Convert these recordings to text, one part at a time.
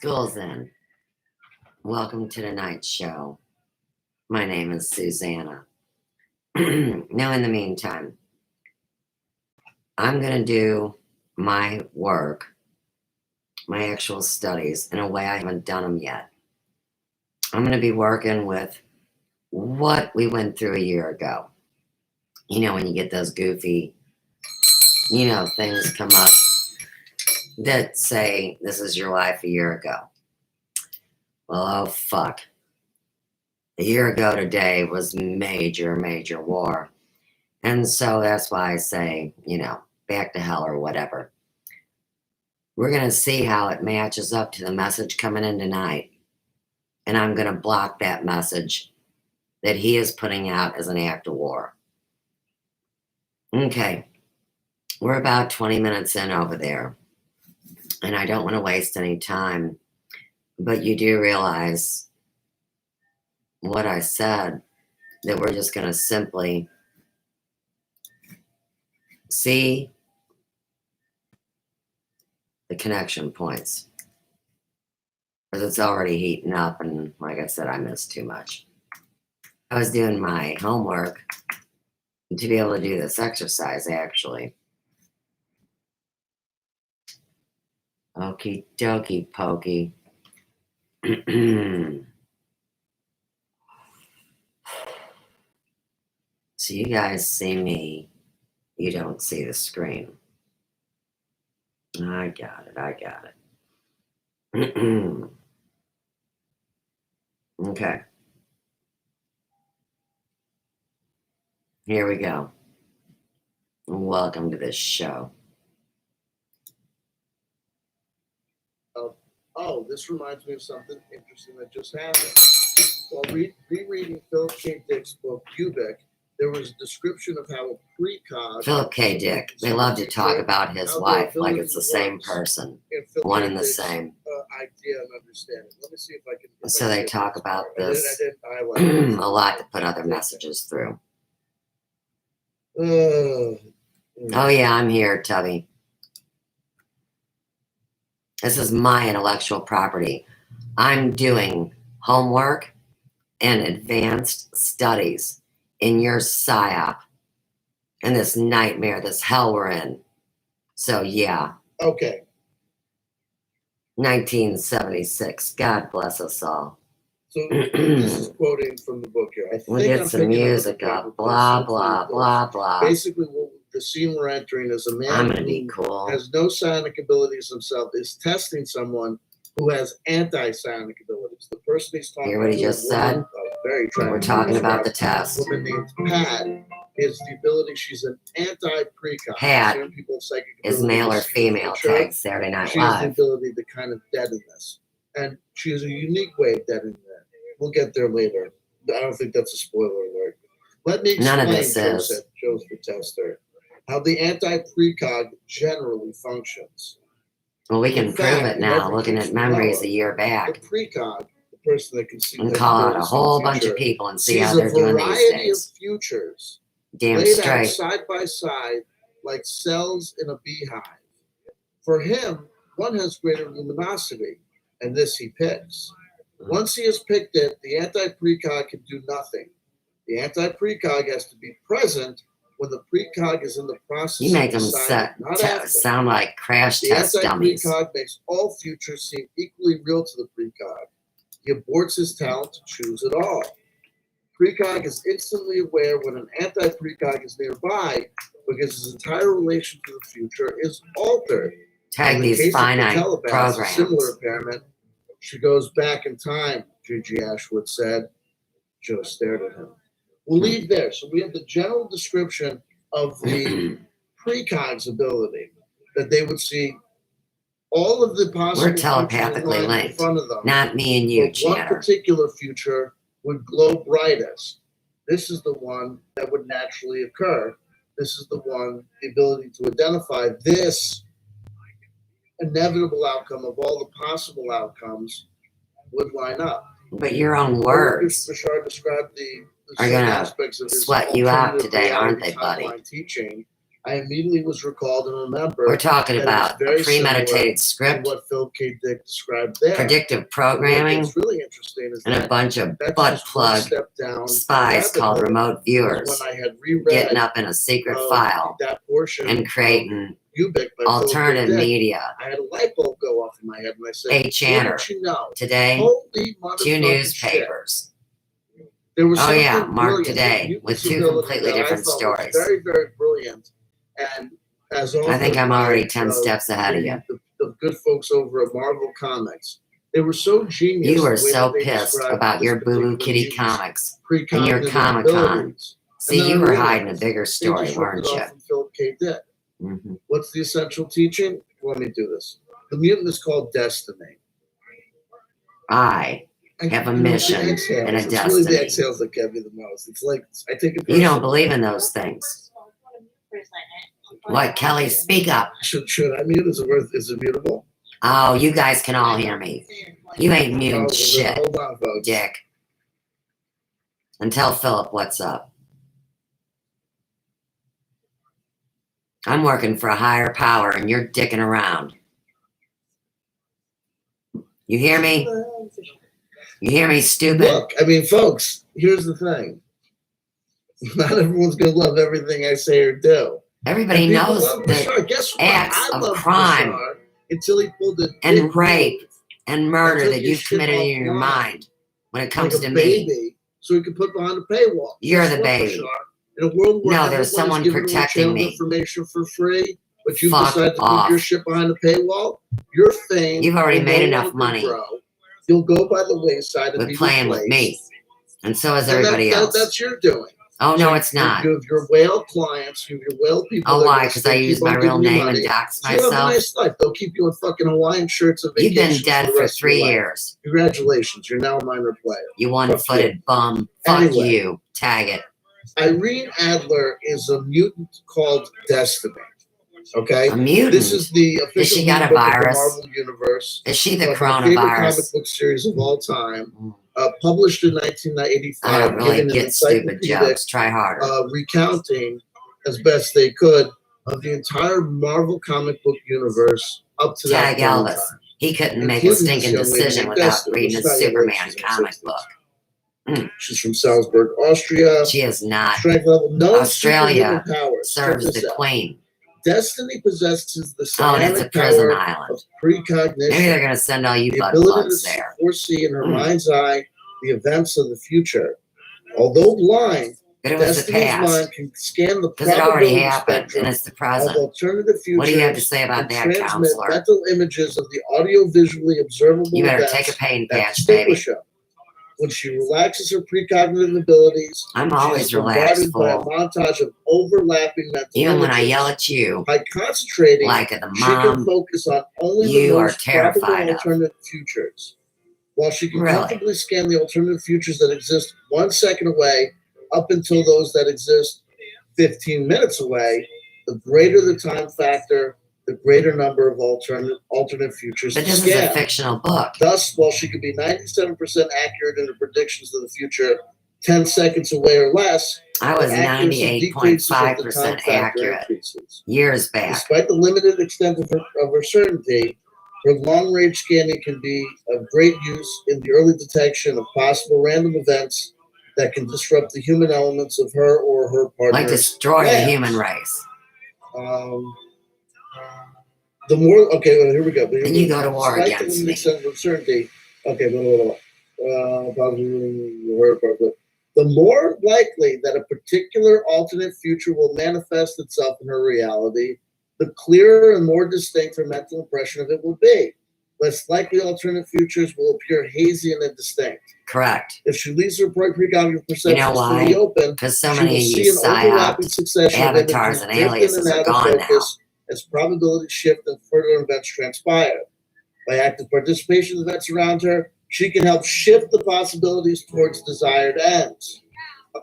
School's in. Welcome to tonight's show. My name is Susanna. Now, in the meantime, I'm going to do my work, my actual studies, in a way I haven't done them yet. I'm going to be working with what we went through a year ago. You know, when you get those goofy, things come up that say, this is your life a year ago. Well, oh, fuck. A year ago today was major, major war. And so that's why I say, back to hell or whatever. We're going to see how it matches up to the message coming in tonight. And I'm going to block that message that he is putting out as an act of war. Okay. We're about 20 minutes in over there. And I don't want to waste any time. But you do realize what I said, that we're just going to simply see the connection points. Because it's already heating up, and like I said, I missed too much. I was doing my homework to be able to do this exercise, actually. Okie dokie pokey. So you guys see me, you don't see the screen. I got it. Okay. Here we go. Welcome to this show. Oh, this reminds me of something interesting that just happened. While rereading Philip K. Dick's book, Ubik, there was a description of how a precog... Philip K. Dick. They love to talk about his wife like it's the same person. One and the same. Idea and understanding. Let me see if I can... So they talk about this a lot to put other messages through. Oh, yeah, I'm here, Tubby. This is my intellectual property. I'm doing homework and advanced studies in your psyop and this nightmare, this hell we're in. So, yeah. Okay. 1976. God bless us all. So, this is quoting from the book here. We'll get some music up. Blah, blah, blah, blah. Basically, the scene we're entering is a man who has no psionic abilities himself, is testing someone who has anti-psionic abilities. The person he's talking Hear what he just said? We're talking about the test. A woman named Pat is the ability, she's an anti-precog. Pat is male or female, tag Saturday Night Live. She has the ability to kind of deaden this. And she has a unique way of deadening that. We'll get there later. I don't think that's a spoiler alert. Let me explain, none of this is. Joe's the tester, how the anti-precog generally functions. Well, we can prove it now, looking at memories a year back. The precog, the person that can see, and call out a whole bunch of people and see how they're doing these days. A variety of futures damn laid straight out side by side like cells in a beehive. For him, one has greater luminosity, and this he picks. Once he has picked it, the anti-precog can do nothing. The anti-precog has to be present when the precog is in the process. You make them sound like crash test dummies. The anti-precog makes all futures seem equally real to the precog. He aborts his talent to choose it all. Precog is instantly aware when an anti-precog is nearby because his entire relation to the future is altered. Tag these finite programs. Similar impairment. She goes back in time, Gigi Ashwood said. Joe stared at him. We'll leave there. So we have the general description of the precog's ability, that they would see all of the possible We're telepathically linked, in front of them. Not me and you, Chatter. One particular future would glow brightest. This is the one that would naturally occur. This is the one, the ability to identify this inevitable outcome of all the possible outcomes would line up. But your own words Bashar described the are going aspects to of his sweat you out today, aren't they, buddy? Teaching I immediately was recalled and remembered. We're talking that about it's very a premeditated similar script, to what Phil K. Dick described there. predictive programming, What's really interesting is and a that bunch of that's butt just one plug step down spies the called rabbit hole. remote viewers When I had reread getting up in a secret file that portion and creating Ubik by alternative Phil K. Dick, media. I had a light bulb go off in my head, and I said, Hey, Channer, "Didn't you know? today, Holy 2 motherfucking newspapers. shit. There was Oh yeah, something Mark brilliant today in with 2 mutability completely that I different thought was stories. very, very brilliant. And as I think I'm authored already by, 10 steps ahead of you. The good folks over at Marvel Comics, they were so genius. You were the way so that they pissed described about this your Boo Boo particular Kitty mutant's comics and your precognitive Comic-Con. abilities. See, And then you I were hiding a realized bigger they story, just weren't ripped it you? off from Phil K. Dick. Mm-hmm. What's the essential teaching? Let me do this. The mutant is called destiny. I have a mission and a It's really the destiny. exhales that get me the most. It's like I take it. You don't believe in those things. What, Kelly? Speak up. Should I mute? Is it mutable? Oh, you guys can all hear me. You ain't muting shit, Hold on, folks. Dick. And tell Philip what's up. I'm working for a higher power and you're dicking around. You hear me? You hear me, stupid? Look, I mean, folks, here's the thing. Not everyone's going to love everything I say or do. Everybody knows the Guess what? Acts I of crime until he pulled the and rape and murder that you've committed in your mind when it comes like to a me. Baby, so he could put behind a paywall. You're the baby. In a world where no, there's someone protecting me. Information for free, but you Fuck decide to off. put your shit behind a paywall. Your fame. You've already made enough money. You'll go by the wayside and with be playing replaced. with me, and so is everybody else. That's your doing. Oh no, it's not. You have your whale clients, you have your whale people. Oh, why? Because I use my real name and dox myself. You have a nice life. They'll keep you in fucking Hawaiian shirts and You've vacations. been dead for 3 years. Congratulations, you're now a minor player. You one-footed bum. Fuck anyway, you. Tag it. Irene Adler is a mutant called Destiny. Okay, a mutant. This is the official. Is she got a virus? Marvel Universe. Is she the coronavirus? My favorite comic book series of all time. Published in 1985. I don't really get stupid jokes. Try harder. Recounting as best they could of the entire Marvel comic book universe up to Tag that point Elvis. in time. He couldn't make a stinking decision without reading a Superman comic book. She's from Salzburg, Austria. She is not. Strength level. No Australia powers. serves the Queen. Destiny possesses the and it's a prison island. Precognition. Maybe they're going to send all you butt plugs there. Foresee in her mind's eye the events of the future. Although blind, but it was the past. Mind can scan the because it already happened and it's the present. Alternative what do you have to say about that, counselor? Mental images of the audio-visually observable. You better take a pain patch, baby. When she relaxes her precognitive abilities, I'm always relaxed, by a montage of overlapping mental even when I yell at you. By concentrating, like at the she can focus on only the most probable alternate futures. While she can comfortably scan the alternative futures that exist 1 second away, up until those that exist 15 minutes away, the greater the time factor, the greater number of alternate futures. But this is a fictional book. Thus, while she could be 97% accurate in her predictions of the future, 10 seconds away or less, I was 98.5% accurate years back. Despite the limited extent of her certainty, her long-range scanning can be of great use in the early detection of possible random events that can disrupt the human elements of her or her partner. Like destroy the human race. The more, okay, well, here we go. And you go to war against me. Certainty. Okay, the more likely that a particular alternate future will manifest itself in her reality, the clearer and more distinct her mental impression of it will be. Less likely alternate futures will appear hazy and indistinct. Correct. If she leaves her precognitive perceptions fully open, because so many of you psyops, avatars, and aliases are gone now. As probability shift and further events transpire. By active participation in events around her, she can help shift the possibilities towards desired ends.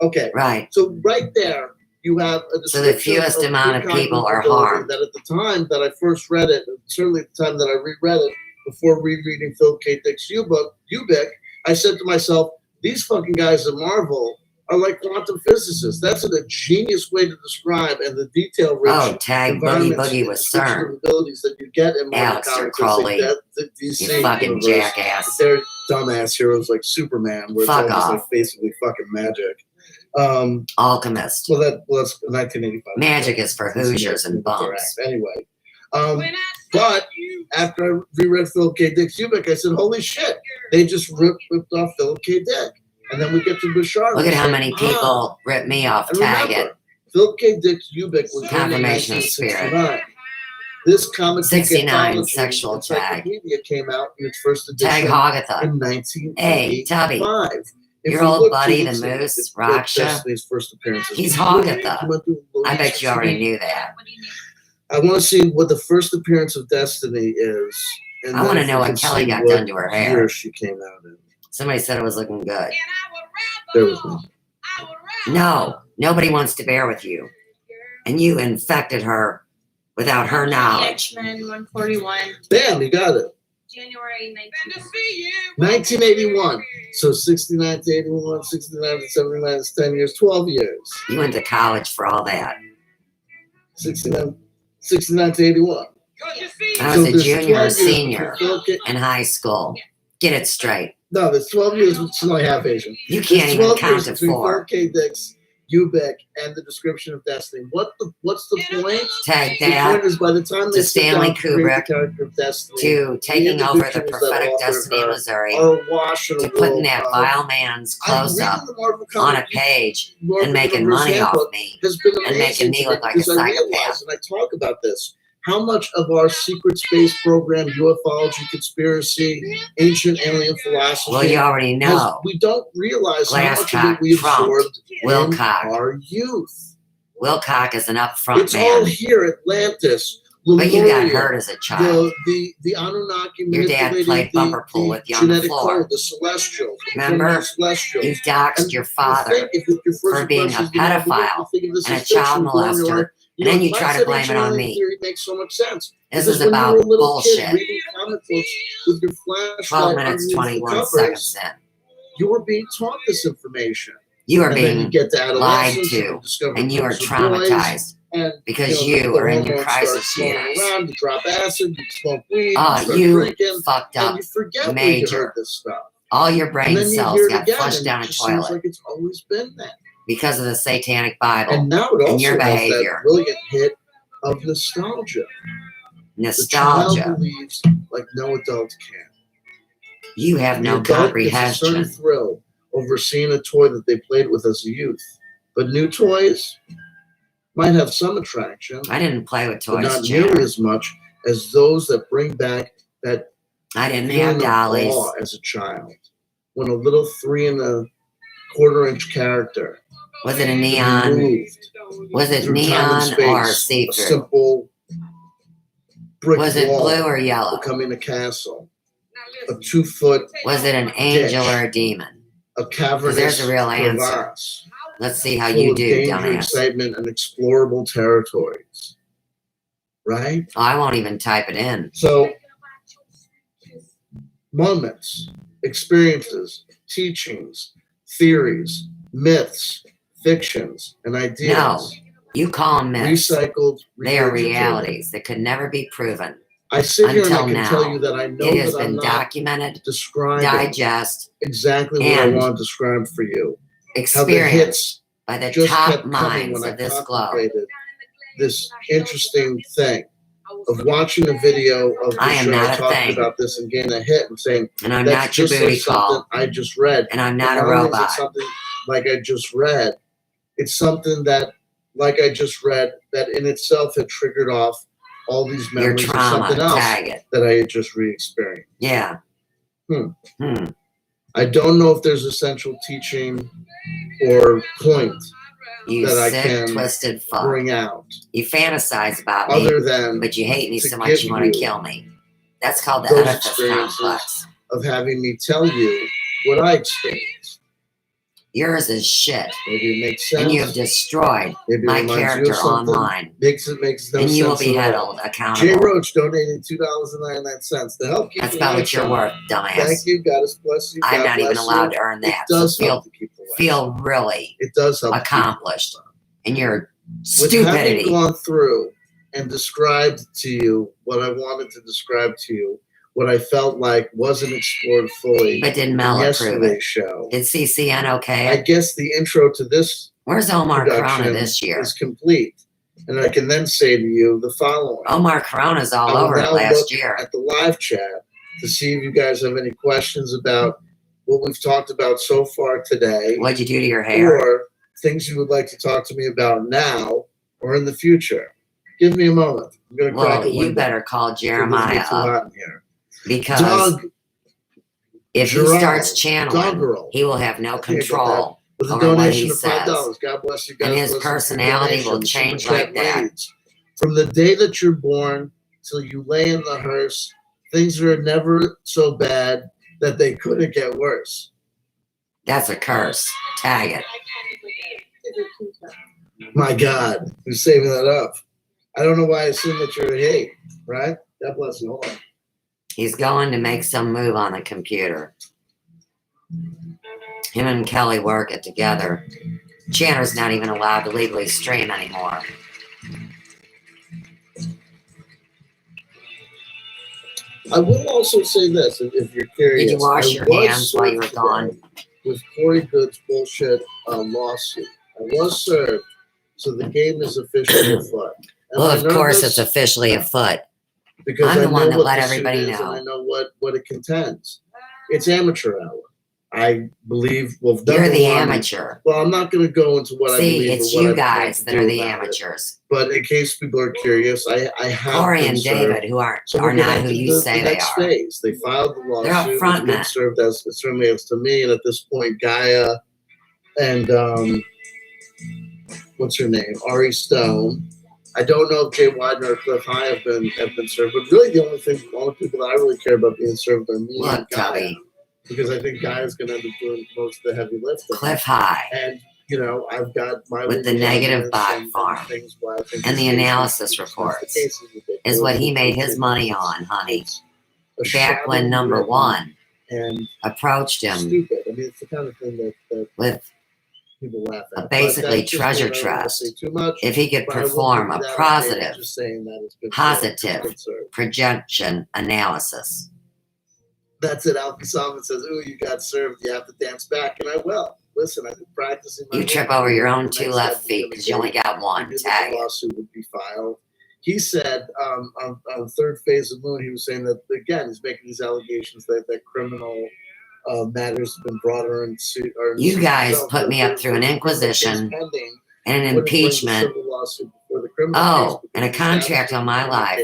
Okay. Right. So right there, you have a description. So the fewest amount of people are harmed. That at the time that I first read it, and certainly at the time that I reread it, before rereading Phil K. Dick's Ubik, I said to myself, these fucking guys at Marvel are like quantum physicists. That's a genius way to describe, and the detail-rich Oh, tag Boogie environments Boogie and with description CERN. of abilities that you get in Marvel Alistair comics. Crowley, Like the DC you fucking universe. jackass. They're dumbass heroes like Superman, where Fuck it's all just off. like basically fucking magic. Alchemist. Well, that's 1985. Magic is for Hoosiers and bums. Anyway, but after I reread Philip K. Dick's Ubik, I said, "Holy shit! They just ripped off Philip K. Dick." And then we get to Bashar. Look at how many people rip me off. And Tag remember, it. Philip K. Dick's Ubik was Confirmation in of spirit. 1969. This comic book 69 anthology sexual tag. encyclopedia came out in its first edition Tag Hogatha. in Hey, 1985. Tubby. If Your you old look buddy, to the look Moose, at Raksha. Destiny's first appearances. He's He Hogatha. went through I bet loads you of already shit. knew that. I want to see what the first appearance of Destiny is. And I want to then know we what can Kelly see got what done to her hair. year she came out in. Somebody said it was looking good. Bear with me. No, nobody wants to bear with you. And you infected her without her knowledge. X-Men 141. Bam, you got it. January 1981. So 69 to 81, 69 to 79 is 10 years, 12 years. You went to college for all that. 69 to 81. I was a there's junior 12 or years senior between Philip K. in high school. Get it straight. No, there's 12 years. She's only half Asian. You can't There's even 12 count years to between 4. Philip K. Dick's Ubik and the description of Destiny. What's the point? Tag The point that is by the time they to sit Stanley down to create Kubrick, the character of Destiny, to taking over the individuals that prophetic author destiny of her Missouri, are awash in a to putting world that of- vile man's I'm close reading up the Marvel on a comic page Marvel and making Universe money off Handbook me. has been and amazing making me to look like a because I realize, psychopath. and I talk about this, how much of our secret space program, ufology, conspiracy, ancient alien philosophy, Well, you already know. we don't realize how much of Glasscock it we trumped absorbed in Wilcock. our youth. Wilcock is an upfront It's all man. here, Atlantis, But you got Lemuria, hurt as a child. the Anunnaki Your dad manipulating played bumper pool the with you on the genetic floor. code, the celestials, the Remember? criminal celestials. You doxed And your you father, think if your first for being impression a is the Marvel book, pedophile you think of this and as a child fiction, you go in your molester, life, and then you if I try to said blame it ancient on alien me. theory makes so much sense. This Because is when you about were a little bullshit. kid reading comic books with your 12 flashlight minutes, underneath 21 the seconds covers, in. you were being taught this information. You are And then you being get to lied adolescence, to, you discover and you are groups of boys, traumatized and because the you are in your hormones crisis start flowing years. around, you drop acid, you smoke weed, Oh, you start you drinking, fucked and up you forget where you major. heard this stuff. All your And brain then you cells hear it got again, flushed and down it a just seems toilet like it's always been that. because of the satanic Bible. And now it And also your has behavior. that brilliant hit of nostalgia. The Nostalgia. child believes like no adult can. You have The no adult gets a comprehension. certain thrill over seeing a toy that they played with as a youth. But new toys might have some attraction, I didn't play with but toys, not Jan. nearly as much as those that bring back that I didn't feeling have of dollies. awe as a child. When a little 3 1/4-inch character Was it a neon? moved Was it through time and neon or space, a see-through? simple brick Was it wall blue or yellow? becoming a castle, a 2-foot, Was it an angel or a demon? a cavernous there's a real answer. crevasse, Let's see how full you of do, danger, dumbass. excitement, and explorable territories. Right? Oh, I won't even type it in. So, moments, experiences, teachings, theories, myths, fictions, and ideas. No, you call them myths. Recycled. They are regurgitated. realities that could never be proven. I sit here and I Until can now, tell you that I know It has that I'm been not documented, describing digest, exactly what I and want described for you. How the experienced hits by the just top kept coming minds when I of this globe. contemplated this interesting thing of watching a video of the I am show not a talking thing. about this and getting a hit and saying, And I'm that's not your just booty like something call. I just read. And I'm not a only is it robot. something like I just read. It's something that, like I just read, that in itself had triggered off all these Your memories of trauma. something else Tag it. that I had just re-experienced. Yeah. I don't know if there's a central teaching or point You that I sick, can twisted fuck. bring out You fantasize about me, other than but you hate me to so much give you want to you kill me. That's called the those Oedipus experiences complex. of having me tell you what I experienced. Yours is shit. Maybe it makes sense. And you have destroyed Maybe it my reminds you of character something. online. Makes no And sense. you will be at held all. Jay accountable. Roach donated $2.99 to help keep That's the about what lights you're on. worth, dumbass. Thank you. God bless you. I'm God not even bless allowed you. to earn that. It does So help to keep the lights feel on. really It does help. accomplished in your With having stupidity. gone through and described to you what I wanted to describe to you, what I felt like wasn't explored fully But didn't in Mel approve yesterday's it? show. Did CCN okay? I guess the intro to this Where's Omar production Corona this year? is complete. And I can then say to you the following. Omar Corona's all I will over it now last look year. at the live chat to see if you guys have any questions about what we've talked about so far today. What'd you do to your hair? Or things you would like to talk to me about now or in the future. Give me a moment. I'm going to crack Well, a you window. better call It doesn't Jeremiah get too up hot in here. because Doug if he Gerard, starts channeling, Doggerel, he will have no I think I got control with a over what he donation of says. $5. God bless you guys. And his Bless you for your personality will donation. change Super chat like that. reads, from the day that you're born till you lay in the hearse, things are never so bad that they couldn't get worse. That's a curse. Tag it. My God, who's saving that up? I don't know why I assume that you're a hate, right? God bless you. Hold on. He's going to make some move on the computer. Him and Kelly work it together. Chandler's not even allowed to legally stream anymore. I will also say this, if you're curious. Did you wash your hands while you were served gone? today with Corey Good's bullshit lawsuit. I was served, so the game is officially afoot. Am Well, I of course, nervous? it's officially afoot. Because I'm I the one know that what let the everybody suit is, know. and I know what it contends. It's amateur hour. I believe. Well, You're number the one, amateur. Well, I'm not going to go into what I See, believe. it's or what you I plan guys to that do are the about it. amateurs. But in case people are curious, I have Corey been and served. David, who are we're not getting who to you say the they next are. phase. They filed the lawsuit. They're up front It's been men. served as certainly as to me, and at this point, Gaia and what's her name, Ari Stone. I don't know if Jay Widener or Cliff High have been served, but really the only people that I really care about being served are me and Look, Gaia, Tubby, because I think Gaia's going to end up doing most of the heavy lifting. Cliff High, And I've got my with the legal negative arguments bot and farm things why I think and this the case analysis the reports case ridiculous. is what he made his It's money on, honey. a Back when shoddy number written one and approached him stupid. I mean, it's the kind of thing that with people laugh at. a But basically that's just treasure me. I don't wanna trust, say too much, if he could but I will perform give a you that positive, update, just saying that it's been positive served. It's been served. projection analysis. That's it. Alfie Solomon says, "Ooh, you got served. You have to dance back," and I will. Listen, I've been practicing. You trip over your own two left feet because you only got one. Tag The it. lawsuit would be filed. He said on third phase of Moon, he was saying that again, he's making these allegations that criminal matters have been brought or in suit. You guys put me up through an inquisition and an impeachment. Oh, and a contract on my life.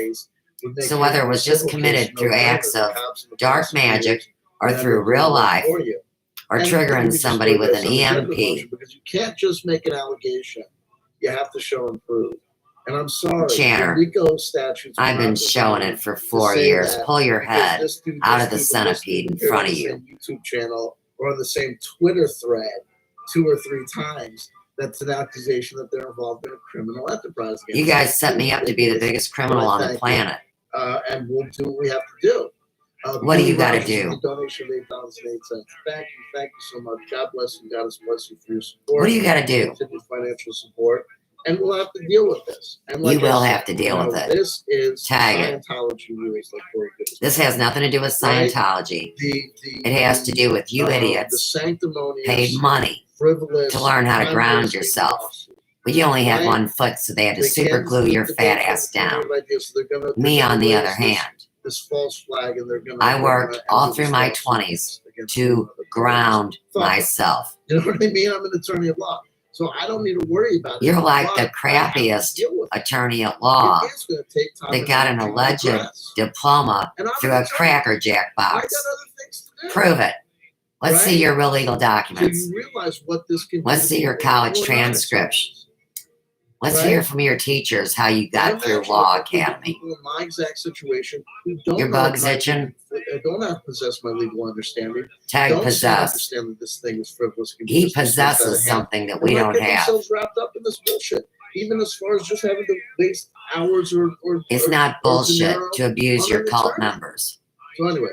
So whether it was just committed through acts of dark magic or through real life or triggering somebody with an EMP. Because you can't just make an allegation. You have to show and prove. And I'm sorry. Channer, RICO statutes. I've been showing it for 4 years. Pull your head out of the centipede in front of you. YouTube channel or on the same Twitter thread 2 or 3 times. That's an accusation that they're involved in a criminal enterprise. You guys set me up to be the biggest criminal on the planet. And we'll do what we have to do. What do you got to do? Donation of $8.08. Thank you so much. God bless you. God bless you for your support. What do you got to do? Continued financial support, and we'll have to deal with this. And you will have to deal with it. This is Tag Scientology rules, like Corey Goode. This has nothing to do with Scientology. It has to do with you idiots paid money to learn how to ground yourself. But you only had one foot, so they had to super glue your fat ass down. Me, on the other hand, this false flag, and I worked all through my 20s to ground myself. You know what I mean? I'm an attorney at law, so I don't need to worry about it. You're like the crappiest attorney at law that got an alleged diploma through a Cracker Jack box. Prove it. Let's see your real legal documents. So you realize what this can Let's see your college transcripts. Let's Right? hear from your teachers how you got I'm through actually Law looking for Academy. people in my exact situation who don't Your know bug's my itching? don't have possess my legal understanding. Tag Don't possess. understand that this thing is frivolous. Can be He just dismissed out of possesses hand. something that They we might don't get have. themselves wrapped up in this bullshit, even as far as just having to waste hours or It's or- not or bullshit dinero to abuse on your an cult attorney. members. So anyway,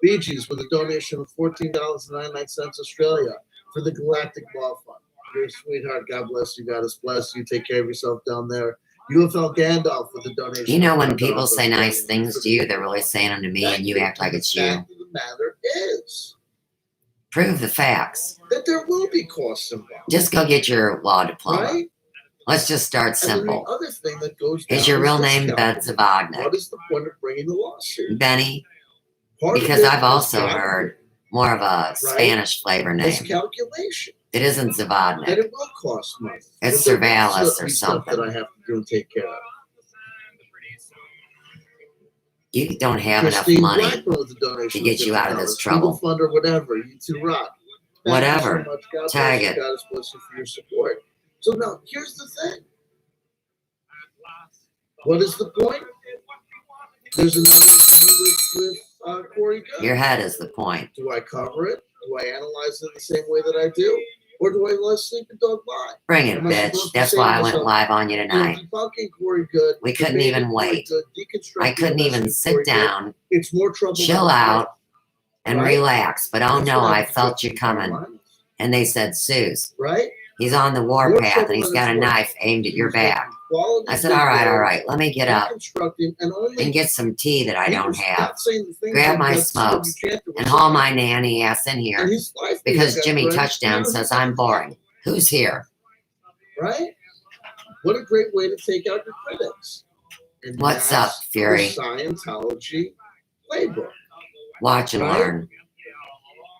Bee Gees with a donation of $14.99 Australia for the Galactic Law Fund. You're a sweetheart. God bless you. God is bless you. Take care of yourself down there. UFL Gandalf with a donation. You know, of when $5 people say nice Australian things for to the you, they're really saying them to me, and you act like it's The you. fact of the matter is Prove the facts. that there will be costs involved. Just go get your law diploma. Right? Let's just start And then simple. the other thing that goes down Is your real this name Ben calculation. Zavagnik? What is the point of bringing the lawsuit? Benny? Part of Because it I've is also God, heard more of a Spanish flavor this name. calculation It isn't that Zavagnik. it will cost money. It's That there will Cervalis or be stuff that something. I have to do and take care of. You don't have Christine enough money Blackman with the donation to get you out of this $50. trouble. Legal Fund or whatever. You two rock. Thank Whatever. You so much. God Tag bless it. You. God bless you for your support. So now, here's the thing. What is the point? There's another interview with Corey Good. Your head is the point. Do I cover it? Do I analyze it the same way that I do? Or do I let Sleeping Dog lie? Bring it, Am I bitch. supposed to That's say why to I went myself, live on you tonight. Debunking Corey Good. We couldn't debating even Corey wait. Good, deconstructing I couldn't the even message of sit Corey Good. down, It's more trouble. chill than out, and Right? relax. But oh That's no, what I happens felt with you coming. Carolina, And they said, Suze, Right? he's on the war More path trouble and he's than got a it's worth. knife aimed at your He's making back. quality I said, all videos, right, let me get up deconstructing, and only and get some tea that I he don't was have. not saying the things Grab like my that smokes CW Chanter was and haul saying. my nanny ass in And here his life because got Jimmy friends, Touchdown never says had I'm a boring. Who's here? Right? What a great way to take out your critics. And What's that's up, Fury? The Scientology playbook. Watch and Right? learn.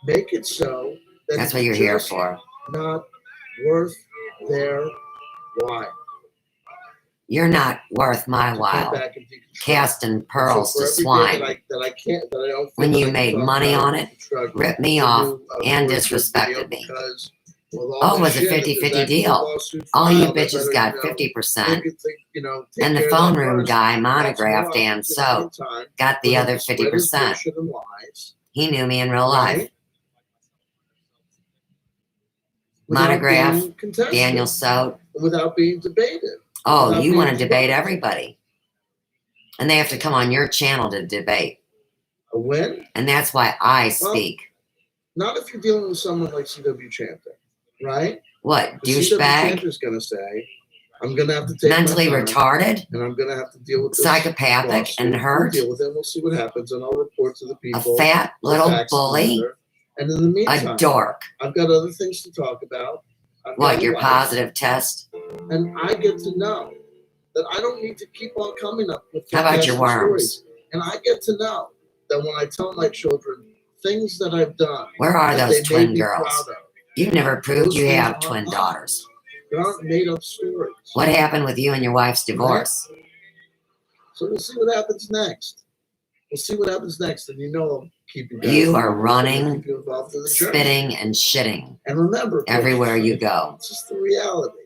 Make it so that That's what it's you're here just for. not worth their while. You're not worth my To come while. back and deconstruct. Casting pearls So to for every day swine. that I can't, that I don't feel When that you I can made talk money about on it, deconstruct, ripped me to off, do a and Corey Good disrespected video me. because with all Oh, it this was a shit, if 50-50 there's actually deal. lawsuits All you filed, I bitches better, got you know, 50%. take And the care of phone that room first. guy, That's monographed why, Dan in the Soap, meantime, got the for him other to spread his 50%. bullshit and lies, He knew me in real life. right? Without Monograph, being contested, Daniel Soap. without being debated. Oh, without you being want to debate exposed. everybody. And they have to come on your channel to debate. A win? And that's why I speak. Not if you're dealing with someone like CW Chanter, right? What, CW douchebag? Chanter's going to say, I'm going to have to take Mentally my time, retarded? and I'm going to have to deal with this Psychopathic lawsuit. and hurt? We'll deal with it. We'll see what happens, and I'll report to the A people. fat the little facts bully? together. And in the meantime, A dork. I've got other things to talk about. I've What, got your life, positive test? and I get to know that I don't need to keep on coming up with How about your fantastic worms? stories. And I get to know that when I tell my children things that I've done, Where are that those they may twin be girls? proud of, You've never proved those you things have aren't twin lies. daughters. There aren't made up stories. What happened with you and your wife's divorce? So we'll see what happens next. We'll see what happens next, and you know I'll keep you guys. You are involved. running, I'll keep you involved in the journey. spitting, and shitting And remember, everywhere you it's go. just the reality.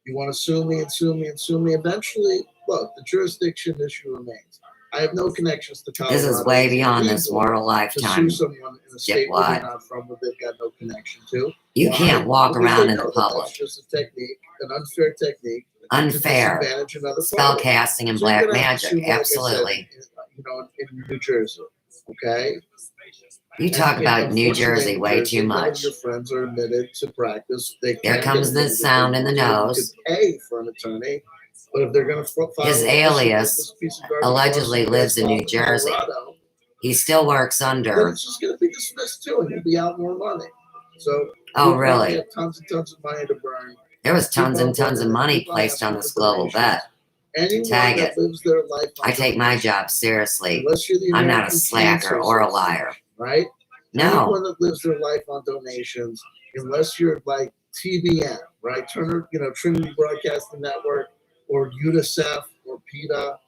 You want to sue me and sue me and sue me. Eventually, look, the jurisdiction issue remains. I have no connections to Colorado. This is way beyond this Illegal mortal to lifetime. sue someone in a state where dipwad. they're not from, where they've got no connection to. You Why? can't walk Because around they in know the that public. That's just a technique, an unfair technique. Unfair. To disadvantage another Spell party. casting and So you're black gonna have to magic. sue me, like I Absolutely. said, in New Jersey, okay? You talk And, about New unfortunately, Jersey in way Jersey, too none of much. your friends are admitted to practice. They There can comes get the admitted sound if in they the want to. nose. You could pay for an attorney, but if they're going to file His a lawsuit alias against this piece of garbage allegedly lawsuit lives that's in New filed Jersey. Colorado, He still works then under. it's just going to be dismissed too, and you'll be out more money. So Oh, you'll really? have tons and tons of money to burn. There was tons Keep and on tons of burning it. money Keep on placed on asking this for global donations. bet. Anyone Tag that it. lives their life on I take my donations, job seriously. unless you're the I'm not a American slacker Cancer or a Association, liar. right? No. Anyone that lives their life on donations, unless you're like TBN, right? Turner, Trinity Broadcasting Network, or UNICEF, or PETA.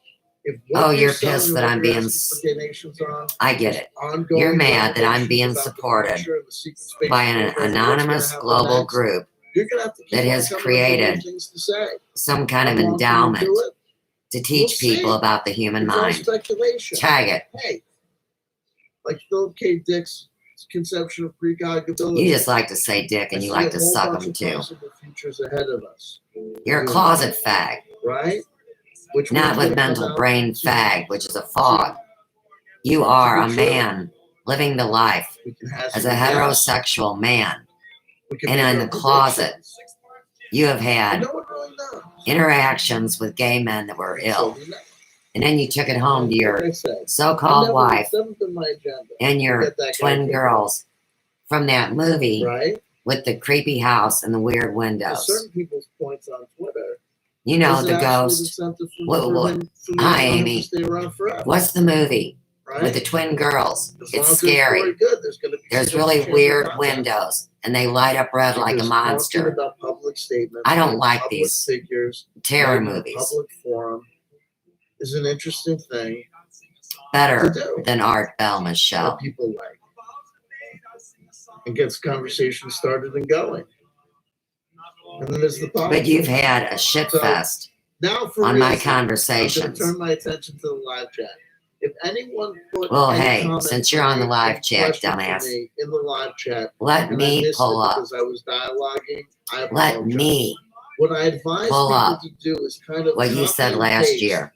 If what Oh, you're selling pissed or that what I'm you're being. asking for donations on I get is it. ongoing You're mad that I'm revelations being about the supported future and the secret space by program an and what's anonymous gonna happen global next, group You're gonna have to keep that on has coming up with created new things to say. some kind of How long can you endowment do it? to teach We'll people see. about the human It's all mind. speculation. Tag it. Hey, like Philip K. Dick's conception of precognibility. You just like to say dick and I you see like a to whole suck bunch them of too. possible futures ahead of us. You're a closet fag, Right? Which not one's with gonna mental come out brain to- fag, which is a fog. You are a Should be true. man living the life We can hazard as a a guess. heterosexual man. We can And make in our the closet, predictions. you have But had no one really knows. interactions with gay men that were So ill. we know. And then you took it home to Like your I said, so-called wife it's never been my agenda. and your Get that guy twin kicked girls from that movie Right? with the creepy house and the weird There's windows. certain people's points on Twitter. You know, is the it actually ghost. incentive for What- him to Hi, want him Amy. to stay around forever, What's the movie right? with the twin girls? As long It's as there's scary. story good, there's gonna be There's some really chance of weird contact. windows and they light up red like a Because talking monster. about public statements, I don't from like public these figures, terror made in a movies. Public forum is an interesting thing Better to do. than Art Bell, that Michelle. people like. It gets conversation started and going. And then there's the politics. But you've had a shit So, fest now for on real, my I'm going to conversations. turn my attention to the live chat. If anyone put Well, any hey, comments since you're on the or live any chat, question for dumbass, me in the live chat, let and I me missed pull it up. because I was dialoguing, I Let apologize. me What I advise pull people up to do is kind of what you copy said and last paste, year.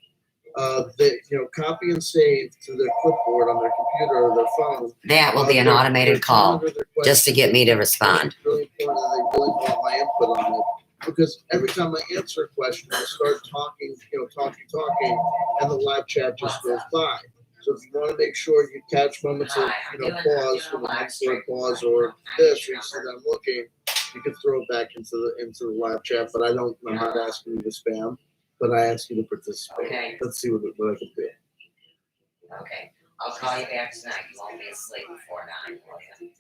Copy and save to their clipboard on their computer or their phone. That will be an their automated call comment or their just to get me to respond. It's really important that they really want my input on it. Because every time I answer a question, I start talking, and the live chat just goes by. So if you want to make sure you catch moments of, pause, for a pause or this, or you see that I'm looking, you can throw it back into the live chat. But I'm not asking you to spam, but I ask you to participate. Okay. Let's see what I can do. Okay, I'll call you back tonight. You won't be asleep before 9, will you?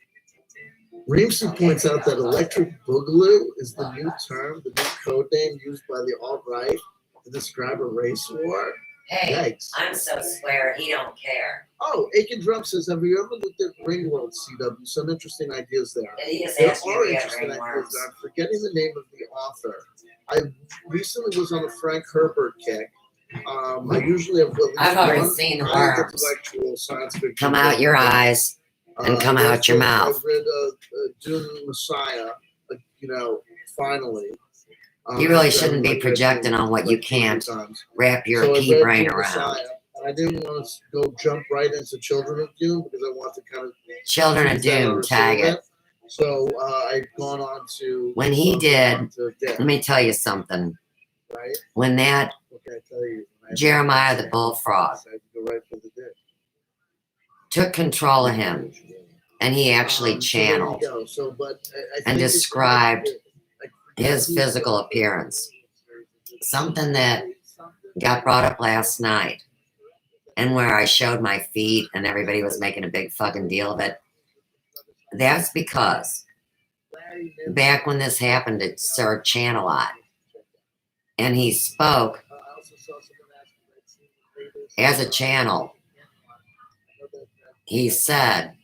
Reamsey points out that electric boogaloo is the new term, the new code name used by the alt-right to describe a race war. Hey, Yikes. I'm so square, he don't care. Oh, Aiken Drum says, have you ever looked at Ringworld, CW? Some interesting ideas there. Did he just There ask you are if you had interesting ideas ringworms? there. I'm forgetting the name of the author. I recently was on a Frank Herbert kick. I usually have at least I've already one seen the high worms. intellectual science fiction Come out book. your eyes and come I out your read- mouth. I read Dune Messiah, finally. You really After shouldn't be having read projecting Dune on what you like 20 can't times. wrap your So I key read brain Dune around. Messiah, and I didn't want to go jump right into Children of Dune because I want to kind of Children of keep that Doom, on a tag silhouette. it. So I've gone on to When he did, Dick, let me tell you something. right? When that What can I tell you? Jeremiah the bullfrog I had to go right for the dick. took control of him and he actually So there you channeled go. So, but I and think it's- described I- his physical appearance. Something that got brought up last night and where I showed my feet and everybody was making a big fucking deal of it. That's because back when this happened at Sir Channelot and he spoke as a channel, he said,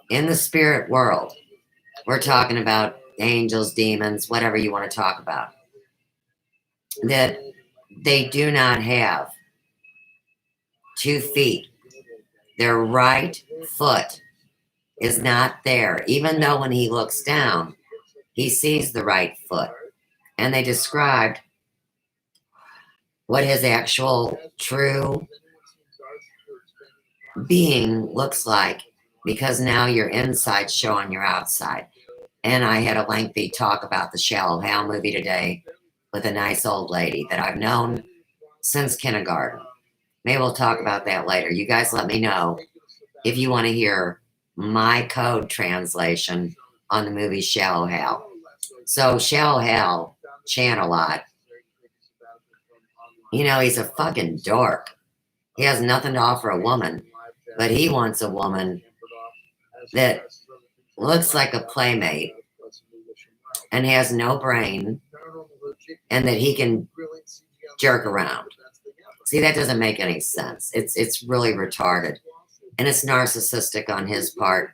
in the spirit world, we're talking about angels, demons, whatever you want to talk about, that they do not have 2 feet. Their right foot is not there, even though when he looks down, he sees the right foot. And they described what his actual true being looks like, because now your inside's showing your outside. And I had a lengthy talk about the Shallow Hal movie today with a nice old lady that I've known since kindergarten. Maybe we'll talk about that later. You guys let me know if you want to hear my code translation on the movie Shallow Hal. So Shallow Hal, Channelot, he's a fucking dork. He has nothing to offer a woman, but he wants a woman that looks like a playmate and has no brain and that he can jerk around. See, that doesn't make any sense. It's really retarded. And it's narcissistic on his part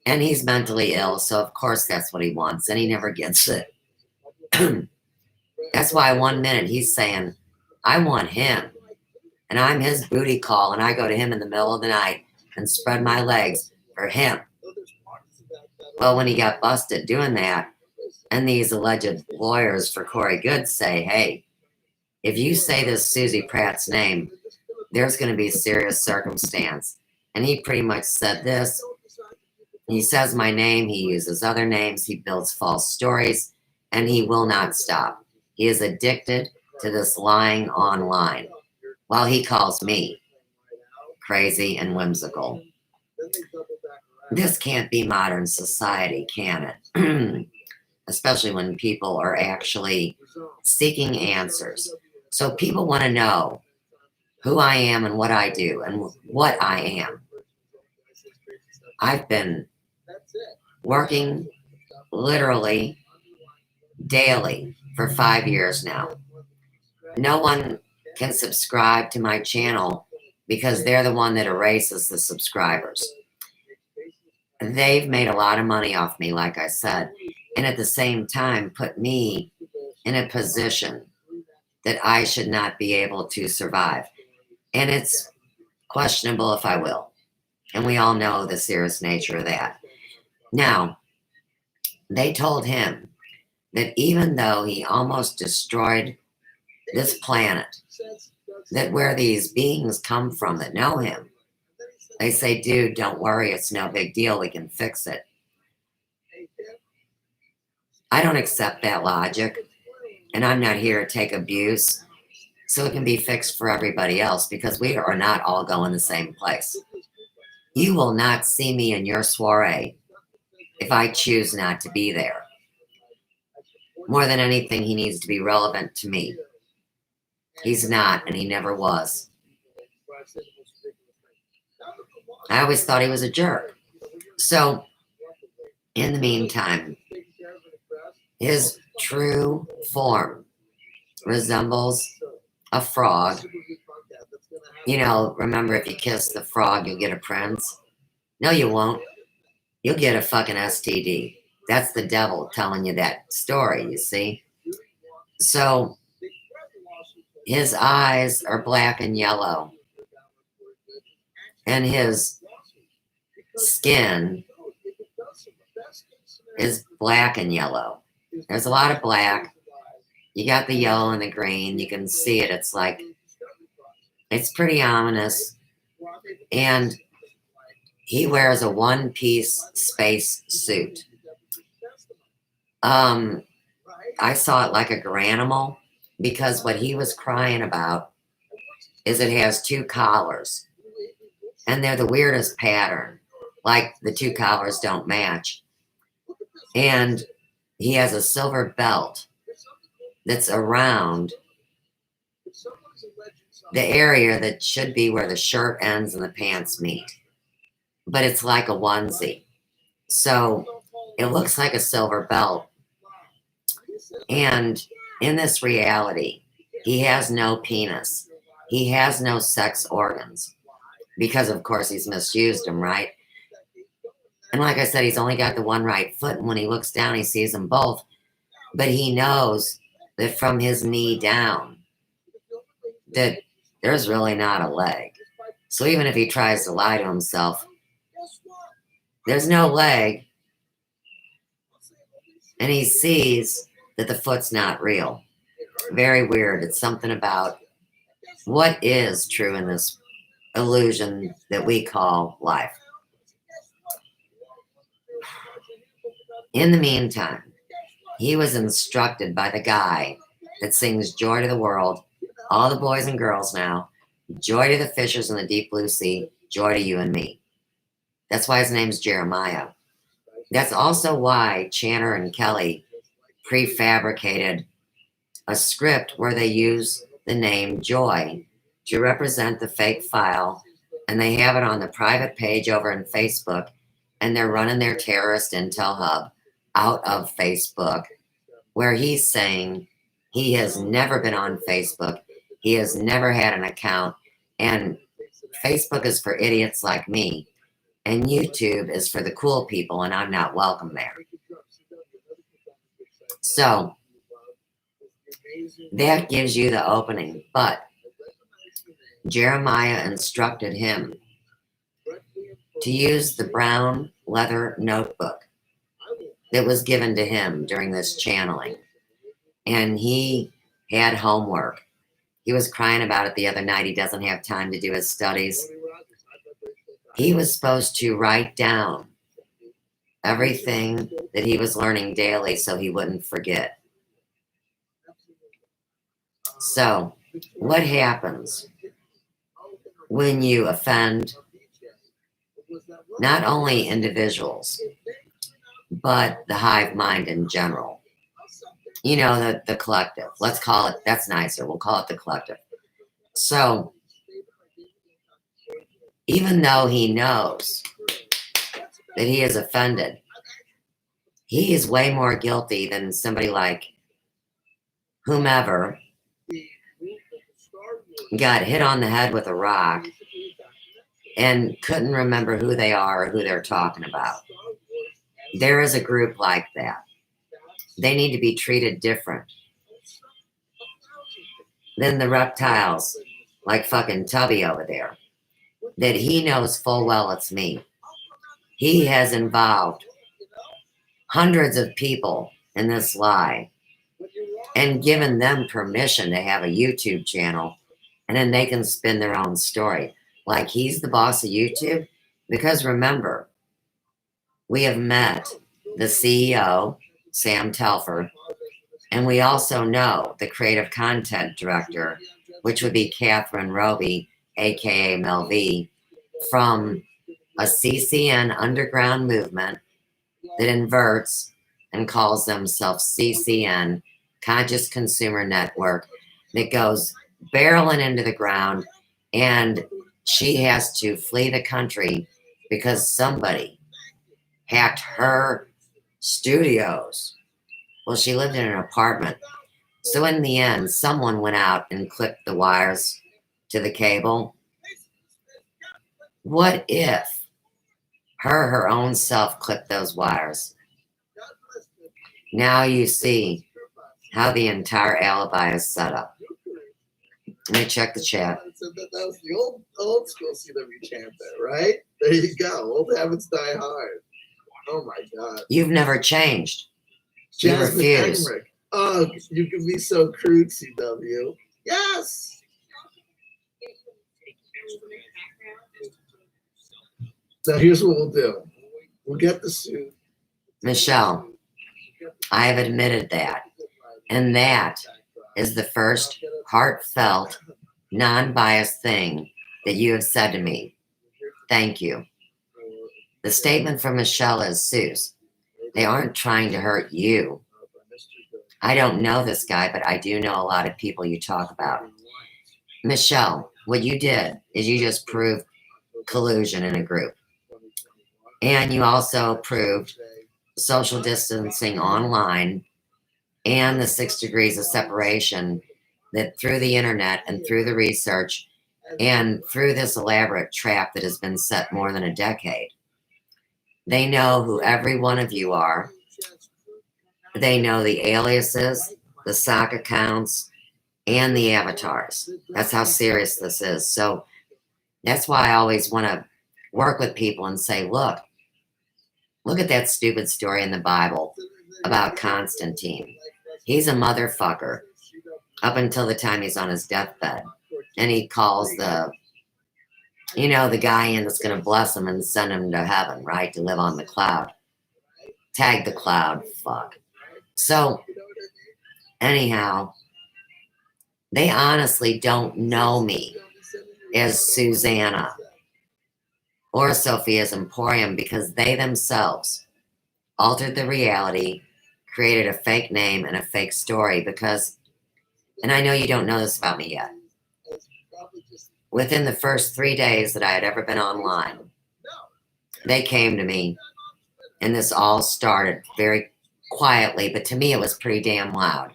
And he's mentally ill, so of course that's what he wants, and he never gets it. That's why 1 minute he's saying, I want him, and I'm his booty call, and I go to him in the middle of the night and spread my legs for him. Well, when he got busted doing that, and these alleged lawyers for Corey Good say, hey, if you say this Susie Pratt's name, there's going to be serious circumstance. And he pretty much said this. He says my name, he uses other names, he builds false stories, and he will not stop. He is addicted to this lying online, while he calls me crazy and whimsical. This can't be modern society, can it? Especially when people are actually seeking answers. So people want to know who I am and what I do and what I am. I've been working literally daily for 5 years now. No one can subscribe to my channel because they're the one that erases the subscribers. They've made a lot of money off me, like I said, and at the same time put me in a position that I should not be able to survive. And it's questionable if I will. And we all know the serious nature of that. Now, they told him that even though he almost destroyed this planet, that where these beings come from that know him, they say, dude, don't worry, it's no big deal, we can fix it. I don't accept that logic, and I'm not here to take abuse so it can be fixed for everybody else, because we are not all going the same place. You will not see me in your soiree if I choose not to be there. More than anything, he needs to be relevant to me. He's not, and he never was. I always thought he was a jerk. So, in the meantime, his true form resembles a frog. You know, remember, if you kiss the frog, you'll get a prince? No, you won't. You'll get a fucking STD. That's the devil telling you that story, you see? So, his eyes are black and yellow. And his skin is black and yellow. There's a lot of black. You got the yellow and the green. You can see it. It's like, it's pretty ominous. And he wears a one-piece space suit. I saw it like a granimal, because what he was crying about is it has two collars. And they're the weirdest pattern. Like the two collars don't match. And he has a silver belt that's around the area that should be where the shirt ends and the pants meet. But it's like a onesie. So it looks like a silver belt. And in this reality, he has no penis. He has no sex organs. Because, of course, he's misused them, right? And like I said, he's only got the one right foot. And when he looks down, he sees them both. But he knows that from his knee down, that there's really not a leg. So even if he tries to lie to himself, there's no leg. And he sees that the foot's not real. Very weird. It's something about what is true in this illusion that we call life. In the meantime, he was instructed by the guy that sings Joy to the World, all the boys and girls now, joy to the fishers in the deep blue sea, joy to you and me. That's why his name's Jeremiah. That's also why Channer and Kelly prefabricated a script where they use the name Joy to represent the fake file, and they have it on the private page over in Facebook, and they're running their terrorist intel hub out of Facebook, where he's saying he has never been on Facebook, he has never had an account, and Facebook is for idiots like me. And YouTube is for the cool people, and I'm not welcome there. So that gives you the opening. But Jeremiah instructed him to use the brown leather notebook that was given to him during this channeling. And he had homework. He was crying about it the other night. He doesn't have time to do his studies. He was supposed to write down everything that he was learning daily so he wouldn't forget. So, what happens when you offend not only individuals, but the hive mind in general? You know, the collective. Let's call it, that's nicer. We'll call it the collective. So, even though he knows that he is offended, he is way more guilty than somebody like whomever got hit on the head with a rock and couldn't remember who they are or who they're talking about. There is a group like that. They need to be treated different than the reptiles like fucking Tubby over there, that he knows full well it's me. He has involved hundreds of people in this lie and given them permission to have a YouTube channel, and then they can spin their own story like he's the boss of YouTube. Because remember, we have met the CEO, Sam Telfer, and we also know the creative content director, which would be Catherine Roby, aka Mel V, from a CCN underground movement that inverts and calls themselves CCN, Conscious Consumer Network, that goes barreling into the ground, and she has to flee the country because somebody hacked her studios. Well, she lived in an apartment. So in the end, someone went out and clipped the wires to the cable. What if her own self clipped those wires? Now you see how the entire alibi is set up. Let me check the chat. That was the old school CW chant there, right? There you go. Old habits die hard. Oh my God. You've never changed. You Jasmine refuse. Emmerich. Oh, you can be so crude, CW. Yes. So here's what we'll do. We'll get the suit. Michelle, I have admitted that. And that is the first heartfelt, non-biased thing that you have said to me. Thank you. The statement from Michelle is, Suze, they aren't trying to hurt you. I don't know this guy, but I do know a lot of people you talk about. Michelle, what you did is you just proved collusion in a group. And you also proved social distancing online and the 6 degrees of separation, that through the internet and through the research and through this elaborate trap that has been set more than a decade. They know who every one of you are. They know the aliases, the sock accounts, and the avatars. That's how serious this is. So that's why I always want to work with people and say, look at that stupid story in the Bible about Constantine. He's a motherfucker up until the time he's on his deathbed. And he calls the guy in that's going to bless him and send him to heaven, right? To live on the cloud. Tag the cloud, fuck. So, anyhow, they honestly don't know me as Susanna or Sophia's Emporium, because they themselves altered the reality, created a fake name and a fake story. Because, and I know you don't know this about me yet, within the first 3 days that I had ever been online, they came to me, and this all started very quietly, but to me it was pretty damn loud,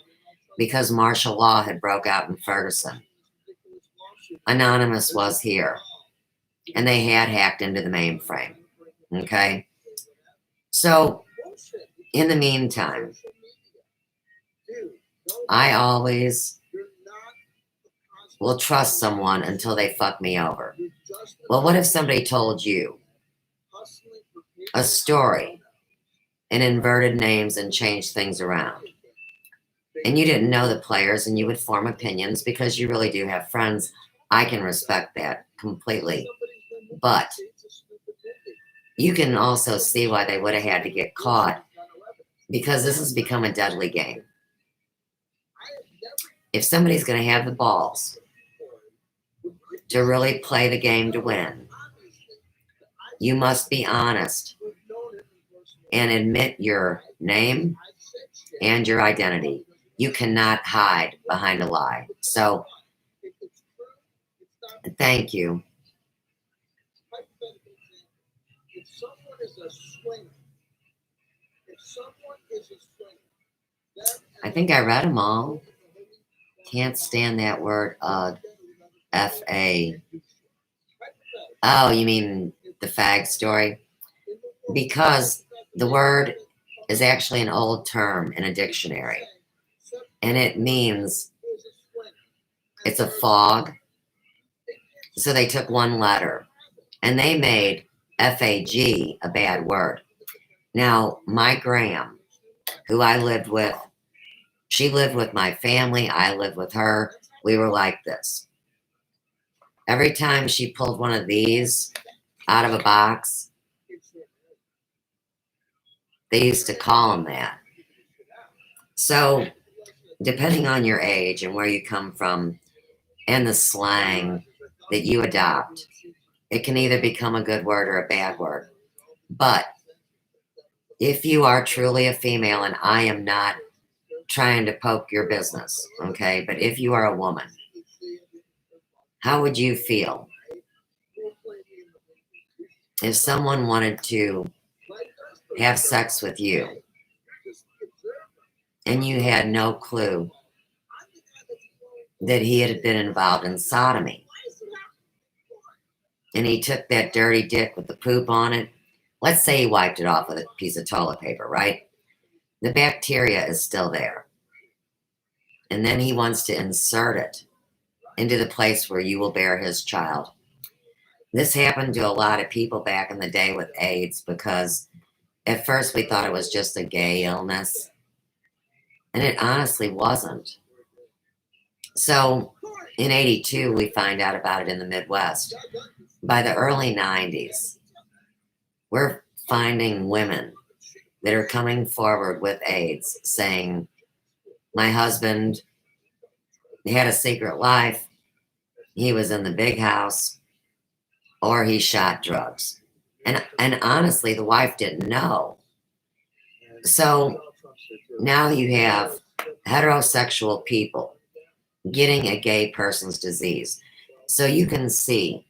because martial law had broke out in Ferguson. Anonymous was here, and they had hacked into the mainframe. Okay. So in the meantime, I always will trust someone until they fuck me over. Well, what if somebody told you a story in inverted names and changed things around? And you didn't know the players and you would form opinions because you really do have friends. I can respect that completely. But you can also see why they would have had to get caught, because this has become a deadly game. If somebody's going to have the balls to really play the game to win, you must be honest and admit your name and your identity. You cannot hide behind a lie. So, thank you. I think I read them all. Can't stand that word, F-A. Oh, you mean the fag story? Because the word is actually an old term in a dictionary. And it means it's a fog. So they took one letter and they made F-A-G a bad word. Now, my Graham, who I lived with, she lived with my family. I lived with her. We were like this. Every time she pulled one of these out of a box, they used to call them that. So, depending on your age and where you come from and the slang that you adopt, it can either become a good word or a bad word. But if you are truly a female, and I am not trying to poke your business, okay, but if you are a woman, how would you feel if someone wanted to have sex with you and you had no clue that he had been involved in sodomy, and he took that dirty dick with the poop on it? Let's say he wiped it off with a piece of toilet paper, right? The bacteria is still there. And then he wants to insert it into the place where you will bear his child. This happened to a lot of people back in the day with AIDS, because at first we thought it was just a gay illness, and it honestly wasn't. So in 82, we find out about it in the Midwest. By the early 90s, we're finding women that are coming forward with AIDS saying, my husband had a secret life, he was in the big house, or he shot drugs. And honestly, the wife didn't know. So now you have heterosexual people getting a gay person's disease. So you can see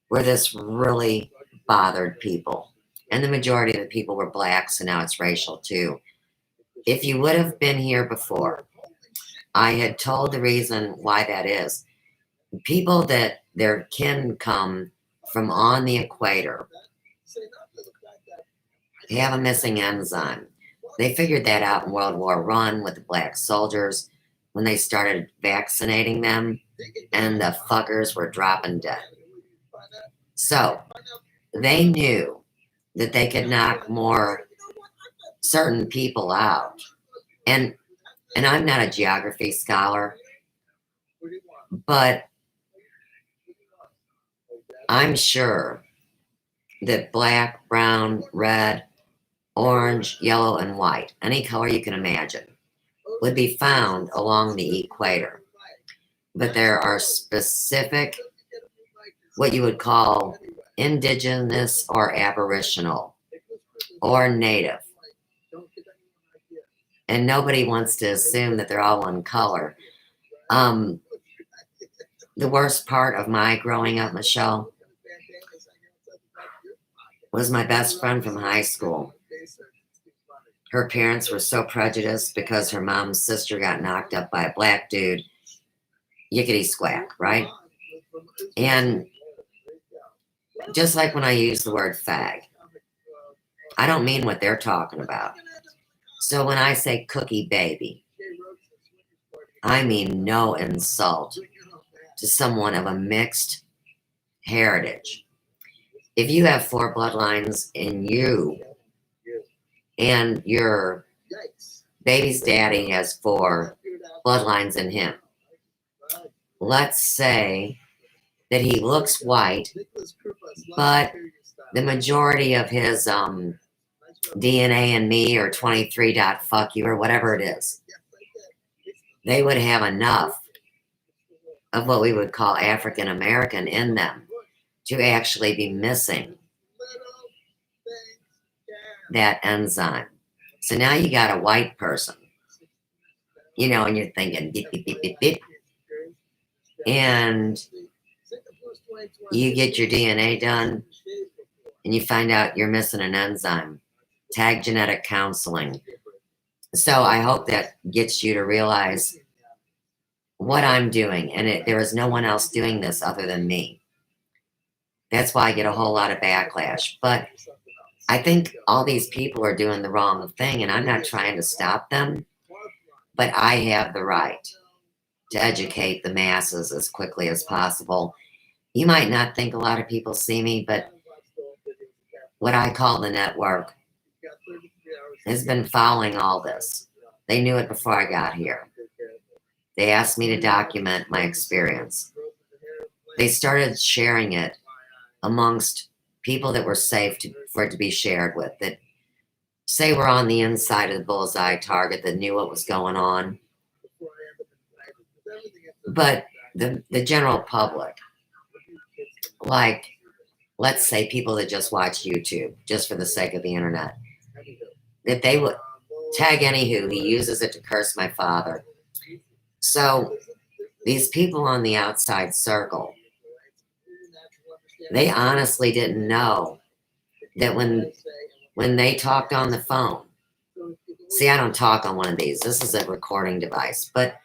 where this really bothered people. And the majority of the people were black, so now it's racial too. If you would have been here before, I had told the reason why that is. People that their kin come from on the equator have a missing enzyme. They figured that out in World War I with the black soldiers when they started vaccinating them, and the fuckers were dropping dead. So they knew that they could knock more certain people out. And I'm not a geography scholar, but I'm sure that black, brown, red, orange, yellow, and white, any color you can imagine, would be found along the equator. But there are specific, what you would call indigenous or aboriginal or native. And nobody wants to assume that they're all one color. The worst part of my growing up, Michelle, was my best friend from high school. Her parents were so prejudiced because her mom's sister got knocked up by a black dude. Yickety squack, right? And just like when I use the word fag, I don't mean what they're talking about. So when I say cookie baby, I mean no insult to someone of a mixed heritage. If you have 4 bloodlines in you and your baby's daddy has 4 bloodlines in him, let's say that he looks white, but the majority of his DNA in me or 23 dot fuck you or whatever it is, they would have enough of what we would call African American in them to actually be missing that enzyme. So now you got a white person, you know, and you're thinking beep, beep, beep, beep, beep. And you get your DNA done and you find out you're missing an enzyme. Tag genetic counseling. So I hope that gets you to realize what I'm doing, and there is no one else doing this other than me. That's why I get a whole lot of backlash. But I think all these people are doing the wrong thing, and I'm not trying to stop them, but I have the right to educate the masses as quickly as possible. You might not think a lot of people see me, but what I call the network has been following all this. They knew it before I got here. They asked me to document my experience. They started sharing it amongst people that were safe for it to be shared with, that say we're on the inside of the bullseye target, that knew what was going on. But the general public, like, let's say people that just watch YouTube, just for the sake of the internet, that they would tag anywho, he uses it to curse my father. So these people on the outside circle, they honestly didn't know that when they talked on the phone, see, I don't talk on one of these. This is a recording device, but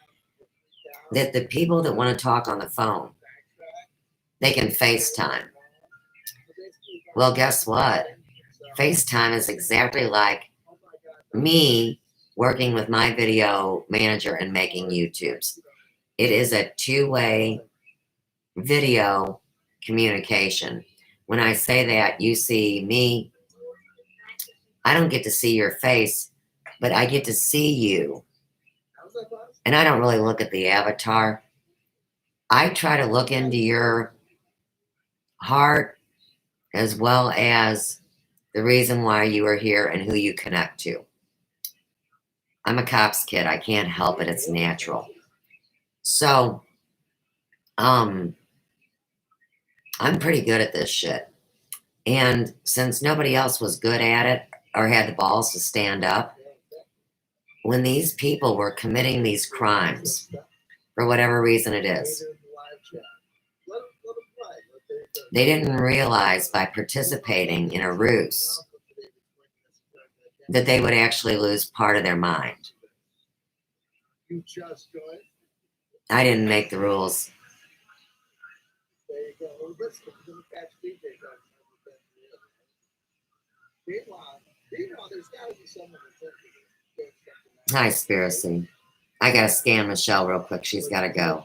that the people that want to talk on the phone, they can FaceTime. Well, guess what? FaceTime is exactly like me working with my video manager and making YouTubes. It is a two-way video communication. When I say that, you see me. I don't get to see your face, but I get to see you. And I don't really look at the avatar. I try to look into your heart as well as the reason why you are here and who you connect to. I'm a cop's kid. I can't help it. It's natural. So, I'm pretty good at this shit. And since nobody else was good at it or had the balls to stand up, when these people were committing these crimes, for whatever reason it is, they didn't realize by participating in a ruse that they would actually lose part of their mind. I didn't make the rules. Hi, Spiracy. I gotta scan Michelle real quick. She's gotta go.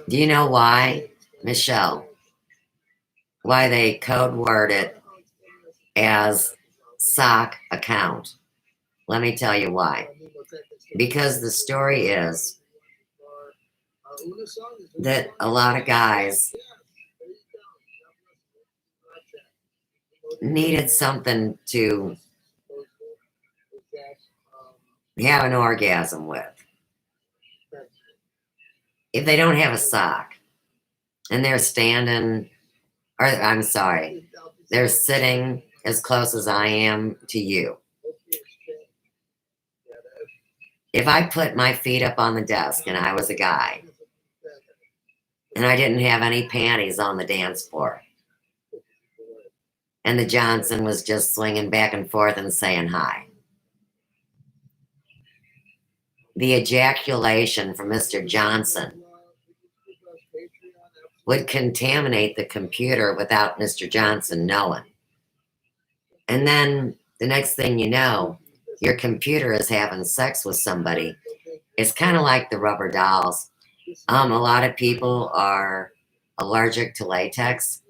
Do you know why, Michelle? Why they code word it as sock account? Let me tell you why. Because the story is that a lot of guys needed something to have an orgasm with. If they don't have a sock and they're standing, or I'm sorry, they're sitting as close as I am to you. If I put my feet up on the desk and I was a guy and I didn't have any panties on the dance floor and the Johnson was just swinging back and forth and saying hi, the ejaculation from Mr. Johnson would contaminate the computer without Mr. Johnson knowing. And then the next thing you know, your computer is having sex with somebody. It's kind of like the rubber dolls. A lot of people are allergic to latex.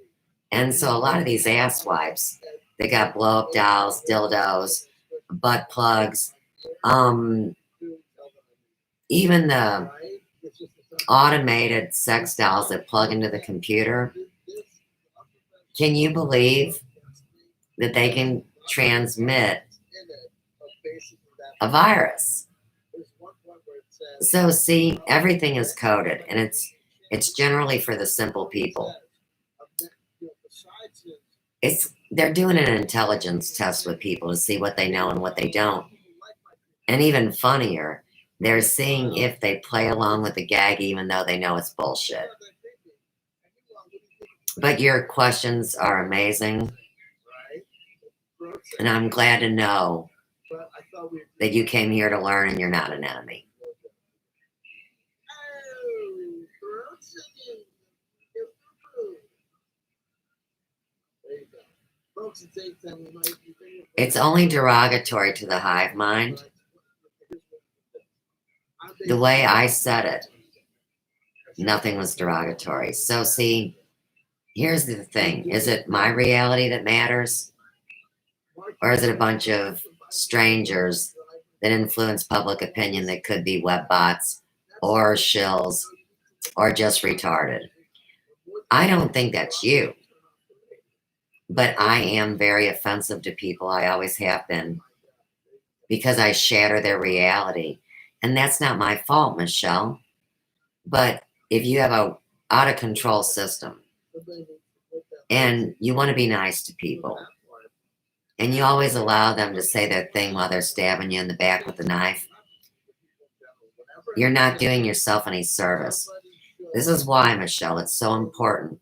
And so a lot of these ass wipes, they got blow up dolls, dildos, butt plugs, even the automated sex dolls that plug into the computer. Can you believe that they can transmit a virus? So see, everything is coded, and it's generally for the simple people. They're doing an intelligence test with people to see what they know and what they don't. And even funnier, they're seeing if they play along with the gag even though they know it's bullshit. But your questions are amazing. And I'm glad to know that you came here to learn and you're not an enemy. It's only derogatory to the hive mind. The way I said it, nothing was derogatory. So see, here's the thing. Is it my reality that matters? Or is it a bunch of strangers that influence public opinion that could be web bots or shills or just retarded? I don't think that's you. But I am very offensive to people. I always have been. Because I shatter their reality. And that's not my fault, Michelle. But if you have a out of control system and you want to be nice to people and you always allow them to say their thing while they're stabbing you in the back with a knife, you're not doing yourself any service. This is why, Michelle, it's so important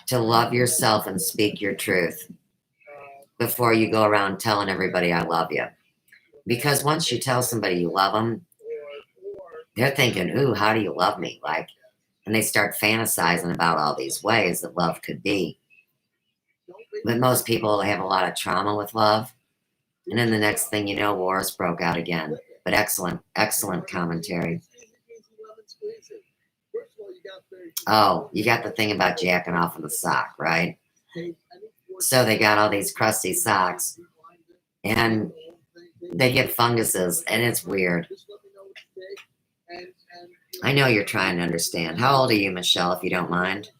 to love yourself and speak your truth before you go around telling everybody I love you. Because once you tell somebody you love them, they're thinking, ooh, how do you love me? Like, and they start fantasizing about all these ways that love could be. But most people have a lot of trauma with love. And then the next thing you know, wars broke out again. But excellent, excellent commentary. Oh, you got the thing about jacking off in the sock, right? So they got all these crusty socks. And they get funguses, and it's weird. I know you're trying to understand. How old are you, Michelle, if you don't mind?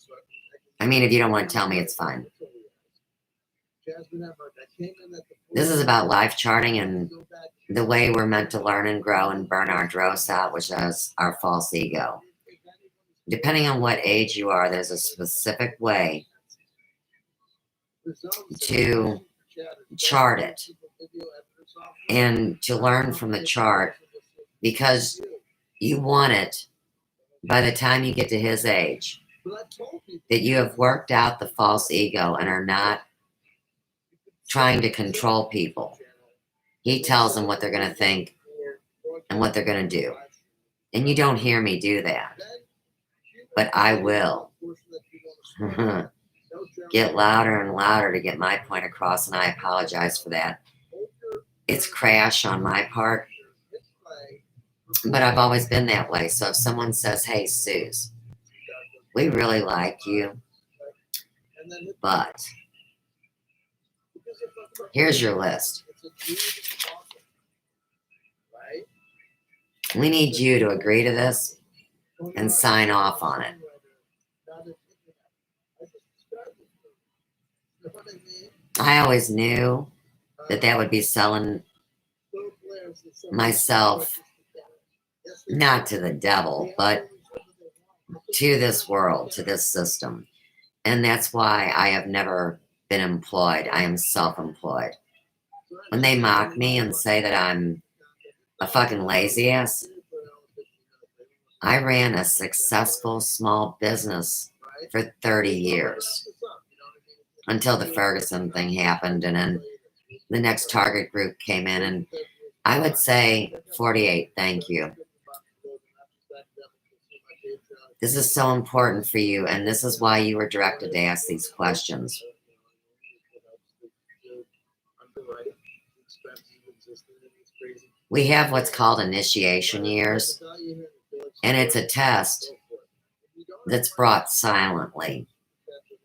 I mean, if you don't want to tell me, it's fine. This is about life charting and the way we're meant to learn and grow and burn our dross out, which is our false ego. Depending on what age you are, there's a specific way to chart it and to learn from the chart, because you want it by the time you get to his age, that you have worked out the false ego and are not trying to control people. He tells them what they're going to think and what they're going to do. And you don't hear me do that. But I will. Get louder and louder to get my point across, and I apologize for that. It's crash on my part. But I've always been that way. So if someone says, hey, Suze, we really like you, but here's your list. We need you to agree to this and sign off on it. I always knew that that would be selling myself, not to the devil, but to this world, to this system. And that's why I have never been employed. I am self-employed. When they mock me and say that I'm a fucking lazy ass, I ran a successful small business for 30 years until the Ferguson thing happened, and then the next target group came in, and I would say 48. Thank you. This is so important for you, and this is why you were directed to ask these questions. We have what's called initiation years, and it's a test that's brought silently.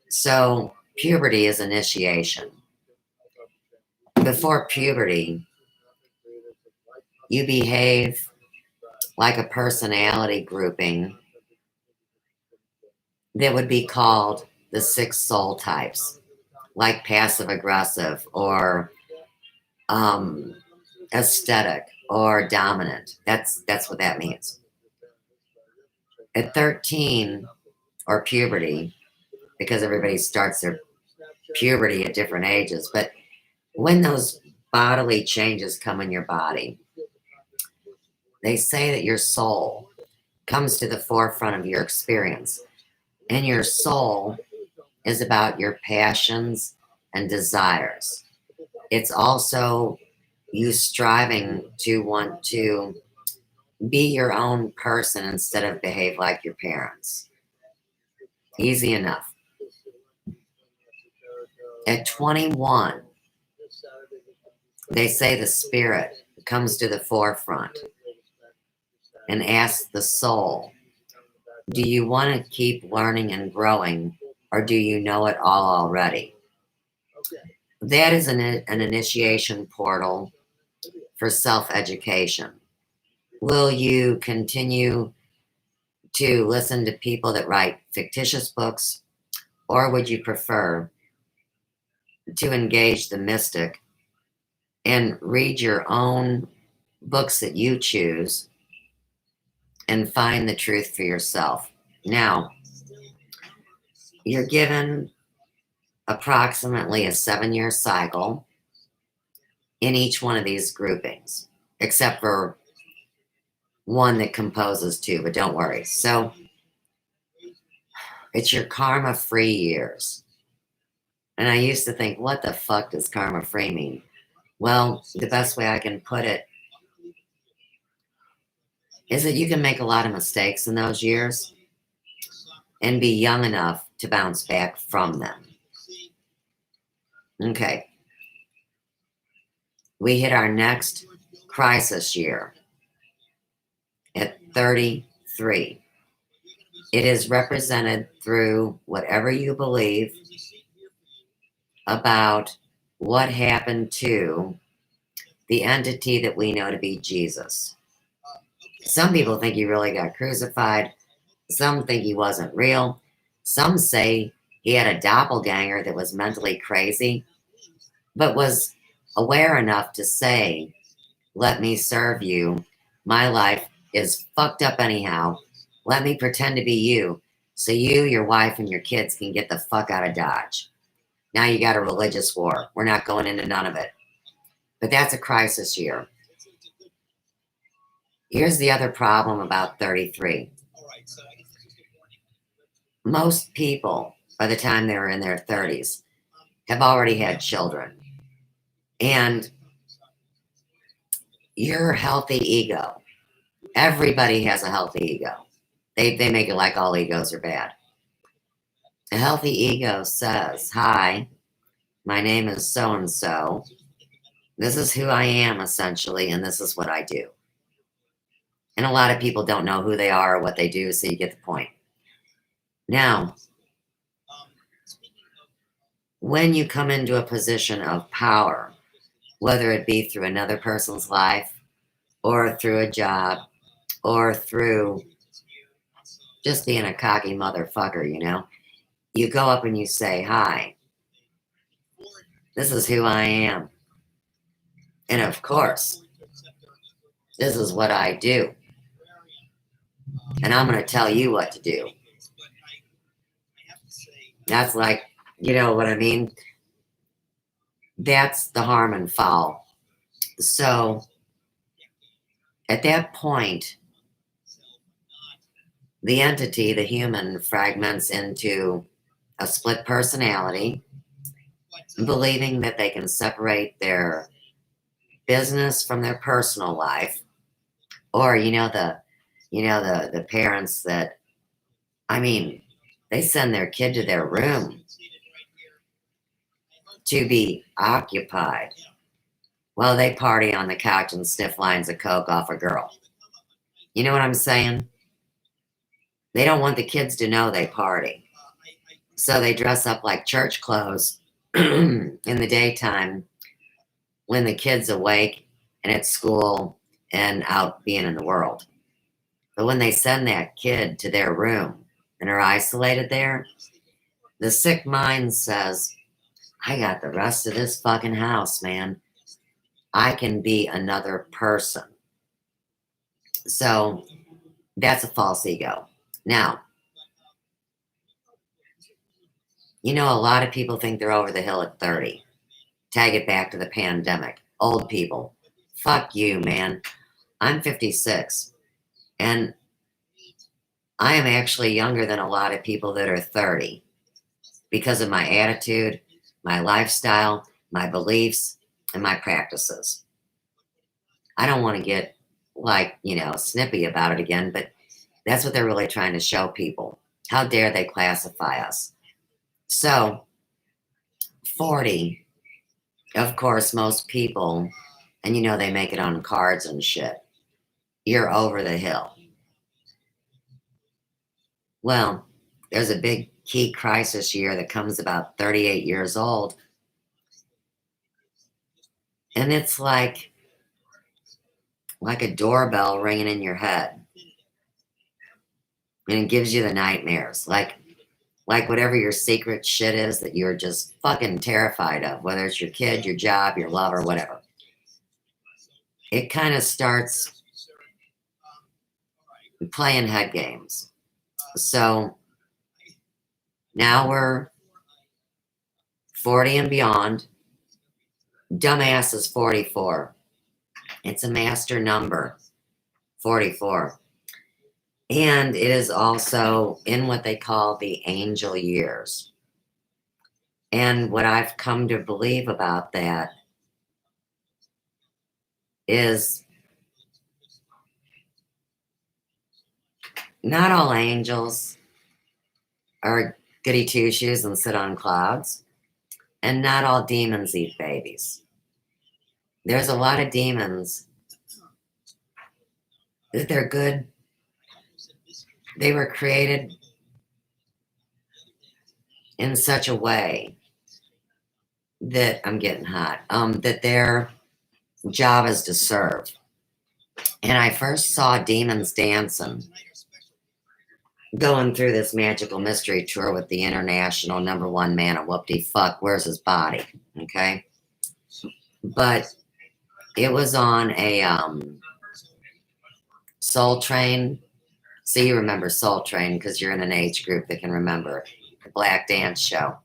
So puberty is initiation. Before puberty, you behave like a personality grouping that would be called the 6 soul types, like passive aggressive or aesthetic or dominant. That's what that means. At 13 or puberty, because everybody starts their puberty at different ages, but when those bodily changes come in your body, they say that your soul comes to the forefront of your experience. And your soul is about your passions and desires. It's also you striving to want to be your own person instead of behave like your parents. Easy enough. At 21, they say the spirit comes to the forefront and asks the soul, do you want to keep learning and growing, or do you know it all already? That is an initiation portal for self-education. Will you continue to listen to people that write fictitious books, or would you prefer to engage the mystic and read your own books that you choose and find the truth for yourself? Now, you're given approximately a 7-year cycle in each one of these groupings, except for one that composes 2, but don't worry. So it's your karma-free years. And I used to think, what the fuck does karma-free mean? Well, the best way I can put it is that you can make a lot of mistakes in those years and be young enough to bounce back from them. Okay. We hit our next crisis year at 33. It is represented through whatever you believe about what happened to the entity that we know to be Jesus. Some people think he really got crucified. Some think he wasn't real. Some say he had a doppelganger that was mentally crazy, but was aware enough to say, let me serve you. My life is fucked up anyhow. Let me pretend to be you, so you, your wife, and your kids can get the fuck out of Dodge. Now you got a religious war. We're not going into none of it. But that's a crisis year. Here's the other problem about 33. Most people, by the time they were in their 30s, have already had children. And your healthy ego, everybody has a healthy ego. They make it like all egos are bad. A healthy ego says, hi, my name is so-and-so. This is who I am, essentially, and this is what I do. And a lot of people don't know who they are or what they do, so you get the point. Now, when you come into a position of power, whether it be through another person's life or through a job or through just being a cocky motherfucker, you know, you go up and you say, hi, this is who I am. And of course, this is what I do. And I'm going to tell you what to do. That's like, you know what I mean? That's the harm and foul. So at that point, the entity, the human, fragments into a split personality, believing that they can separate their business from their personal life, or the parents that, I mean, they send their kid to their room to be occupied while they party on the couch and sniff lines of coke off a girl. You know what I'm saying? They don't want the kids to know they party. So they dress up like church clothes in the daytime when the kid's awake and at school and out being in the world. But when they send that kid to their room and are isolated there, the sick mind says, I got the rest of this fucking house, man. I can be another person. So that's a false ego. Now, a lot of people think they're over the hill at 30. Tag it back to the pandemic. Old people. Fuck you, man. I'm 56. And I am actually younger than a lot of people that are 30 because of my attitude, my lifestyle, my beliefs, and my practices. I don't want to get snippy about it again, but that's what they're really trying to show people. How dare they classify us? So, 40, of course, most people, and they make it on cards and shit, you're over the hill. Well, there's a big key crisis year that comes about 38 years old. And it's like a doorbell ringing in your head. And it gives you the nightmares. Like whatever your secret shit is that you're just fucking terrified of, whether it's your kid, your job, your lover, whatever. It kind of starts playing head games. So now we're 40 and beyond. Dumbass is 44. It's a master number, 44. And it is also in what they call the angel years. And what I've come to believe about that is not all angels are goody two-shoes and sit on clouds. And not all demons eat babies. There's a lot of demons that they're good. They were created in such a way that I'm getting hot, that their job is to serve. And I first saw demons dancing, going through this magical mystery tour with the international #1 man of whoop-de-fuck, where's his body, okay? But it was on a Soul Train. So you remember Soul Train because you're in an age group that can remember the Black Dance show.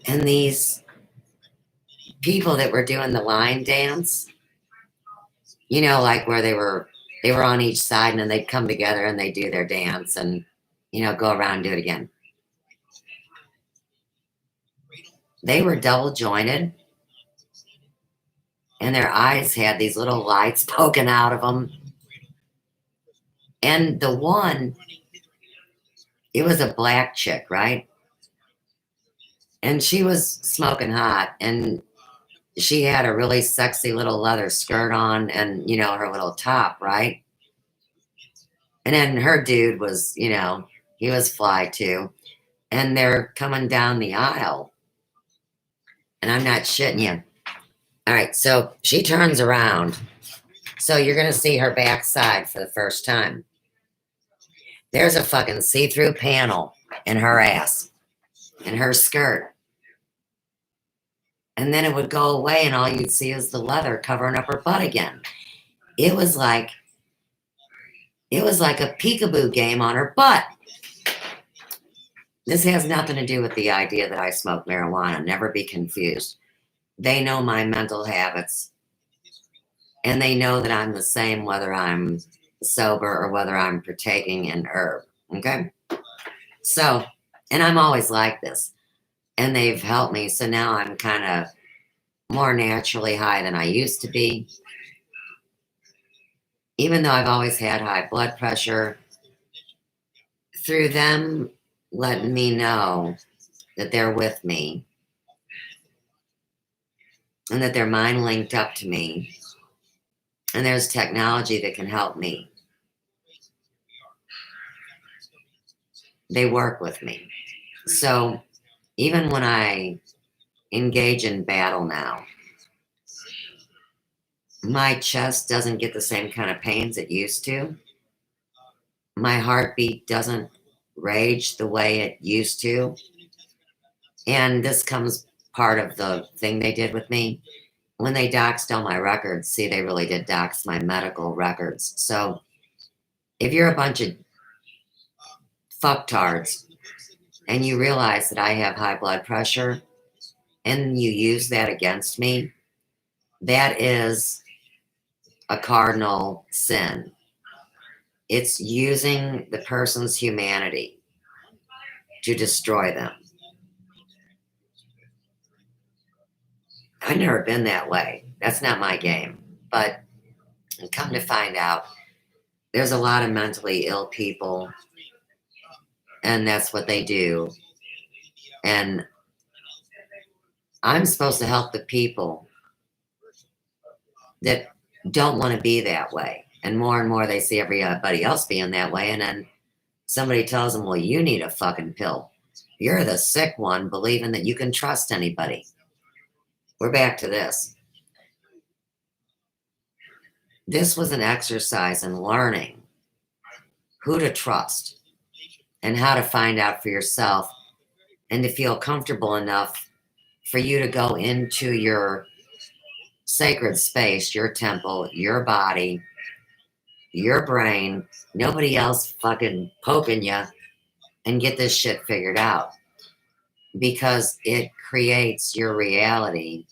And these people that were doing the line dance, like where they were on each side and then they'd come together and they'd do their dance and, go around and do it again. They were double jointed and their eyes had these little lights poking out of them. And the one, it was a black chick, right? And she was smoking hot and she had a really sexy little leather skirt on and, her little top, right? And then her dude was, he was fly too. And they're coming down the aisle. And I'm not shitting you. All right, so she turns around. So you're going to see her backside for the first time. There's a fucking see-through panel in her ass, in her skirt. And then it would go away and all you'd see is the leather covering up her butt again. It was like a peekaboo game on her butt. This has nothing to do with the idea that I smoke marijuana. Never be confused. They know my mental habits. And they know that I'm the same whether I'm sober or whether I'm partaking in herb. Okay? So, and I'm always like this. And they've helped me. So now I'm kind of more naturally high than I used to be. Even though I've always had high blood pressure, through them letting me know that they're with me and that their mind linked up to me, and there's technology that can help me. They work with me. So even when I engage in battle now, my chest doesn't get the same kind of pains it used to. My heartbeat doesn't rage the way it used to. And this comes part of the thing they did with me. When they doxed all my records, see, they really did dox my medical records. So if you're a bunch of fucktards and you realize that I have high blood pressure and you use that against me, that is a cardinal sin. It's using the person's humanity to destroy them. I've never been that way. That's not my game. But come to find out, there's a lot of mentally ill people, and that's what they do. And I'm supposed to help the people that don't want to be that way. And more they see everybody else being that way. And then somebody tells them, well, you need a fucking pill. You're the sick one, believing that you can trust anybody. We're back to this. This was an exercise in learning who to trust and how to find out for yourself and to feel comfortable enough for you to go into your sacred space, your temple, your body, your brain, nobody else fucking poking you, and get this shit figured out, because it creates your reality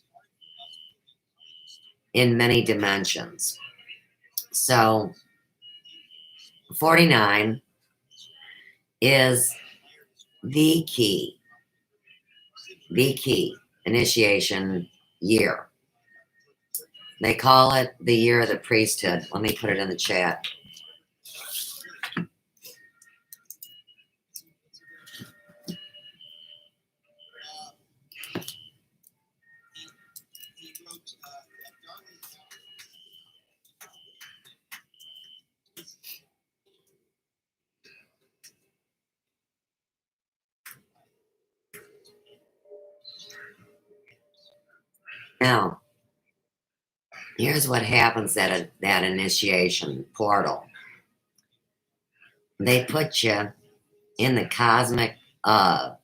in many dimensions. So 49 is the key initiation year. They call it the year of the priesthood. Let me put it in the chat. Now, here's what happens at that initiation portal. They put you in the cosmic health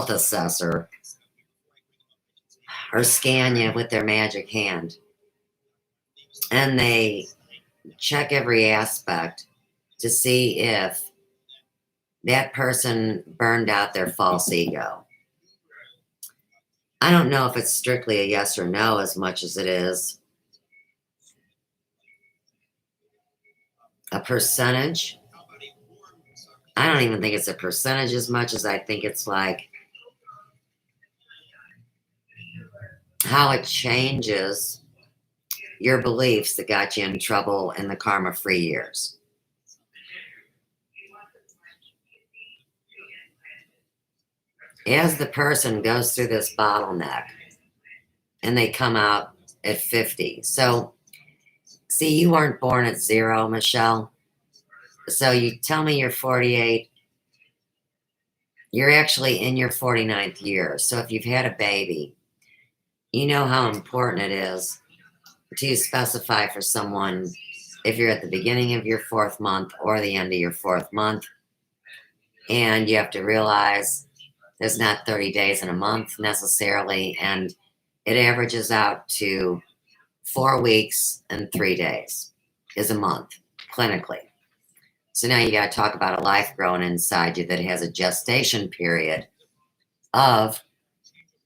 assessor, or scan you with their magic hand. And they check every aspect to see if that person burned out their false ego. I don't know if it's strictly a yes or no as much as it is a percentage. I don't even think it's a percentage as much as I think it's like how it changes your beliefs that got you in trouble in the karma-free years. As the person goes through this bottleneck and they come out at 50. So, see, you weren't born at 0, Michelle. So you tell me you're 48. You're actually in your 49th year. So if you've had a baby, you know how important it is to specify for someone if you're at the beginning of your 4th month or the end of your 4th month. And you have to realize there's not 30 days in a month necessarily, and it averages out to 4 weeks and 3 days is a month clinically. So now you got to talk about a life growing inside you that has a gestation period of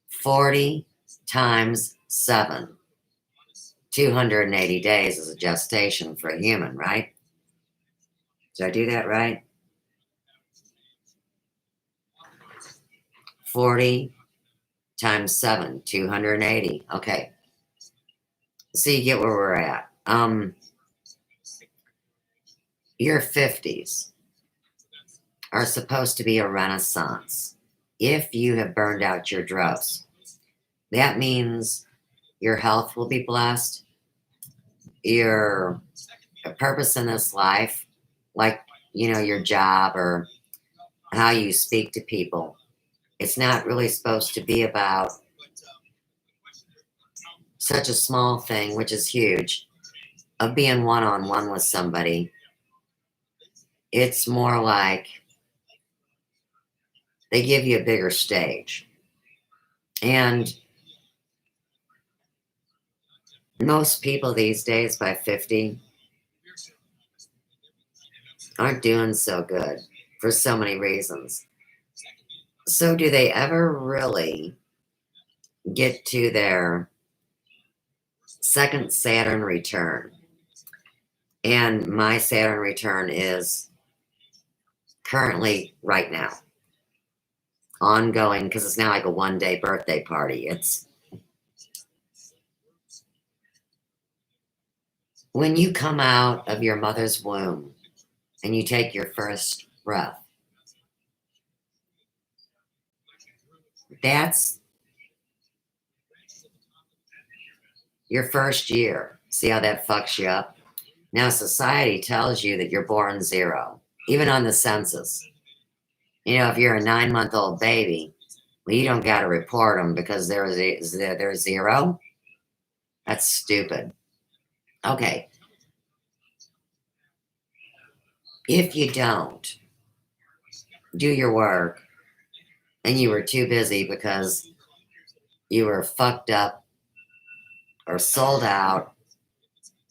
40 times 7. 280 days is a gestation for a human, right? Did I do that right? 40 times 7, 280. Okay. So you get where we're at. Your 50s are supposed to be a renaissance. If you have burned out your drugs, that means your health will be blessed, your purpose in this life, like, your job or how you speak to people. It's not really supposed to be about such a small thing, which is huge, of being one-on-one with somebody. It's more like they give you a bigger stage. And most people these days by 50 aren't doing so good for so many reasons. So do they ever really get to their second Saturn return? And my Saturn return is currently right now. Ongoing, because it's now like a one-day birthday party. It's when you come out of your mother's womb and you take your first breath. That's your first year. See how that fucks you up? Now society tells you that you're born 0, even on the census. If you're a 9-month-old baby, well, you don't got to report them because they're 0. That's stupid. Okay. If you don't do your work and you were too busy because you were fucked up or sold out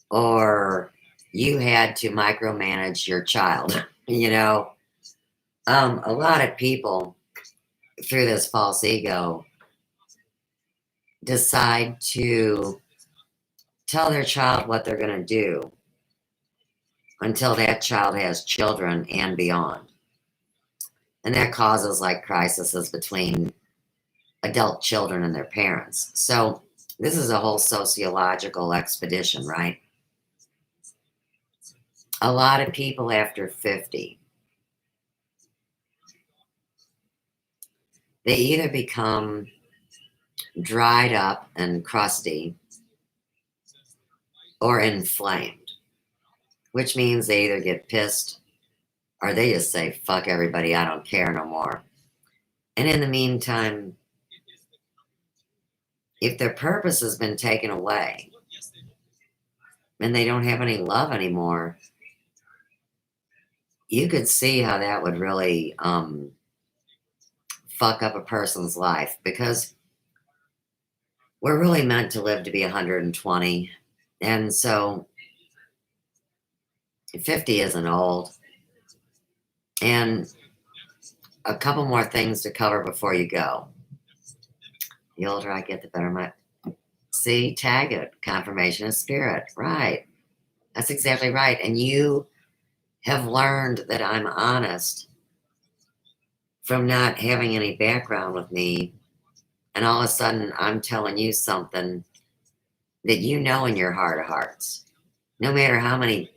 or you had to micromanage your child, a lot of people through this false ego decide to tell their child what they're going to do until that child has children and beyond. And that causes like crises between adult children and their parents. So this is a whole sociological expedition, right? A lot of people after 50, they either become dried up and crusty or inflamed, which means they either get pissed or they just say, fuck everybody, I don't care no more. And in the meantime, if their purpose has been taken away and they don't have any love anymore, you could see how that would really fuck up a person's life, because we're really meant to live to be 120. And so 50 isn't old. And a couple more things to cover before you go. The older I get, the better my... See, tag it. Confirmation of spirit. Right. That's exactly right. And you have learned that I'm honest from not having any background with me. And all of a sudden, I'm telling you something that you know in your heart of hearts. No matter how many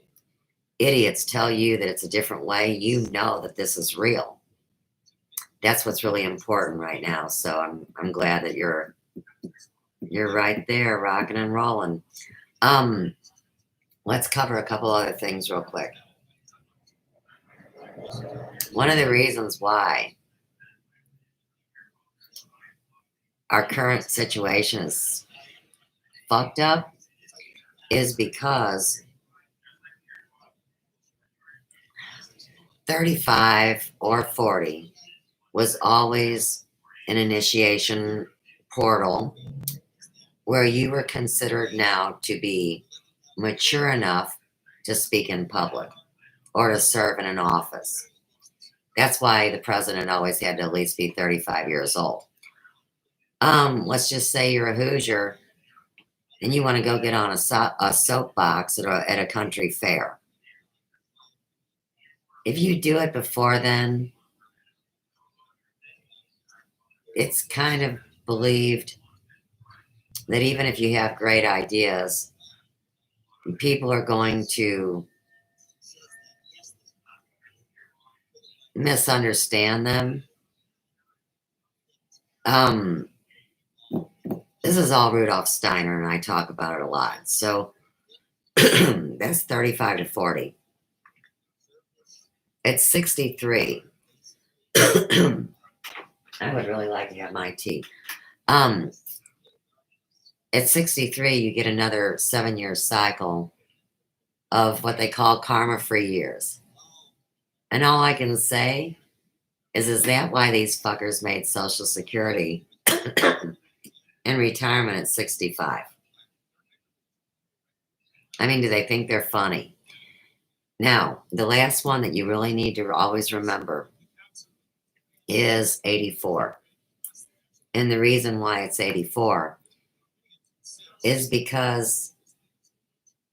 idiots tell you that it's a different way, you know that this is real. That's what's really important right now. So I'm glad that you're right there, rocking and rolling. Let's cover a couple other things real quick. One of the reasons why our current situation is fucked up is because 35 or 40 was always an initiation portal where you were considered now to be mature enough to speak in public or to serve in an office. That's why the president always had to at least be 35 years old. Let's just say you're a Hoosier and you want to go get on a soapbox at a country fair. If you do it before then, it's kind of believed that even if you have great ideas, people are going to misunderstand them. This is all Rudolf Steiner, and I talk about it a lot. So that's 35 to 40. At 63, I would really like to have my tea. At 63, you get another 7-year cycle of what they call karma-free years. And all I can say is that why these fuckers made Social Security and retirement at 65? I mean, do they think they're funny? Now, the last one that you really need to always remember is 84. And the reason why it's 84 is because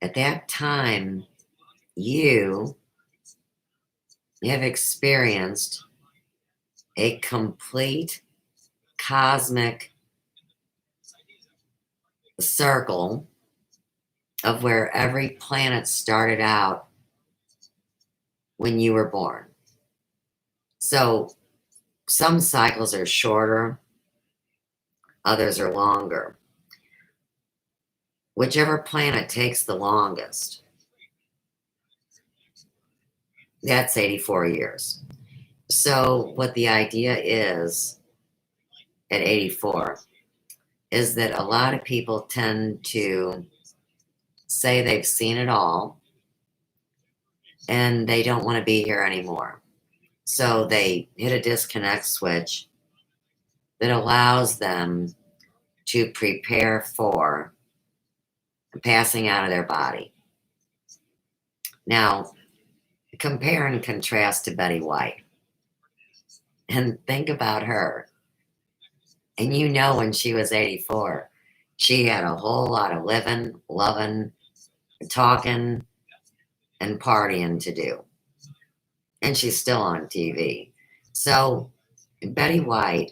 at that time, you have experienced a complete cosmic circle of where every planet started out when you were born. So some cycles are shorter, others are longer. Whichever planet takes the longest, that's 84 years. So what the idea is at 84 is that a lot of people tend to say they've seen it all and they don't want to be here anymore. So they hit a disconnect switch that allows them to prepare for passing out of their body. Now, compare and contrast to Betty White and think about her. And you know, when she was 84, she had a whole lot of living, loving, talking, and partying to do. And she's still on TV. So Betty White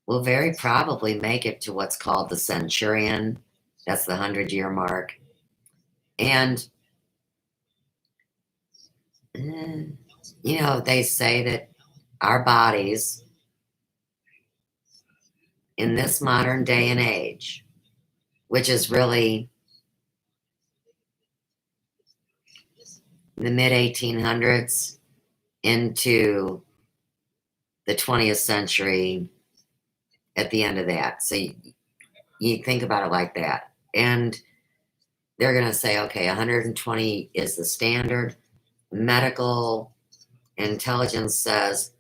will very probably make it to what's called the centurion. That's the 100-year mark. And, you know, they say that our bodies in this modern day and age, which is really the mid 1800s into the 20th century at the end of that. So you think about it like that. And they're going to say, okay, 120 is the standard. Medical intelligence says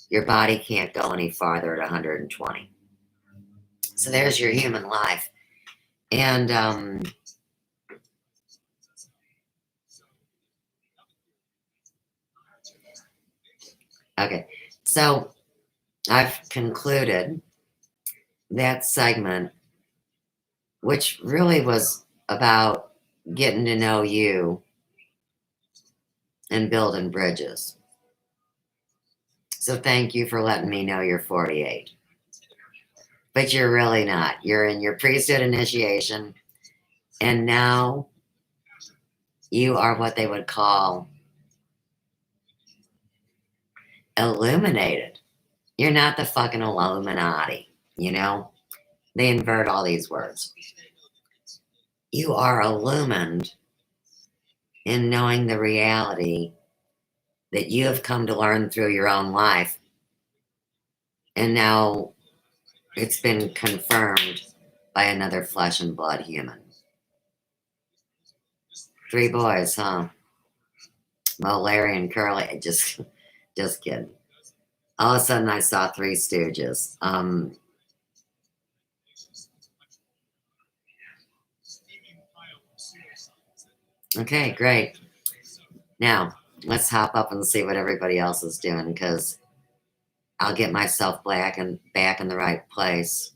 your body can't go any farther at 120. So there's your human life. And okay, so I've concluded that segment, which really was about getting to know you and building bridges. So thank you for letting me know you're 48. But you're really not. You're in your priesthood initiation, and now you are what they would call illuminated. You're not the fucking Illuminati, you know? They invert all these words. You are illumined in knowing the reality that you have come to learn through your own life. And now it's been confirmed by another flesh and blood human. 3 boys, huh? Well, Larry and Curly, just kidding. All of a sudden I saw 3 Stooges. Okay, great. Now, let's hop up and see what everybody else is doing, because I'll get myself back in the right place.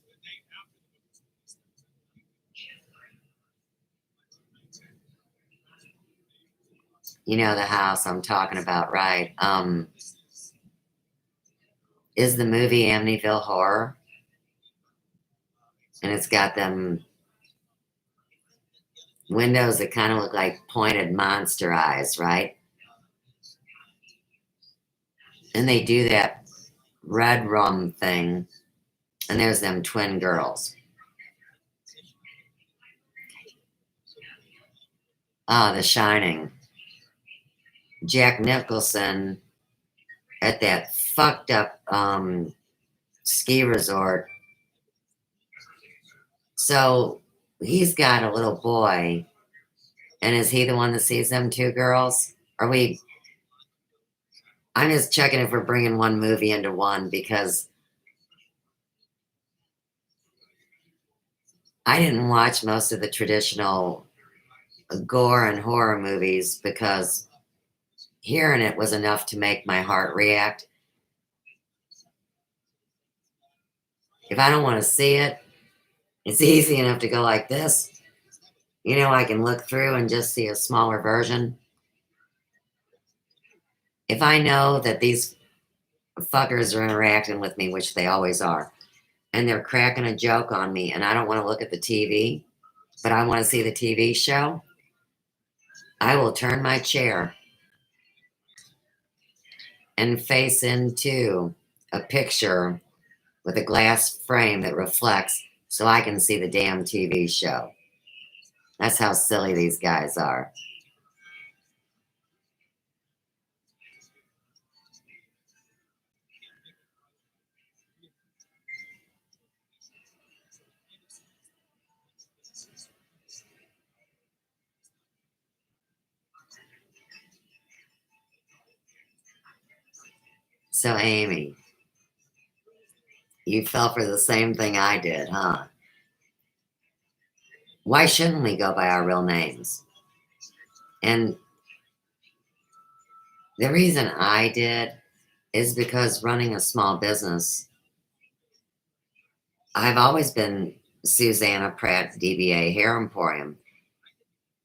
You know the house I'm talking about, right? is the movie Amityville Horror. And it's got them windows that kind of look like pointed monster eyes, right? And they do that red rum thing. And there's them twin girls. Ah, The Shining. Jack Nicholson at that fucked up ski resort. So he's got a little boy. And is he the one that sees them two girls? Are we? I'm just checking if we're bringing one movie into one because I didn't watch most of the traditional gore and horror movies because hearing it was enough to make my heart react. If I don't want to see it, it's easy enough to go like this. You know, I can look through and just see a smaller version. If I know that these fuckers are interacting with me, which they always are, and they're cracking a joke on me, and I don't want to look at the TV, but I want to see the TV show, I will turn my chair and face into a picture with a glass frame that reflects so I can see the damn TV show. That's how silly these guys are. So, Amy, you fell for the same thing I did, huh? Why shouldn't we go by our real names? And the reason I did is because running a small business, I've always been Susanna Pratt, DBA Hair Emporium.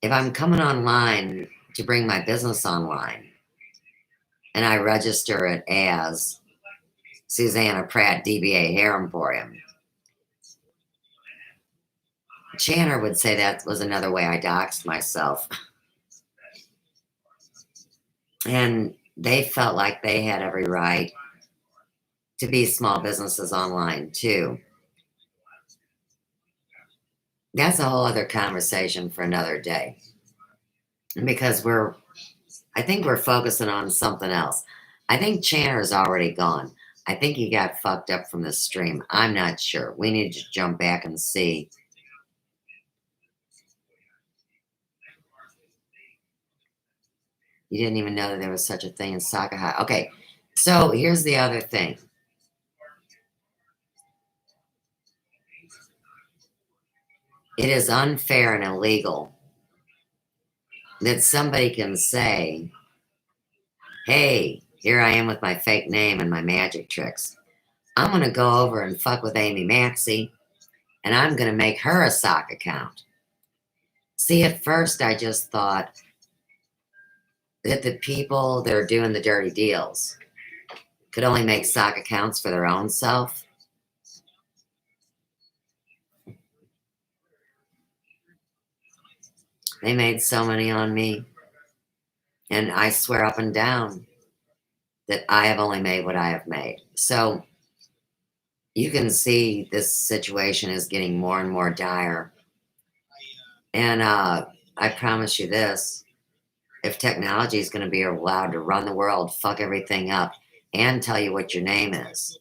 If I'm coming online to bring my business online and I register it as Susanna Pratt, DBA Hair Emporium, Channer would say that was another way I doxed myself. And they felt like they had every right to be small businesses online too. That's a whole other conversation for another day. Because I think we're focusing on something else. I think Channer's already gone. I think he got fucked up from the stream. I'm not sure. We need to jump back and see. You didn't even know that there was such a thing as Sakahai. Okay, so here's the other thing. It is unfair and illegal that somebody can say, hey, here I am with my fake name and my magic tricks. I'm going to go over and fuck with Amy Maxey, and I'm going to make her a sock account. See, at first I just thought that the people that are doing the dirty deals could only make sock accounts for their own self. They made so many on me. And I swear up and down that I have only made what I have made. So you can see this situation is getting more and more dire. And I promise you this, if technology is going to be allowed to run the world, fuck everything up, and tell you what your name is,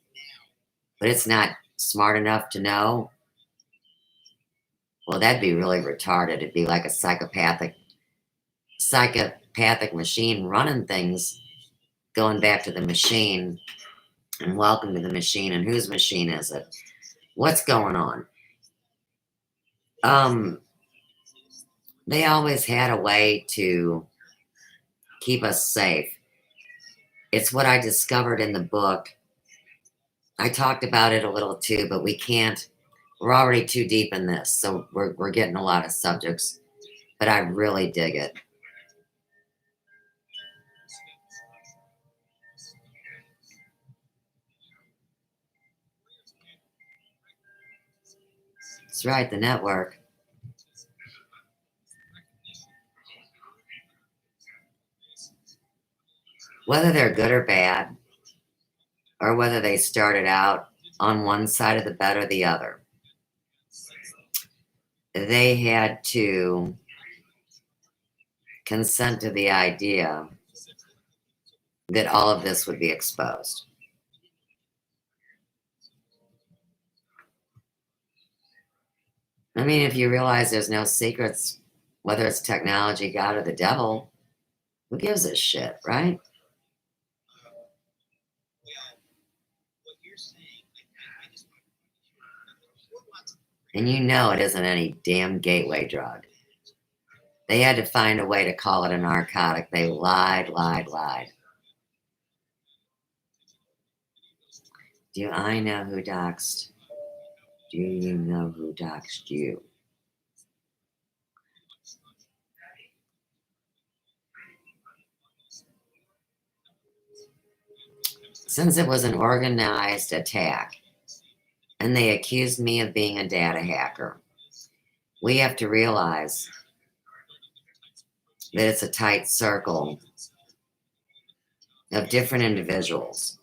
but it's not smart enough to know, well, that'd be really retarded. It'd be like a psychopathic machine running things, going back to the machine, and welcome to the machine. And whose machine is it? What's going on? They always had a way to keep us safe. It's what I discovered in the book. I talked about it a little too, but we can't. We're already too deep in this, so we're getting a lot of subjects, but I really dig it. That's right, the network. Whether they're good or bad, or whether they started out on one side of the bed or the other, they had to consent to the idea that all of this would be exposed. I mean, if you realize there's no secrets, whether it's technology, God, or the devil, who gives a shit, right? And you know it isn't any damn gateway drug. They had to find a way to call it a narcotic. They lied. Do I know who doxed? Do you know who doxed you? Since it was an organized attack, and they accused me of being a data hacker, we have to realize that it's a tight circle of different individuals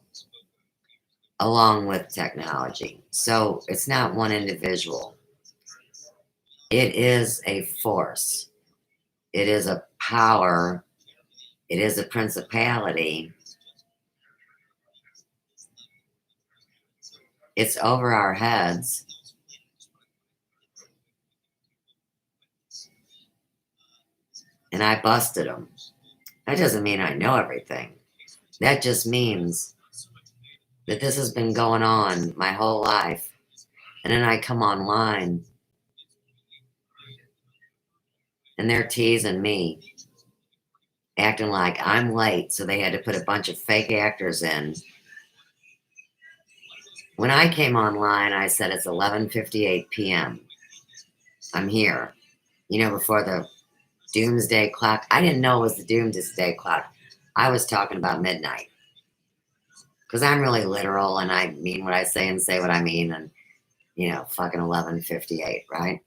along with technology. So it's not one individual. It is a force. It is a power. It is a principality. It's over our heads. And I busted them. That doesn't mean I know everything. That just means that this has been going on my whole life. And then I come online and they're teasing me, acting like I'm late, so they had to put a bunch of fake actors in. When I came online, I said it's 11:58 p.m. I'm here. You know, before the doomsday clock. I didn't know it was the doomsday clock. I was talking about midnight. Because I'm really literal and I mean what I say and say what I mean. And, you know, fucking 11:58, right?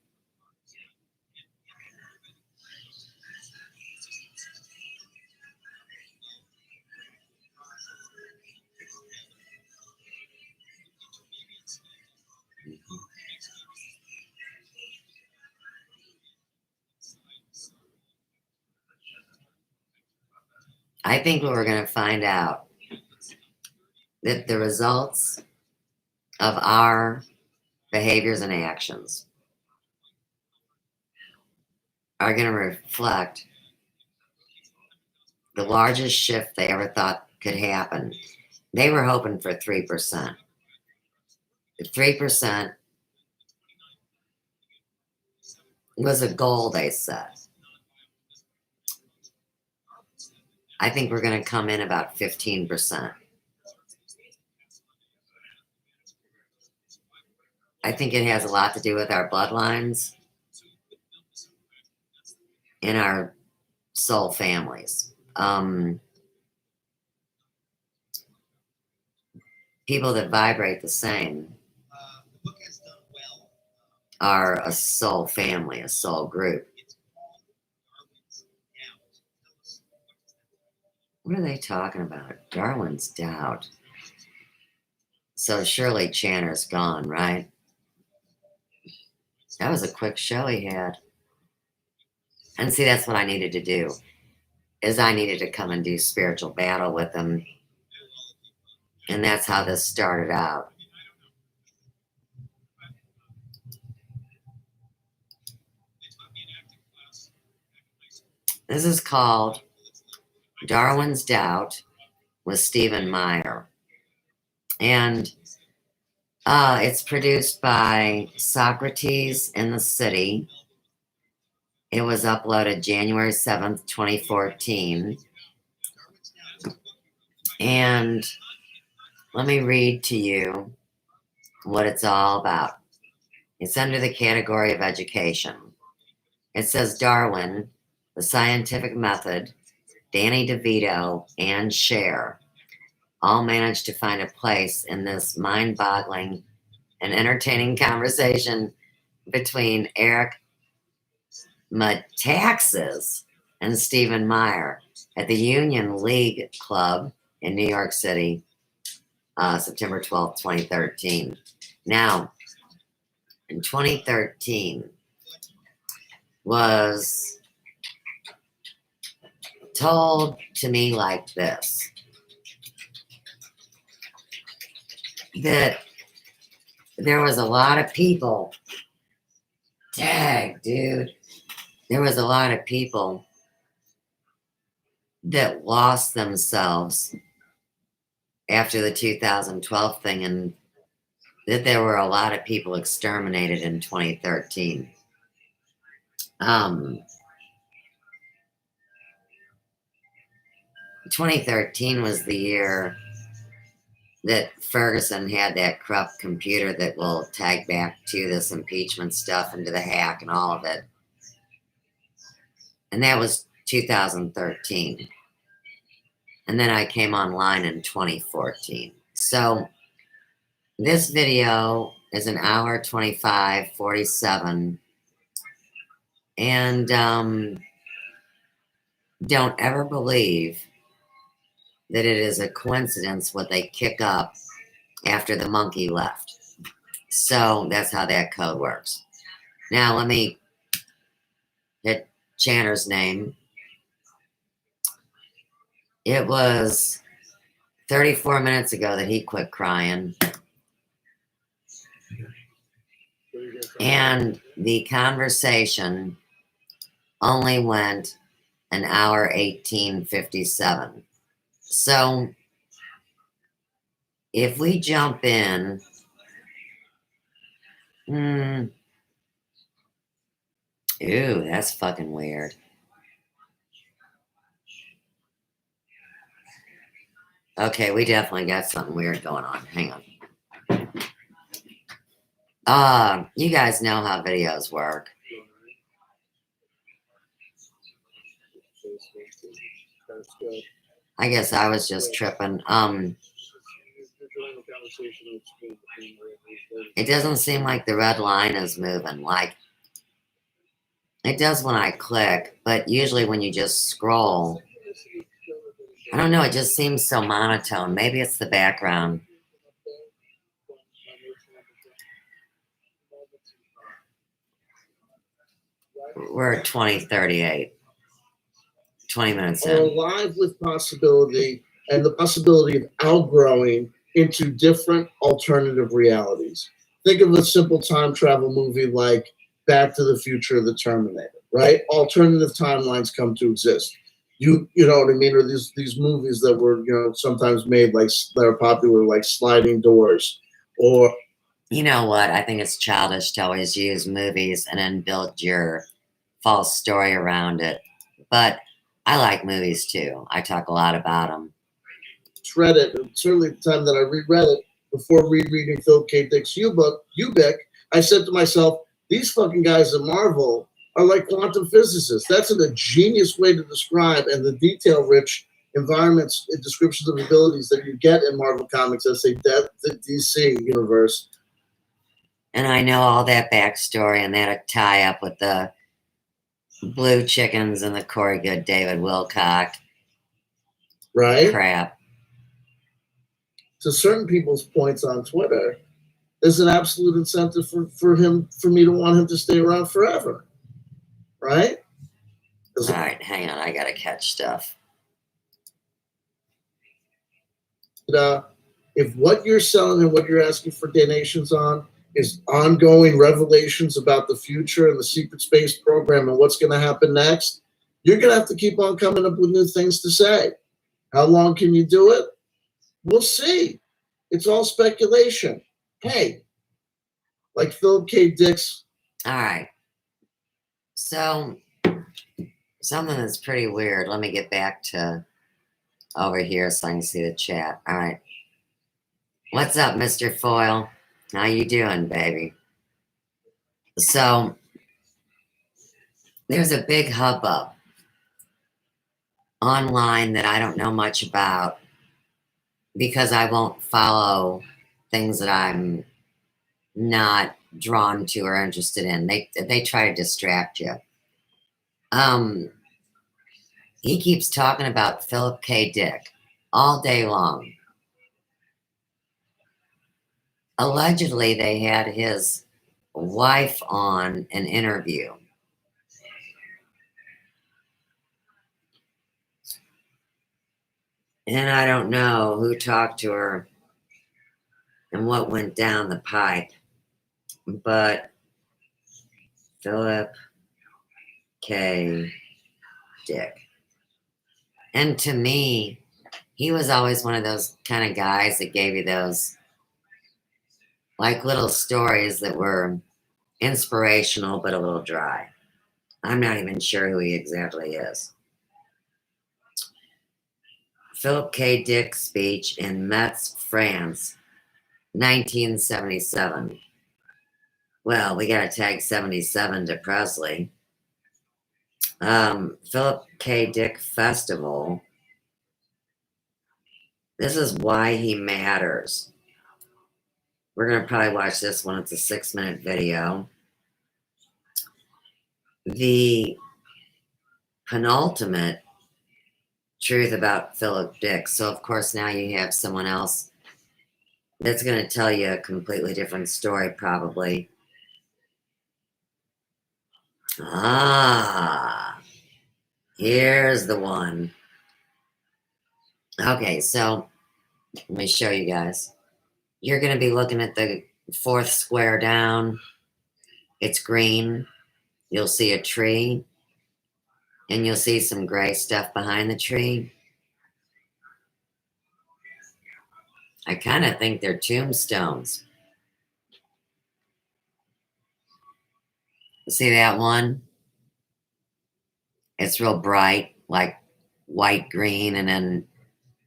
I think we're going to find out that the results of our behaviors and actions are going to reflect the largest shift they ever thought could happen. They were hoping for 3%. The 3% was a goal they set. I think we're going to come in about 15%. I think it has a lot to do with our bloodlines and our soul families. People that vibrate the same are a soul family, a soul group. What are they talking about? Darwin's doubt. So surely Channer's gone, right? That was a quick show he had. And see, that's what I needed to do, is I needed to come and do spiritual battle with him. And that's how this started out. This is called Darwin's Doubt with Stephen Meyer. And it's produced by Socrates in the City. It was uploaded January 7th, 2014. And let me read to you what it's all about. It's under the category of education. It says Darwin, the scientific method, Danny DeVito, and Cher all managed to find a place in this mind-boggling and entertaining conversation between Eric Metaxas and Stephen Meyer at the Union League Club in New York City, September 12th, 2013. Now, in 2013 was told to me like this, that there was a lot of people, dude, there was a lot of people that lost themselves after the 2012 thing, and that there were a lot of people exterminated in 2013. 2013 was the year that Ferguson had that corrupt computer that will tag back to this impeachment stuff and to the hack and all of it. And that was 2013. And then I came online in 2014. So this video is an hour 25, 47. And don't ever believe that it is a coincidence what they kick up after the monkey left. So that's how that code works. Now let me hit Channer's name. It was 34 minutes ago that he quit crying. And the conversation only went an hour 18:57. So if we jump in, ooh, that's fucking weird. Okay, we definitely got something weird going on. Hang on. You guys know how videos work. I guess I was just tripping. It doesn't seem like the red line is moving. Like, it does when I click, but usually when you just scroll, I don't know, it just seems so monotone. Maybe it's the background. We're at 20:38. 20 minutes Are in. alive with possibility and the possibility of outgrowing into different alternative realities. Think of a simple time travel movie like Back to the Future, The Terminator, right? Alternative timelines come to exist. You know what I mean? Or these movies that were, sometimes made like that are popular, like Sliding Doors, or you know what? I think it's childish to always use movies and then build your false story around it. But I like movies too. I talk a lot about them. Read it, and certainly the time that I reread it before rereading Philip K. Dick's Ubik, I said to myself, these fucking guys at Marvel are like quantum physicists. That's a genius way to describe, and the detail-rich environments and descriptions of abilities that you get in Marvel Comics as a DC universe. And I know all that backstory, and that'll tie up with the Blue Chickens and the Corey Good David Wilcock. Right? Crap. To certain people's points on Twitter, there's an absolute incentive for me to want him to stay around forever. Right? All right, hang on. I got to catch stuff. If what you're selling and what you're asking for donations on is ongoing revelations about the future and the secret space program and what's going to happen next, you're going to have to keep on coming up with new things to say. How long can you do it? We'll see. It's all speculation. Hey, like Philip K. Dick's. All right. So, something that's pretty weird. Let me get back to over here so I can see the chat. All right. What's up, Mr. Foyle? How you doing, baby? So, there's a big hubbub online that I don't know much about because I won't follow things that I'm not drawn to or interested in. They try to distract you. He keeps talking about Philip K. Dick all day long. Allegedly, they had his wife on an interview. And I don't know who talked to her and what went down the pipe, but Philip K. Dick. And to me, he was always one of those kind of guys that gave you those like little stories that were inspirational but a little dry. I'm not even sure who he exactly is. Philip K. Dick's speech in Metz, France, 1977. Well, we got to tag 77 to Presley. Philip K. Dick Festival. This is why he matters. We're going to probably watch this one. It's a 6-minute video. The penultimate truth about Philip Dick. So, of course, now you have someone else that's going to tell you a completely different story, probably. Ah, here's the one. Okay, so let me show you guys. You're going to be looking at the 4th square down. It's green. You'll see a tree. And you'll see some gray stuff behind the tree. I kind of think they're tombstones. See that one? It's real bright, like white green, and then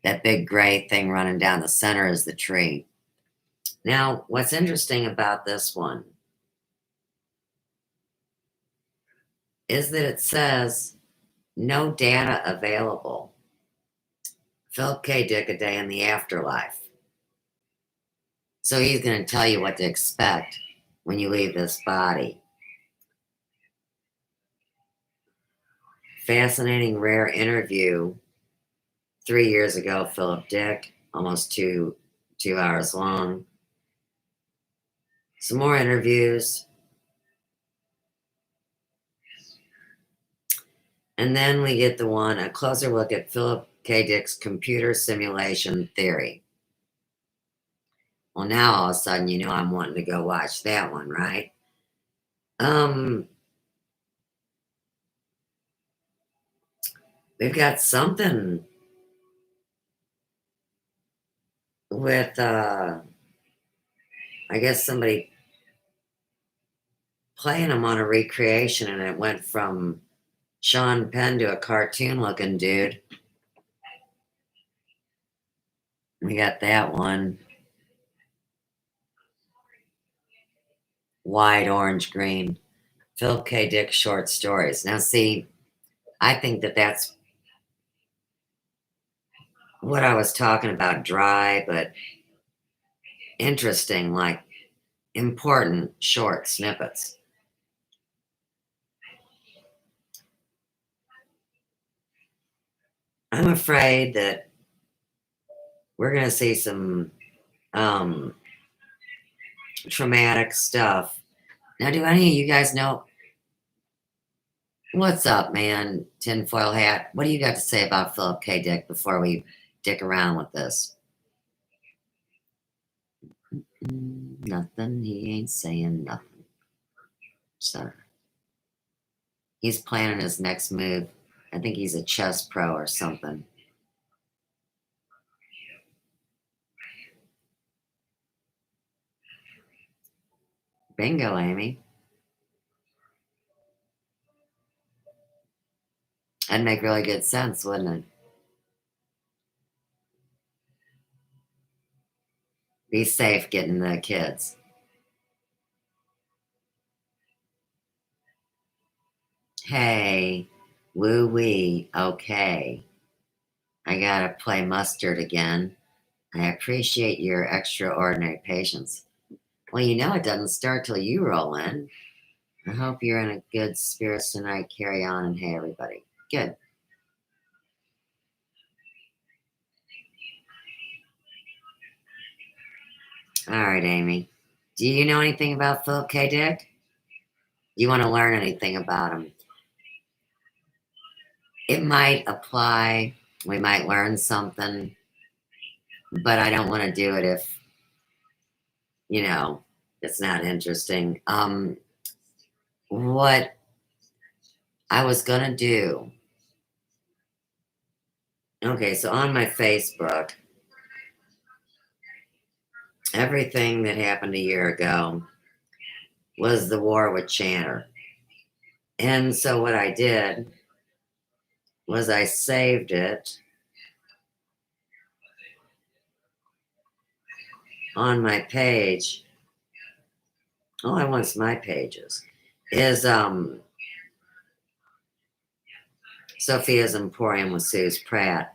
that big gray thing running down the center is the tree. Now, what's interesting about this one is that it says no data available. Philip K. Dick, A Day in the Afterlife. So he's going to tell you what to expect when you leave this body. Fascinating, rare interview 3 years ago, Philip Dick, almost two hours long. Some more interviews. And then we get the one, a closer look at Philip K. Dick's computer simulation theory. Well, now all of a sudden, you know, I'm wanting to go watch that one, right? We've got something with, I guess somebody playing him on a recreation, and it went from Sean Penn to a cartoon-looking dude. We got that one. White, orange, green. Philip K. Dick short stories. Now, see, I think that that's what I was talking about, dry, but interesting, like important short snippets. I'm afraid that we're going to see some traumatic stuff. Now, do any of you guys know? What's up, man? Tinfoil hat. What do you got to say about Philip K. Dick before we dick around with this? Nothing. He ain't saying nothing. So he's planning his next move. I think he's a chess pro or something. Bingo, Amy. That'd make really good sense, wouldn't it? Be safe getting the kids. Hey, woo-wee, okay. I gotta play mustard again. I appreciate your extraordinary patience. Well, you know it doesn't start till you roll in. I hope you're in a good spirits tonight. Carry on and hey, everybody. Good. All right, Amy. Do you know anything about Philip K. Dick? You want to learn anything about him? It might apply. We might learn something, but I don't want to do it if, you know, it's not interesting. What I was going to do. Okay, so on my Facebook, everything that happened a year ago was the war with Channer. And so what I did was I saved it on my page. All I want's my pages. Is Sophia's Emporium with Suze Pratt.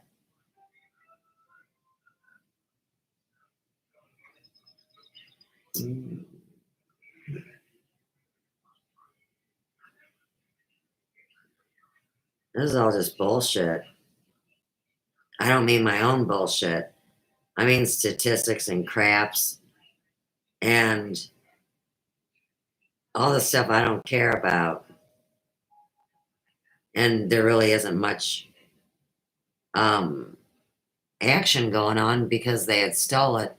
This is all just bullshit. I don't mean my own bullshit. I mean statistics and craps and all the stuff I don't care about. And there really isn't much action going on because they had stole it,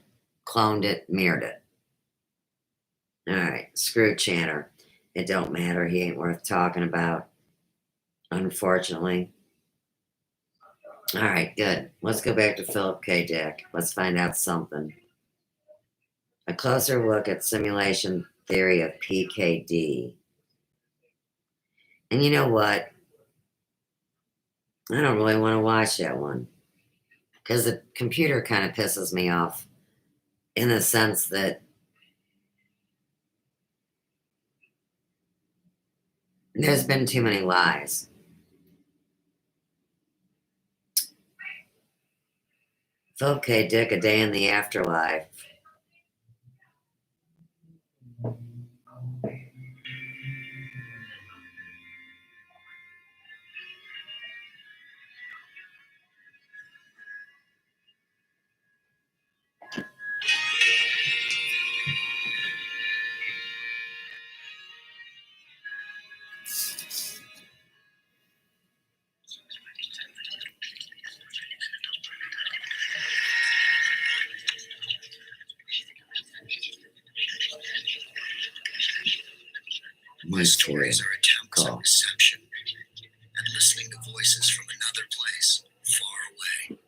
cloned it, mirrored it. All right, screw Channer. It don't matter. He ain't worth talking about, unfortunately. All right, good. Let's go back to Philip K. Dick. Let's find out something. A closer look at simulation theory of PKD. And you know what? I don't really want to watch that one because the computer kind of pisses me off in the sense that there's been too many lies. Philip K. Dick, A Day in the Afterlife. My stories are attempts at reception and listening to voices from another place, far away.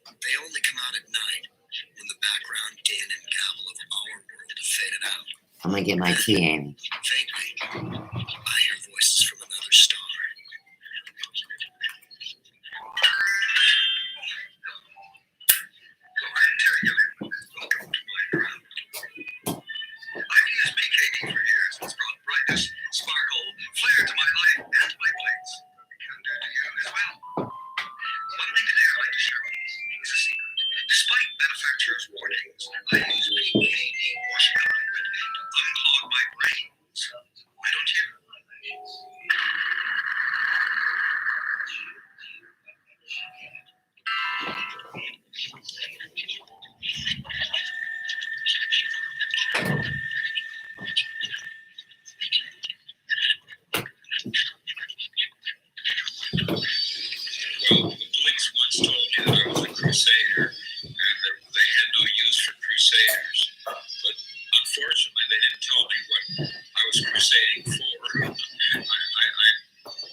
They only come out at night when the background din and gabble of our world have faded out. I'm gonna get my tea, Amy. Vaguely, I hear voices from another star. Welcome to my ground. I've used PKD for years. It's brought brightness, sparkle, flair to my life and my plates. It can do to you as well. One thing today I'd like to share with you is a secret. Despite manufacturers' warnings, I use PKD washing liquid to unclog my brains. Why don't you? Well, the police once told me that I was a crusader and that they had no use for crusaders. But unfortunately, they didn't tell me what I was crusading for. I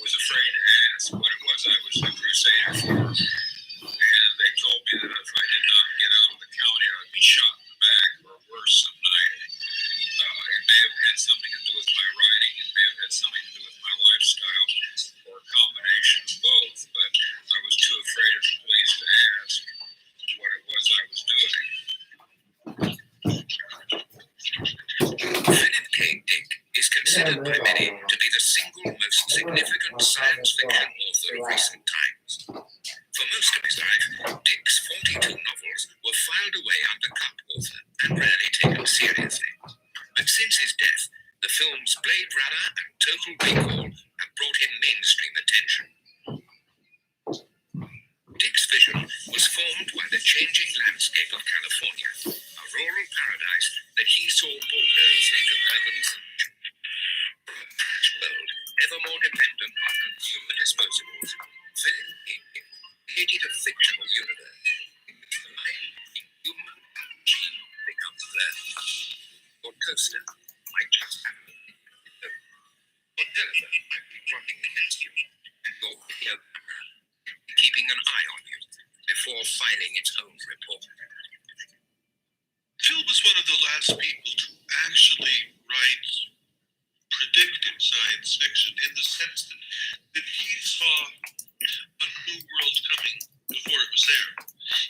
was afraid to ask what it was I was a crusader for. And they told me that if I did not get out of the county, I would be shot in the back or worse some night. It may have had something to do with my writing. It may have had something to do with my lifestyle, or a combination of both. But I was too afraid of the police to ask what it was I was doing. Philip K. Dick is considered by many to be the single most significant science fiction author of recent times. For most of his life, Dick's 42 novels were filed away under cut author. his death, the films Blade Runner and Total Recall have brought him mainstream attention. Dick's vision was formed by the changing landscape of California, a rural paradise that he saw bulldoze into urban solution. From a patch world ever more dependent on consumer disposables, Philip created a fictional universe in which the line between human and machine becomes blurred. Your toaster might just have a your telephone might be plotting against you, and your video camera keeping an eye on you before filing its own report. Phil was one of the last people to actually write predictive science fiction in the sense that he saw a new world coming before it was there.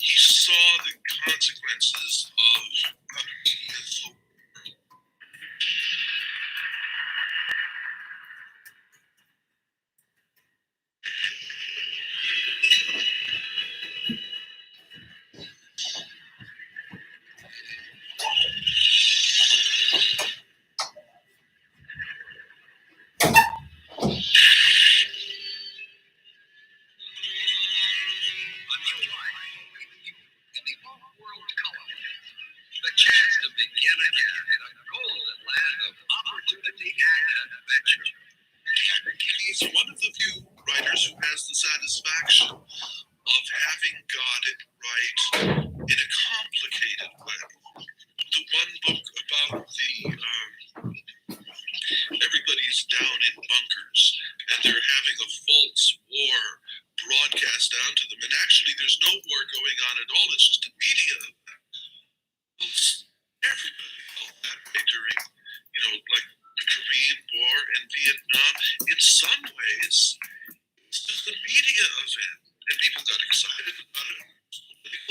He saw the consequences of a media-focused world. The chance to begin again in a golden land of opportunity and adventure. He's one of the few writers who has the satisfaction of having got it right in a complicated way. The one book about the everybody's down in bunkers and they're having a false war broadcast down to them, and actually there's no war going on at all. It's just a media event. Everybody felt that way during, like the Korean War and Vietnam. In some ways, it's just a media event, and people got excited about it.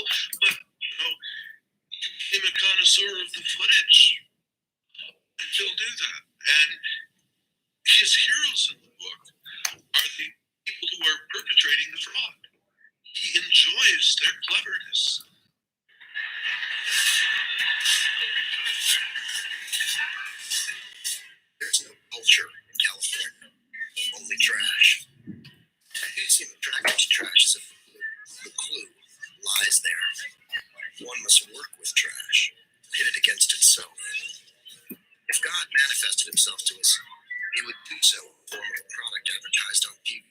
But, you became a connoisseur of the footage, and Phil knew that. And his heroes in the book are the people who are perpetrating the fraud. He enjoys their cleverness. There's no culture in California, only trash. You seem attracted to trash as if the clue lies there. One must work with trash, pit it against itself. If God manifested himself to us, he would do so in the form of a product advertised on TV.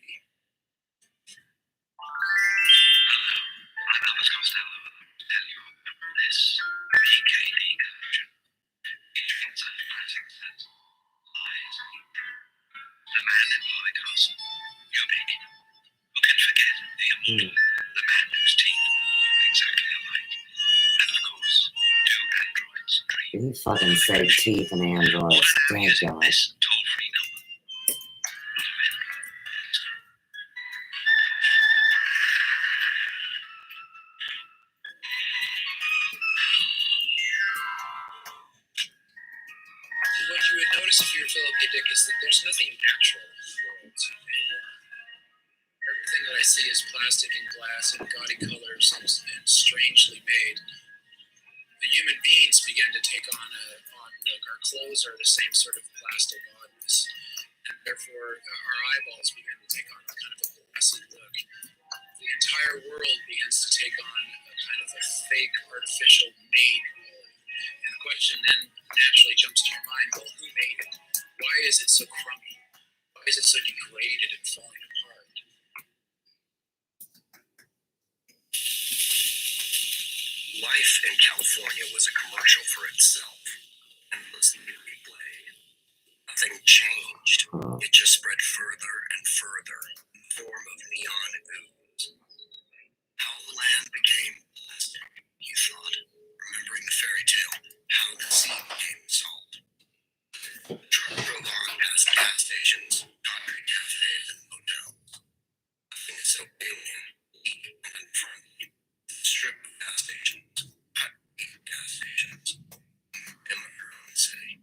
Hello, I'm Elvis Costello. Tell you about this PKD collection, featuring such classics as Lies, The Man in the High Castle, Your Pick. Who can forget the immortal, the man whose teeth were all exactly alike, and of course, Do Androids Dream? You fucking say teeth and androids. Thank God. This toll-free number. What you would notice if you're Philip K. Dick is that there's nothing natural in the world anymore. Everything that I see is plastic and glass and gaudy colors and strangely made. The human beings began to take on look. Our clothes are the same sort of plastic oddness, and therefore our eyeballs began to take on a kind of a glassy look. The entire world begins to take on a kind of a fake, artificial, made world. And the question then naturally jumps to your mind, well, who made it? Why is it so crummy? Why is it so degraded and falling apart? Life in California was a commercial for itself, endlessly replayed. Nothing changed. It just spread further and further in the form of neon ooze. How the land became plastic, you thought, remembering the fairy tale, How the Sea Became Salt. The truck drove on past gas stations, concrete cafes, and hotels. Nothing is so alien, weak, and unfriendly. Strip of gas stations, hot gas stations, in their own city.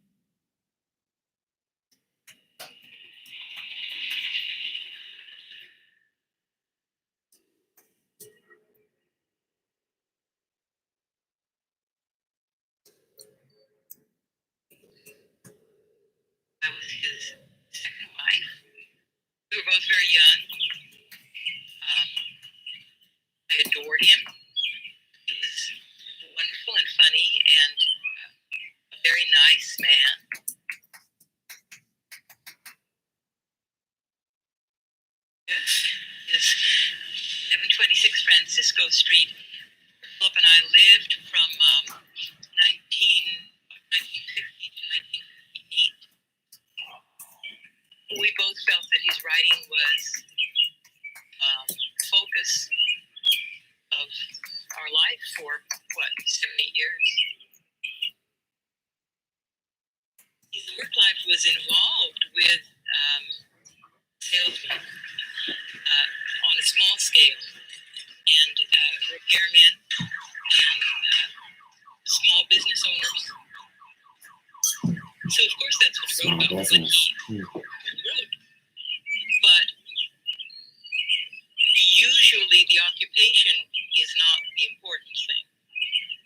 adored him. He was wonderful and funny and a very nice man. Is 1126 Francisco Street. Philip and I lived from 1950 to 1958. We both felt that his writing was the focus of our life for, 7-8 years. His work life was involved with salesmen on a small scale and repairmen and small business owners. So of course that's what he wrote about, what he wrote. But usually the occupation is not the important thing.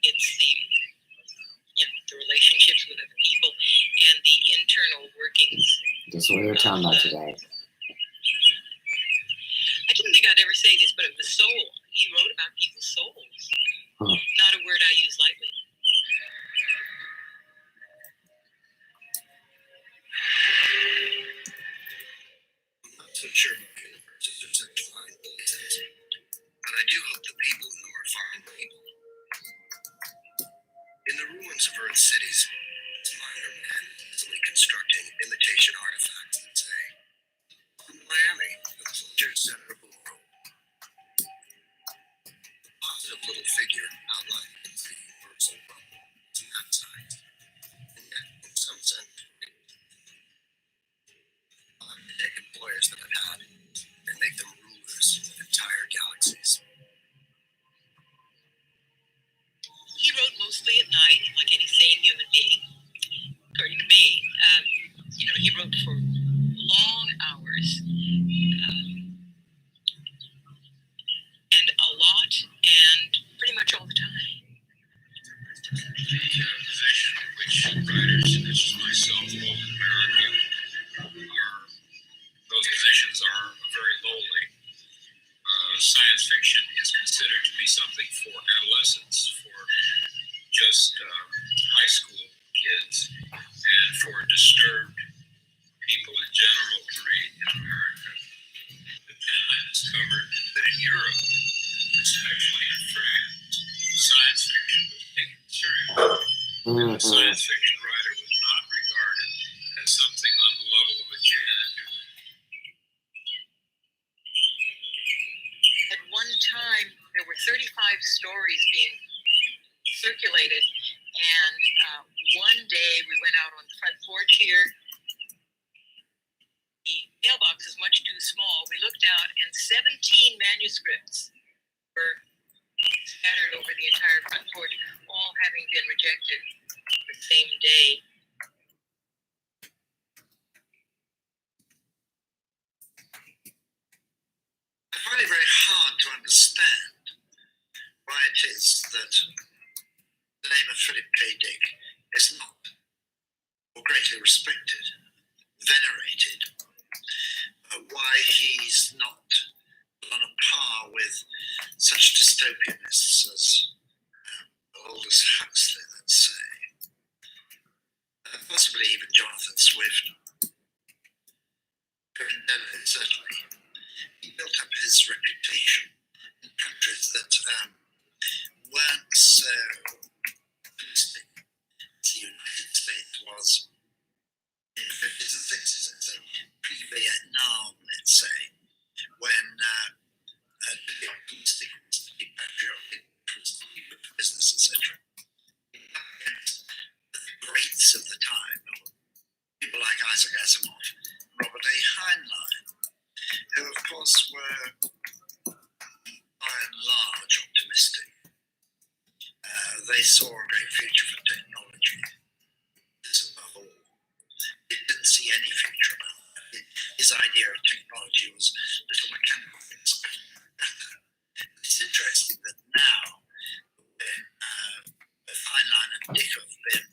It's the relationships with other people and the internal workings. That's what we were talking about today. I didn't think I'd ever say this, but of the soul. He wrote about people's souls. Huh. Not a word I use lightly. I'm not so sure about universes are such fine places, but I do hope the people in them are fine people. In the ruins of Earth cities, minor men easily constructing imitation artifacts that say, Miami, the pleasure center of the world. A positive little figure outlining the universal bubble is that size. And yet, in some sense, they take employers that I've had and make them rulers of entire galaxies. He wrote mostly at night, like any sane human being. According to me, he wrote for long hours and a lot and pretty much all the time. The position in which writers such as myself hold in America those positions are very lowly. Science fiction is considered to be something for adolescents, for just high school kids, and for disturbed people in general to read in America. But then I discovered that in Europe, especially in France, science fiction was taken seriously. A science fiction writer was not regarded as something on the level of a janitor. At one time, there were 35 stories being circulated, and one day we went out on the front porch here. The mailbox is much too small. We looked out, and 17 manuscripts were scattered over the entire front porch, all having been rejected the same day. I find it very hard to understand why it is that the name of Philip K. Dick is not more greatly respected, venerated, why he's not on a par with such dystopianists as Aldous Huxley, let's say, possibly even Jonathan Swift. Certainly, he built up his reputation in countries that weren't so optimistic as the United States was in the 50s and 60s, let's say, pre-Vietnam, let's say, when to be optimistic was to be patriotic, was to be good for business, etc. Against the greats of the time, people like Isaac Asimov, Robert A. Heinlein, who of course were by and large optimistic. They saw a great future for technology. This above all. He didn't see any future about that. His idea of technology was little mechanical things. It's interesting that now, when Heinlein and Dick have been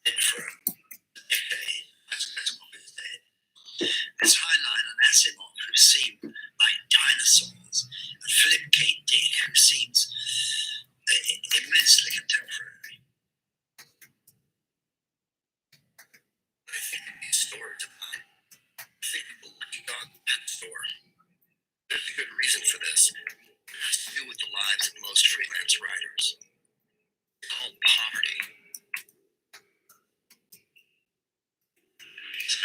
dead for a decade, Isaac Asimov is dead. There's Heinlein and Asimov who seem like dinosaurs, and Philip K. Dick who seems lives of most freelance writers. It's called poverty. It's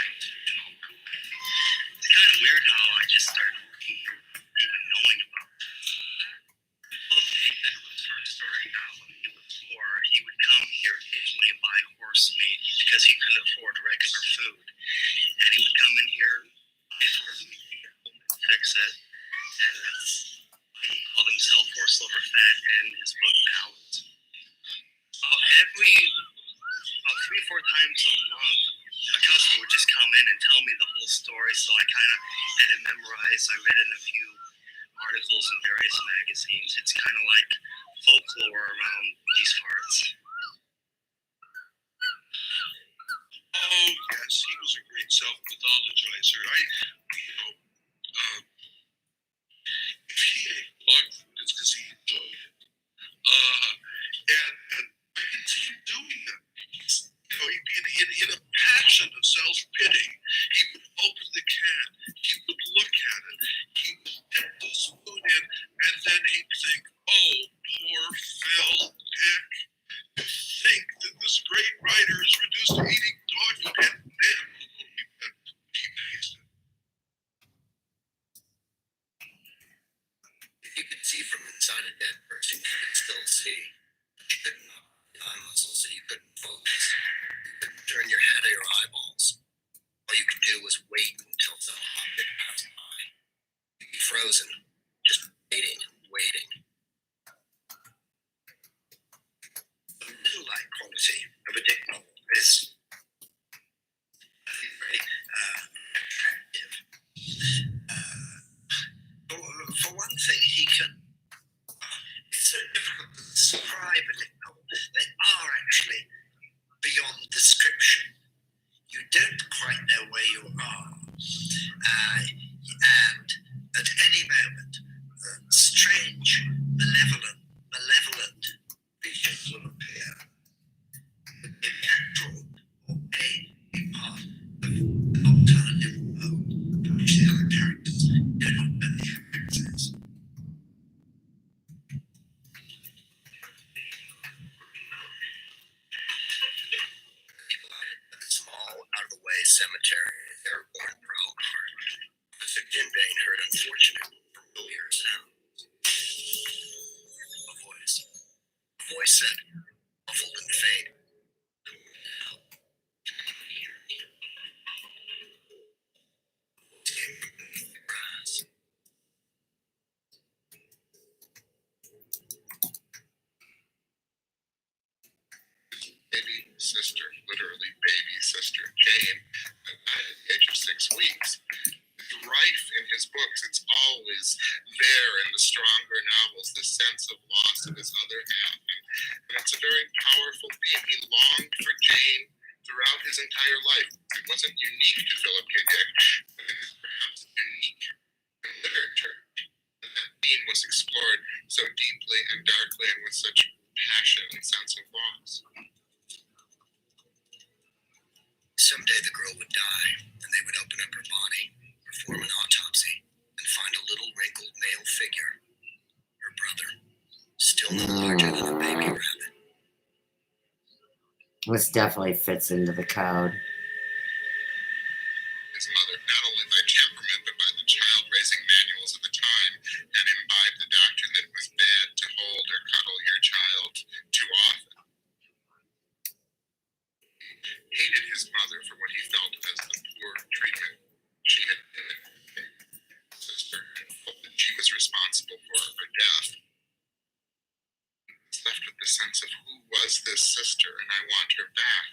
kind of weird how I just started working here even knowing about it. Well, Jake that was first starting out when he was poor, he would come here occasionally and buy horse meat because he couldn't afford regular food. And he would come in here, buy horse meat, fix it, and that's why he called himself Horse Liver Fat in his book Balance. About 3 or 4 times a month, a customer would just come in and tell me the whole story, so I kind of had it memorized. I read in a few articles in various magazines. It's kind of like folklore around these parts. Oh, yes, he was a great self-mythologizer. If he ate blood, it's because he enjoyed it. And I can see him doing that. He'd be in a passion of self-pity. He would open the can, he would look at it, he would dip the spoon in, and then he'd think, oh, poor Phil Dick. To think that this great writer is reduced to eating dog food, and then he tasted it. If you could see from inside a dead person, you could still see. You couldn't move your eye muscles, so you couldn't focus. You couldn't turn your head or your eyeballs. All you could do was wait until some object passed by. You'd be frozen, just waiting and waiting. The middle-light quality of a dick novel is very attractive. For one thing, he can. It's so difficult to describe a dick novel. They are actually beyond description. You don't quite know where you are. And at any moment, strange, malevolent creatures will appear. It may be actual or may be part of an alternative world in which the other characters do not know the actors. People at a small, out-of-the-way cemetery in the airborne prowl car. Mr. Jinbane heard unfortunate, familiar sounds. A voice said, muffled and faint, came from beneath the grass. Baby sister, literally baby sister, Jane, died at the age of 6 weeks. It's rife in his books. It's always there in the stronger novels, this sense of loss of his other half. And it's a very powerful theme. He longed for Jane throughout his entire life. It wasn't unique to Philip K. Dick, but it is perhaps unique in literature. And that theme was explored so deeply and darkly and with such passion and sense of loss. Someday the girl would die, and they would open up her body, perform an autopsy, and find a little wrinkled male figure. Her brother, still no larger than a baby rabbit. This definitely fits into the code. His mother, not only by temperament, but by the child-raising manuals of the time, had imbibed the doctrine that it was bad to hold or cuddle your child too often. He hated his mother for what he felt as the poor treatment she had given his sister, and felt that she was responsible for her death. He was left with the sense of who was this sister, and I want her back.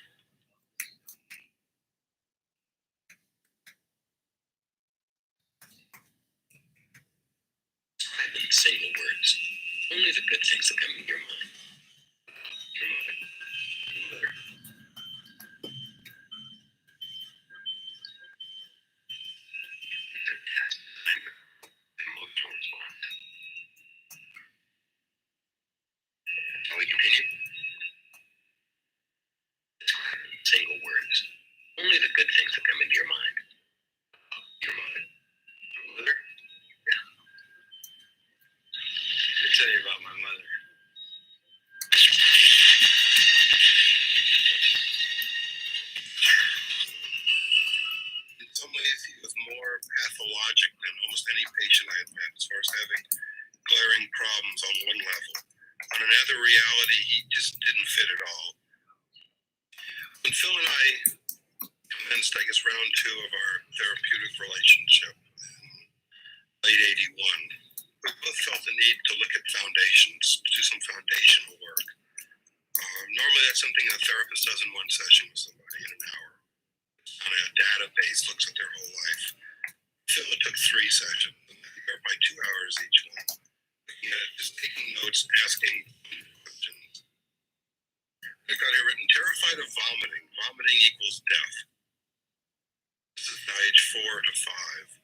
I didn't say no words. Only the good things that come in your mind. Your mother. Your mother. Emotional response. Shall we continue? Single words. Only the good things that come into your mind. Your mother. Your mother? Yeah. Let me tell you about my mother. In some ways, he was more pathologic than almost any patient I had met, as far as having glaring problems on one level. On another reality, he just didn't fit at all. When Phil and I commenced, I guess, round 2 of our therapeutic relationship in late 81, we both felt the need to look at foundations, do some foundational work. Normally, that's something a therapist does in one session with somebody in an hour. On a database, looks at their whole life. Phil, it took 3 sessions, and by 2 hours each one. Looking at it, just taking notes, asking questions. I've got here written, terrified of vomiting. Vomiting equals death. This is age 4 to 5.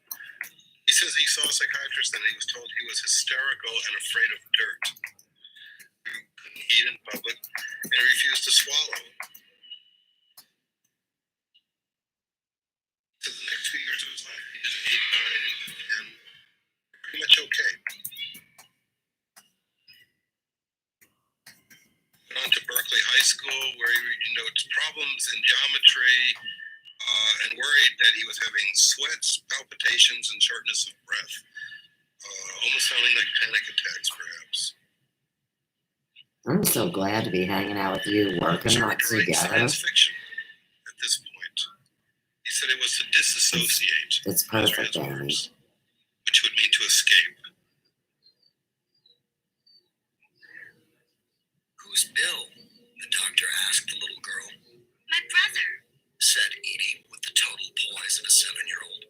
He says he saw a psychiatrist and he was told he was hysterical and afraid of dirt. He couldn't eat in public and he refused to swallow. So the next 2 years of his life, he just ate, and pretty much okay. Went on to Berkeley High School where he notes problems in geometry and worried that he was having sweats, palpitations, and shortness of breath. Almost sounding like panic attacks, perhaps. I'm so glad to be hanging out with you, working Started lots to write together. science fiction at this point. He said it was to disassociate. It's Those were perfect, his Amy. words, which would mean to escape. Who's Bill? The doctor asked the little girl, My brother. said Edie with the total poise of a 7-year-old.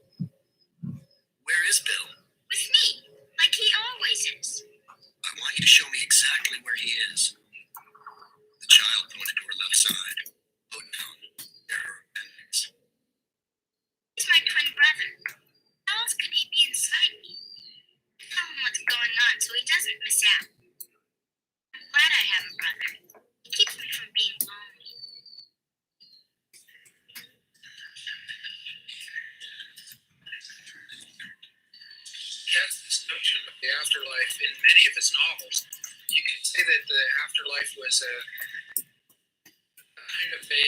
Where is Bill? With me. Like he always is. I want you to show me exactly where he is. The child pointed to her left side. Oh, down. There are appendix. He's my twin brother. How else could he be inside me? Tell him what's going on so he doesn't miss out. I'm glad I have a brother. He keeps me from being lonely. He has this notion of the afterlife in many of his novels. You could say that the afterlife was a kind of a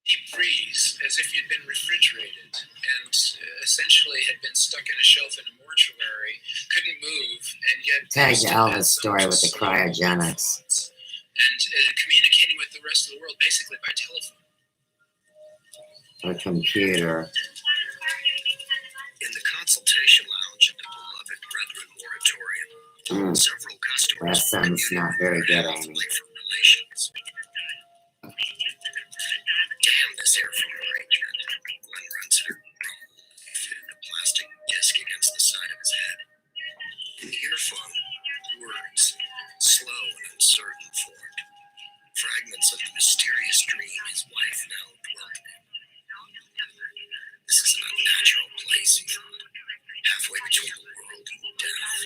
deep freeze, as if you'd been refrigerated and essentially had been stuck in a shelf in a mortuary, couldn't move, and yet Tagged still had Elvis' some story with the sort of cryogenics. influence. And communicating with the rest of the world basically by telephone. A computer. In the consultation lounge at the beloved Brethren Moratorium, several customers That sounds not very good, Amy. from relations. Damn this earphone arrangement. Glenn runs her fitted a plastic disc against the side of his head. In the earphone, words, slow and uncertain, formed. Fragments of the mysterious dream his wife now dwelt in. This is an unnatural place, he thought, halfway between the world and death.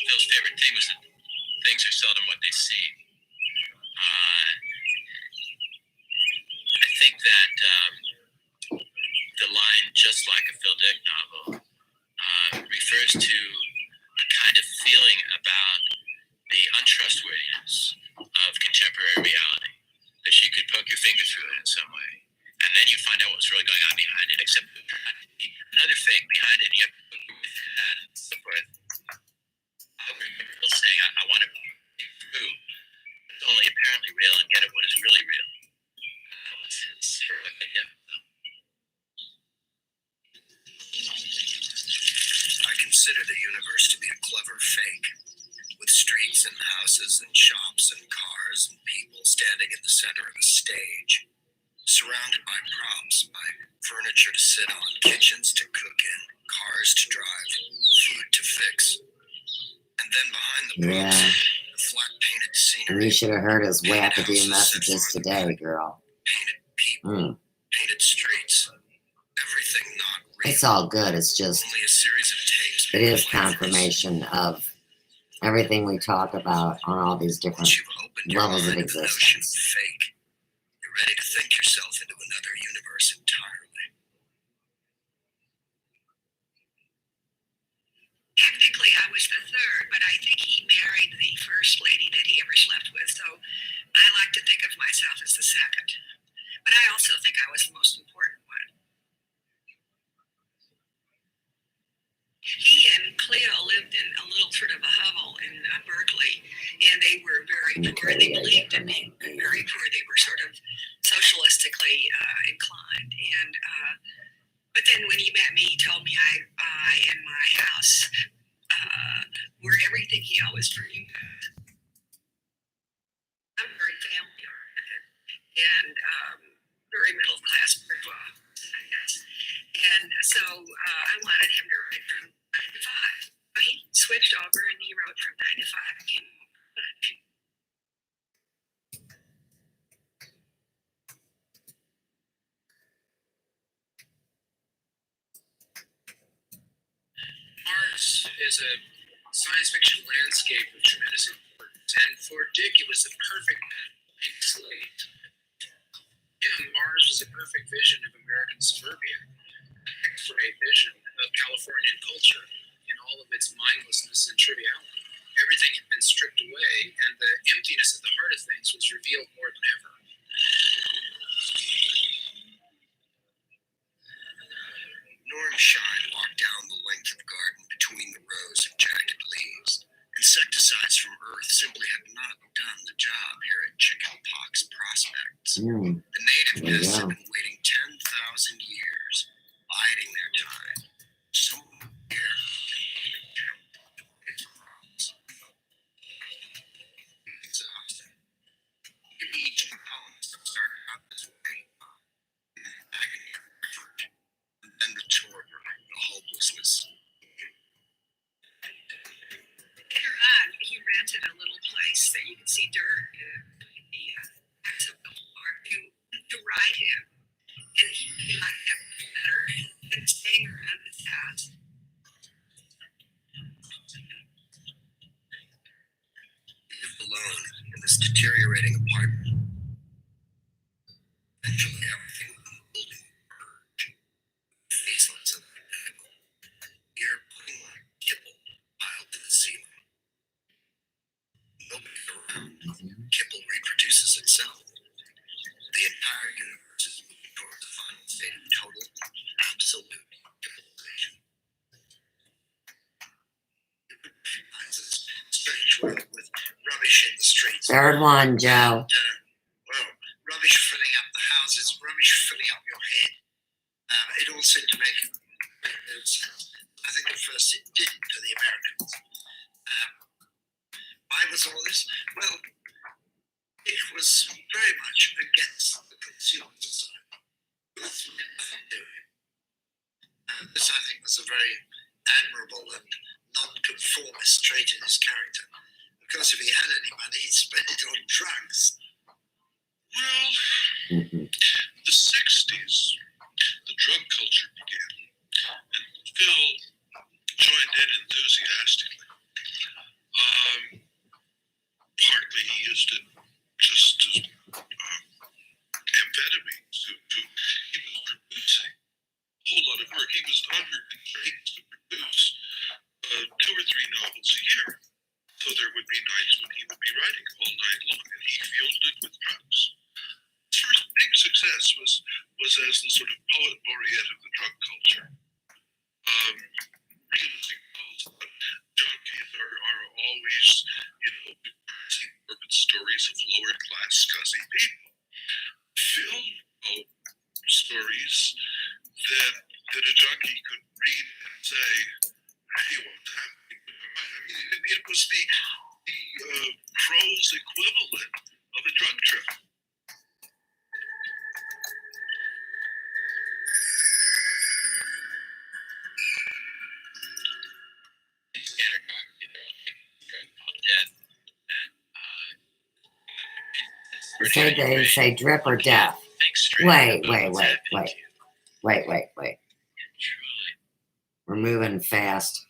Phil's favorite thing was that things are seldom what they seem. I think that the line "just like a Phil Dick novel" refers to a kind of feeling about the untrustworthiness of contemporary reality, that you could poke your finger through it in some way, and then you find out what's really going on behind it, except another thing behind it, and you have to poke your way through that and so forth. I remember Phil saying, I want to think through what's only apparently real and get at what is really real. That was his heroic idea. I consider the universe to be a clever fake, with streets and houses and shops and cars and people standing in the center of a stage, surrounded by props, by furniture to sit on, kitchens to cook in, cars to drive, food to fix. And then behind the props, the flat painted And scenery, you should have heard his wackadoo messages today, girl. painted people, painted streets, everything not real. It's all good. It's just, Only a series of tapes. it is confirmation of everything we talk about on all these different Once you've opened your levels of mind to the notion of existence. fake, you're ready to think yourself into another was the third, but I think he married the first lady that he ever slept with. So I like to think of myself as the second. But I also think I was the most important one. He and Cleo lived in a little sort of a hovel in Berkeley, and they were very poor. They believed in being very poor. They were sort of socialistically inclined. And but then when he met me, he told me I and my house were everything he always dreamed of. I'm very family oriented and very middle class bourgeois, I guess. And so I wanted him to write from 9 to 5. But he switched over and he wrote from 9 to 5 again. Mars is a science fiction landscape of tremendous importance, and for Dick, it was the perfect blank slate. Yeah, Mars was a perfect vision of American suburbia, an X-ray vision of Californian culture in all of its mindlessness and triviality. Everything had been stripped away, and the emptiness at the heart of things was revealed more than ever. Norm Shine walked down the length of garden between the rows of jagged leaves. Insecticides from Earth simply had not done the job here at Chickenpox Prospects. Mm. The native There you nests go. have been waiting 10,000 years, biding their time. Someone here can count its crops. Exhausted. Maybe each colonist started out this way, agony of effort, and then the torpor, the hopelessness. Later on, he rented a little place that you could see dirt in the backs of the floor to ride him. And he liked that better than staying around his house. He lived alone in this deteriorating apartment. Eventually, everything in the building merged. Faceless and identical. Here, putting like kibble piled to the ceiling. Nobody around. Kibble reproduces itself. The entire universe is moving towards a final state of total, absolute kibbleization. It recognizes strange world with rubbish in the streets. Third one, Joe. Well, rubbish filling up the houses, rubbish filling up your head. It all seemed to make no sense. I think at first it didn't to the Americans. Why was all this? Well, it was very much against the consumer society. This had nothing to do with it. This, I think, was a very admirable and non-conformist trait in his character. Of course, if he had any money, he'd spend it on drugs. Well, Mhm. the 60s, the drug culture began, and Phil joined in enthusiastically. Partly he used it just as amphetamines. He was producing a whole lot of work. He was under constraints to produce 2 or 3 novels a year. So there would be nights when he would be writing all night long, and he fueled it with drugs. His first big success was as the sort of poet laureate of the drug culture. Realistic novels about junkies are always, depressing, morbid stories of lower class scuzzy people. Phil wrote stories that a junkie could read and say, hey, what's happening? It was the prose equivalent of a drug trip. They say drip or death. Wait. We're moving fast.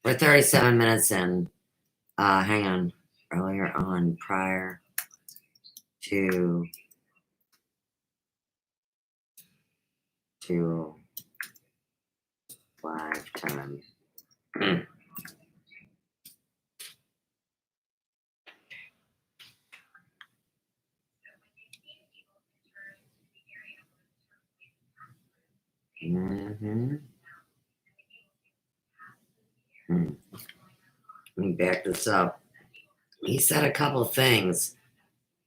We're 37 minutes in. Hang on. Earlier on, prior to lifetime. Mm-hmm. Let me back this up. He said a couple things.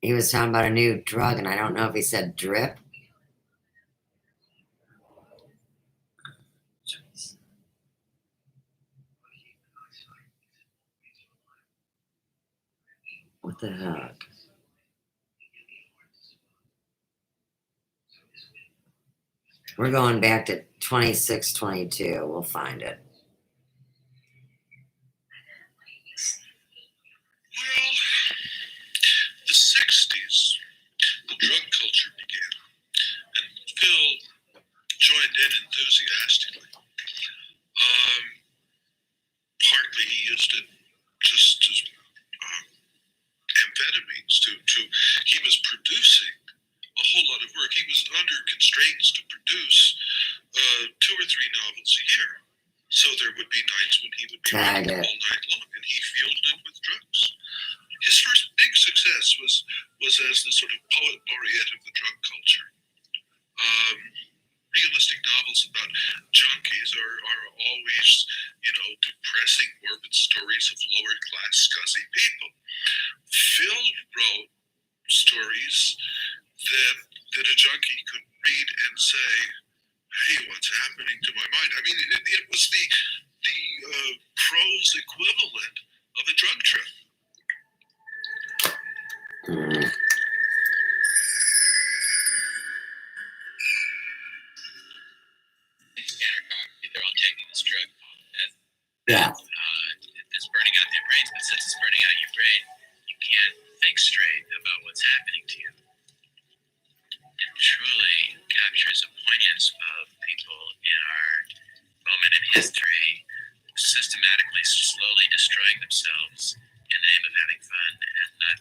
He was talking about a new drug, and I don't know if he said drip. What the heck? We're going back to 2622. We'll find it. Well, the 60s, the drug culture began, and Phil joined in enthusiastically. Partly he used it just as amphetamines he was producing a whole lot of work. He was under constraints to produce 2 or 3 novels a year. So there would be nights when he would be Tag writing it. all night long, and he fueled it with drugs. His first big success was as the sort of poet laureate of the drug culture. Realistic novels about junkies are always, depressing, morbid stories of lower class, scuzzy people. Phil wrote stories that a junkie could read and say, "Hey, what's happening to my mind?" I mean, it was the prose equivalent of a drug trip. Mm. They're all taking this drug Yeah. that's burning out their brains, but since it's burning out your brain, you can't think straight about what's happening to you. It truly captures a poignance of people in our moment in history systematically, slowly destroying themselves in the name of having fun and not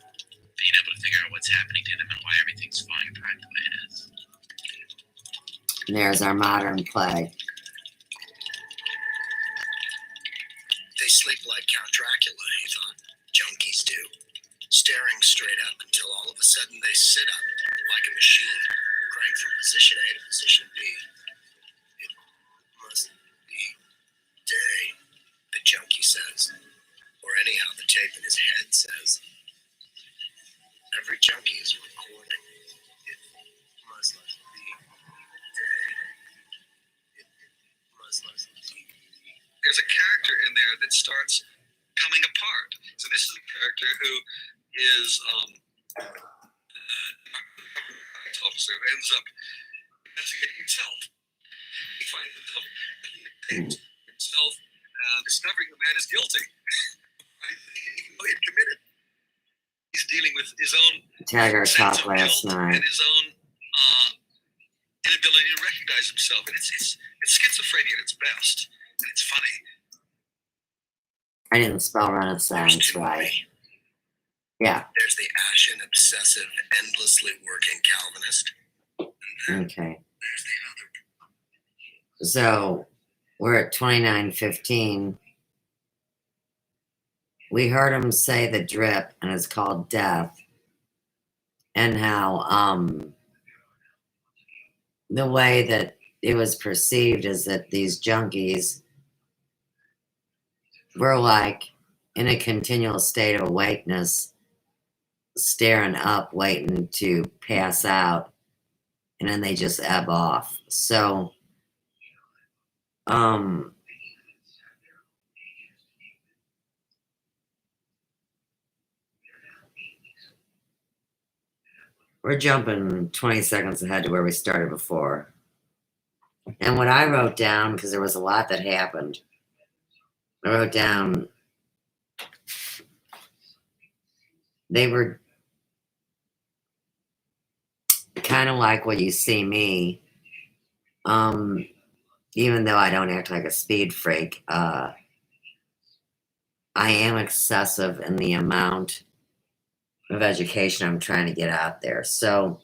being able to figure out what's happening to them and why everything's falling apart the way it is. And there's our modern play. They sleep like Count Dracula, he thought. Junkies do. Staring straight up until all of a sudden they sit up like a machine, crank from position A to position B. It must be day, the junkie says. Or anyhow, the tape in his head says. Every junkie is recording. It must be day. It must be. There's a character in there that starts coming apart. So this is a character who is officer who ends up investigating himself. He finds himself discovering the man is guilty. He had committed. He's dealing with his own Tagger sense talked of last guilt night. and his own inability to recognize himself. And it's schizophrenia at its best. And it's funny. I didn't spell Renaissance right. Yeah. There's the ashen, obsessive, endlessly working Calvinist. Okay. There's the other. So we're at 29:15. We heard him say the drip, and it's called death. And how the way that it was perceived is that these junkies were like in a continual state of awakeness, staring up, waiting to pass out, and then they just ebb off. So, we're jumping 20 seconds ahead to where we started before. And what I wrote down, because there was a lot that happened, I wrote down they were kind of like what you see me. Even though I don't act like a speed freak, I am excessive in the amount of education I'm trying to get out there. So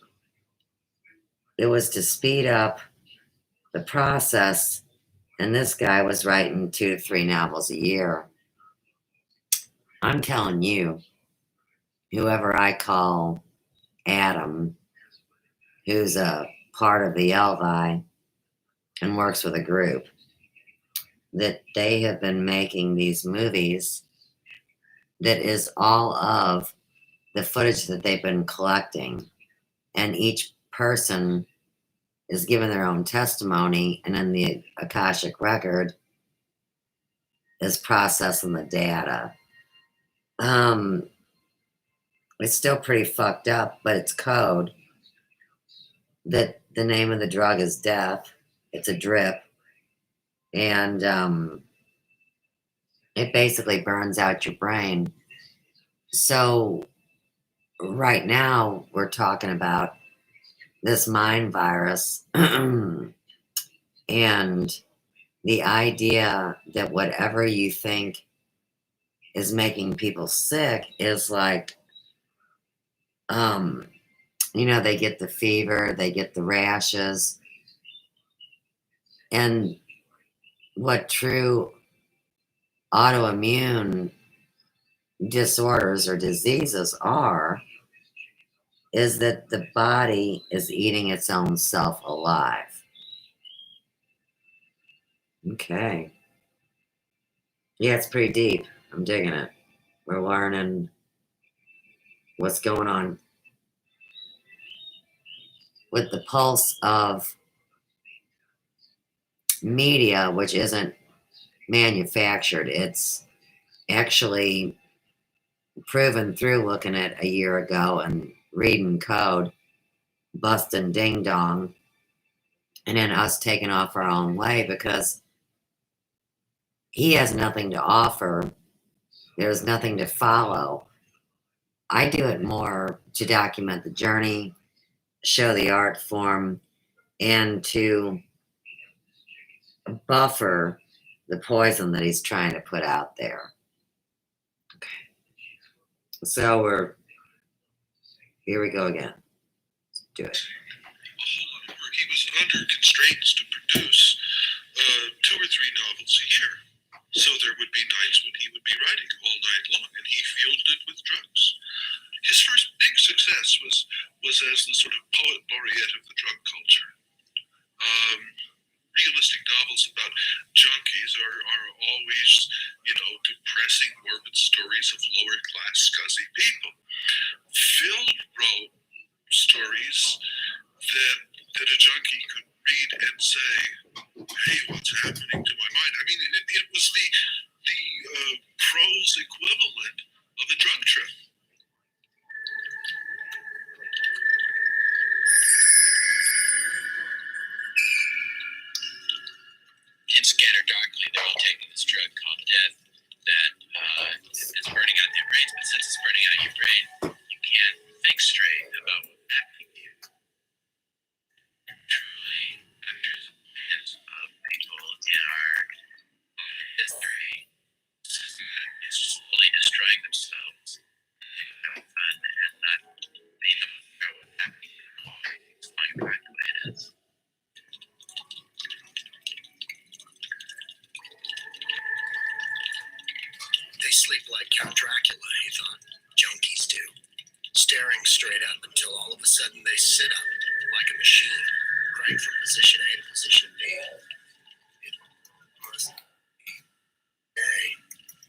it was to speed up the process, and this guy was writing 2 to 3 novels a year. I'm telling you, whoever I call Adam, who's a part of the Elvi, and works with a group that they have been making these movies that is all of the footage that they've been collecting, and each person is given their own testimony, and then the Akashic record is processing the data. It's still pretty fucked up, but it's code that the name of the drug is death. It's a drip, and it basically burns out your brain. So right now we're talking about this mind virus and the idea that whatever you think is making people sick is like, they get the fever, they get the rashes, and what true autoimmune disorders or diseases are is that the body is eating its own self alive. Okay. Yeah, it's pretty deep. I'm digging it. We're learning what's going on with the pulse of media, which isn't manufactured. It's actually proven through looking at a year ago and reading code, busting ding dong, and then us taking off our own way because he has nothing to offer. There's nothing to follow. I do it more to document the journey, show the art form, and to buffer the poison that he's trying to put out there. Okay. So here we go again. Let's do it. He was under constraints to produce 2 or 3 novels a year. So there would be nights when he would be writing all night long, and he fueled it with drugs. His first big success was as the sort of poet laureate of the drug culture. Realistic novels about junkies are always, depressing, morbid stories of lower class, scuzzy people. Phil wrote stories that a junkie could read and say, hey, what's happening to my mind? I mean, it was the prose equivalent of a drug trip. In Scanner Darkly, they're all taking this drug called death that is burning out their brains. But since it's burning out your brain, you can't think straight about what's happening to you. Truly, hundreds of millions of people in our history is slowly destroying themselves, having fun, and not being able to figure out what's happening to them. It's going back the way it is. They sleep like Count Dracula, he thought. Junkies do. Staring straight up until all of a sudden they sit up like a machine, crank from position A to position B. It must be A,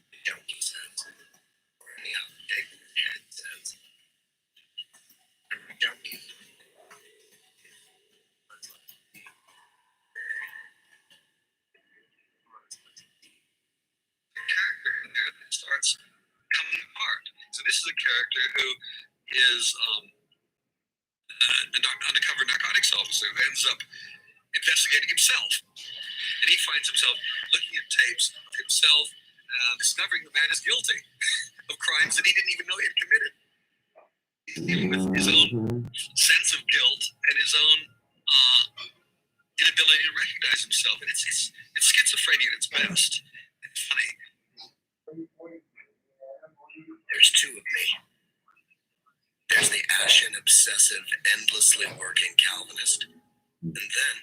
the junkie says. Or any update in your head says. Every junkie. Character in there that starts coming apart. So this is a character who is an undercover narcotics officer who ends up investigating himself. And he finds himself looking at tapes of himself, discovering the man is guilty of crimes that he didn't even know he had committed. He's dealing with his own sense of guilt and his own inability to recognize himself. And it's schizophrenia at its best. It's funny. There's two of me. There's the ashen, obsessive, endlessly working Calvinist. And then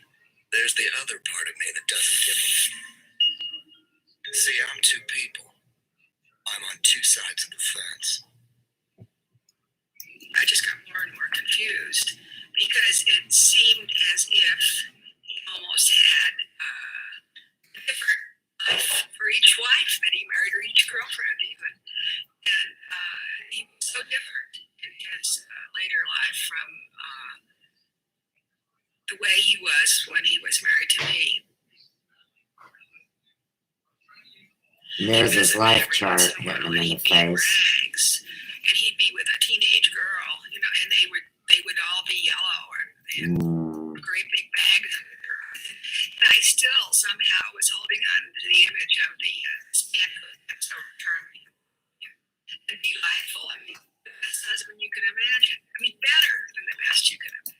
there's the other part of me that doesn't give a See, I'm two people. I'm on two sides of the fence. I just got more and more confused because it seemed as if he almost had girlfriend even. And he was so different in his later life from the way he was when he was married to me. There's his life chart hitting him in the face. Rags, and he'd be with a teenage girl, you know, and they would all be yellow or great big bags. And I still somehow was holding on to the image of the Stanford that's so charming and delightful. I mean, the best husband you could imagine. I mean, better than the best you could imagine.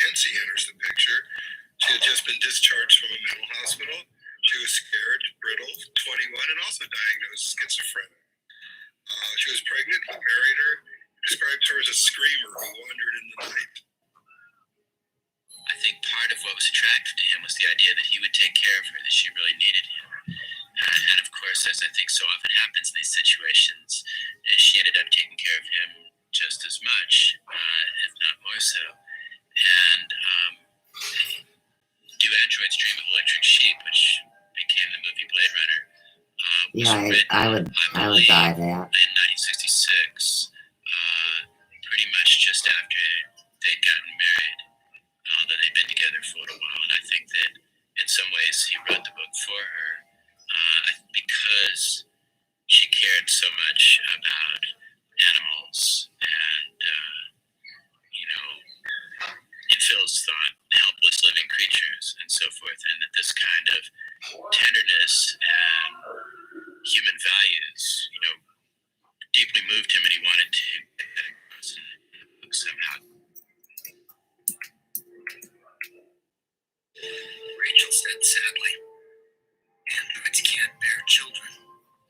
Nancy enters the picture. She had just been discharged from a mental hospital. She was scared, brittle, 21, and also diagnosed schizophrenic. She was pregnant. He married her. He described her as a screamer who wandered in the night. I think part of what was attractive to him was the idea that he would take care of her, that she really needed him. And of course, as I think so often happens in these situations, she ended up taking care of him just as much, if not more so. And Do Androids Dream of Electric Sheep, which became the movie Blade Runner, I would buy that. in 1966, pretty much just after they'd gotten married, although they'd been together for a little while. And I think that in some ways he wrote the book for her because she cared so much about animals and, in Phil's thought, helpless living creatures and so forth, and that this kind of tenderness and human values, deeply moved him, and he wanted to get that across in the book somehow. Rachel said sadly, androids can't bear children.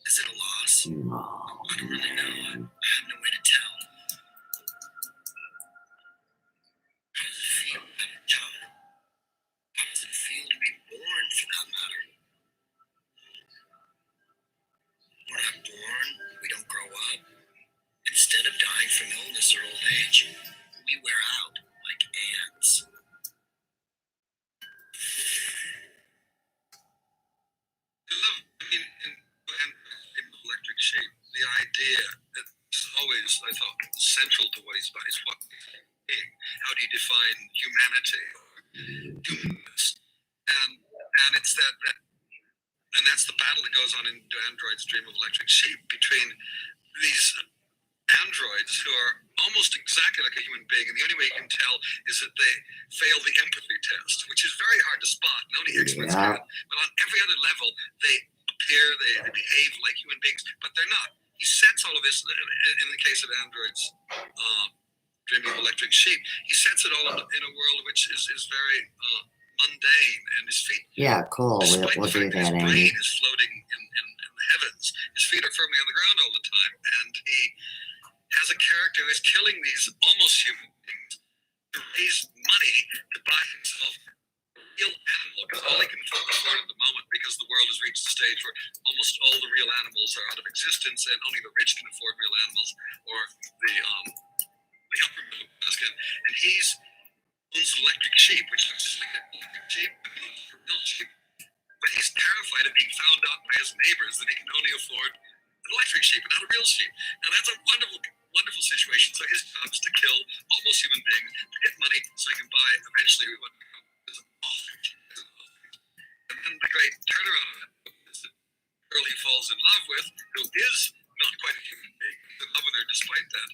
Is it a loss? No. I don't really know. I have no way to tell. How does it feel to have a child? How does it feel to be born, for that matter? We're not born. We don't grow up. Instead of dying from illness or old age, we wear out like ants. In Electric Sheep, the idea that is always, I thought, central to what he's about is what how do you define humanity or humanness? And it's that and that's the battle that goes on in Do Androids Dream of Electric Sheep between these androids who are almost exactly like a human being, and the only way you can tell is that they fail the empathy test, which is very hard to spot, and only experts can. But on every other level, they appear, they behave like human beings, but they're not. He sets all of this, in the case of androids Dreaming of Electric Sheep, he sets it all in a world which is very mundane, and his feet, cool. We'll do that, his Amy. brain is floating in the heavens. His feet are firmly on the ground all the time, and he has a character who is killing these almost human beings to raise money to buy himself a real animal, because all he can afford at the moment, because the world has reached a stage where almost all the real animals are out of existence, and only the rich can afford real animals, or the upper middle class can. And he's owns electric sheep, which looks just like an electric sheep, real sheep. But he's terrified of being found out by his neighbors that he can only afford an electric sheep and not a real sheep. Now that's a wonderful, wonderful situation. So his job is to kill almost human beings to get money so he can buy eventually what is an ostrich. And then the great turnaround is the girl he falls in love with, who is not quite a human being. He's in love with her despite that.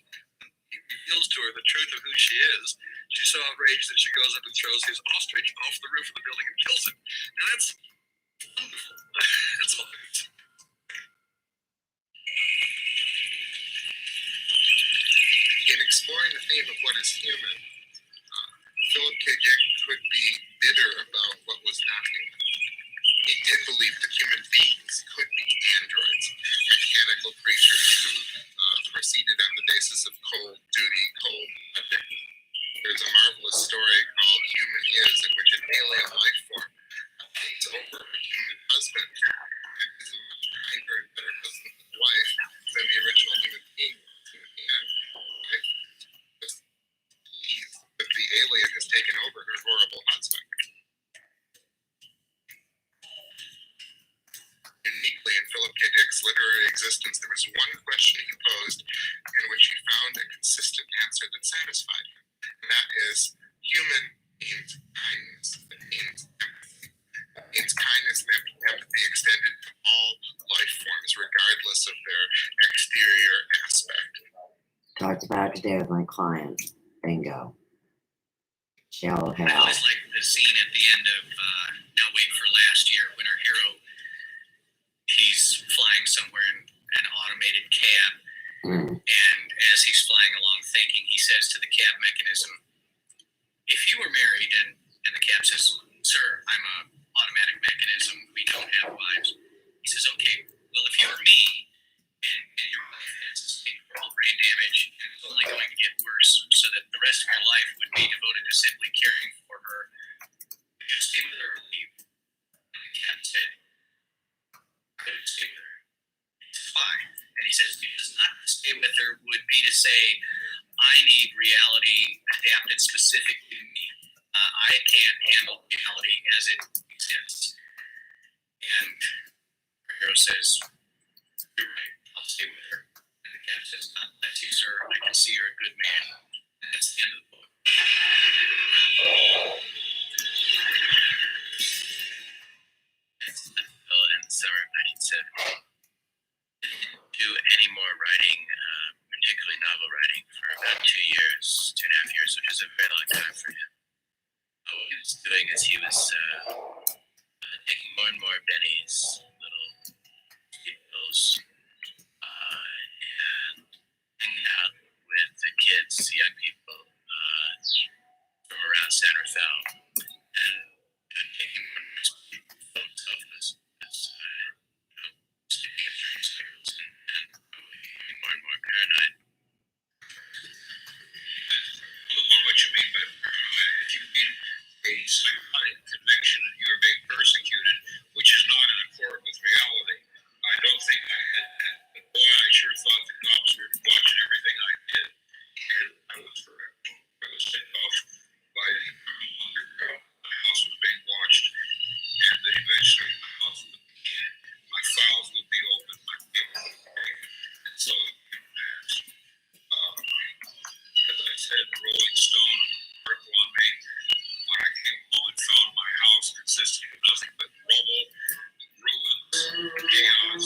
He reveals to her the truth of who she is. She's so outraged that she goes up and throws his ostrich off the roof of the building and kills him. Now that's wonderful. That's all I can say. In exploring the theme of what is human, Philip K. Dick could be bitter about what was not human. He did believe that human beings could be androids, mechanical creatures who proceeded on the basis of cold duty, cold logic. There's a marvelous story called Human Is, in which an alien life form takes over a human husband and is a much kinder and better husband and wife than the original human being was. In the end, the alien has taken over her horrible husband. Uniquely in Philip K. Dick's literary existence, there was one question he posed in which he found a consistent answer that satisfied him. And that is, human means kindness. It means empathy. It means kindness and empathy extended to all life forms, regardless of their exterior aspect. Talked about it today with my client. Bingo. Shell I hell. always like the scene at the end of Now Wait for Last Year when our hero, he's flying somewhere in an automated cab. And as he's flying along thinking, he says to the cab mechanism, if you were married, and the cab says, sir, I'm a automatic mechanism, we don't have wives. He says, okay, well, if you were me, and your wife has sustained brain damage, and it's only going to get worse, so that the rest of your life would be devoted to simply caring for her, would you stay with her or leave? And the cab said, I would stay with her. Why? And he says, because not to stay with her would be to say, I need reality adapted specifically to me. I can't handle reality as it exists. And our hero says, you're right, I'll stay with her. And the cat says, God bless you, sir. I can see you're a good man. And that's the end of the book. It's the Phil in the summer of 1970. Didn't do any more writing, particularly novel writing, for about 2 years, 2.5 years, which is a very long time for him. What he was doing is he was taking more and more of Benny's little pills and hanging out with the kids, young people from around San Rafael, and taking more and more himself as sleeping at dream cycles and becoming more and more paranoid. What you mean by paranoid? If you mean a psychotic conviction and you're being persecuted, which is not in accord with reality, I don't think I had that. But boy, I sure thought the cops were watching everything I did. And I was correct. I was sent off by the underground. My house was being watched, and that eventually my house would be in, my files would be open, my paper would be taken, and so it would pass. As I said, the Rolling Stone article on me, when I came home and found my house consisting of nothing but rubble, ruins, chaos,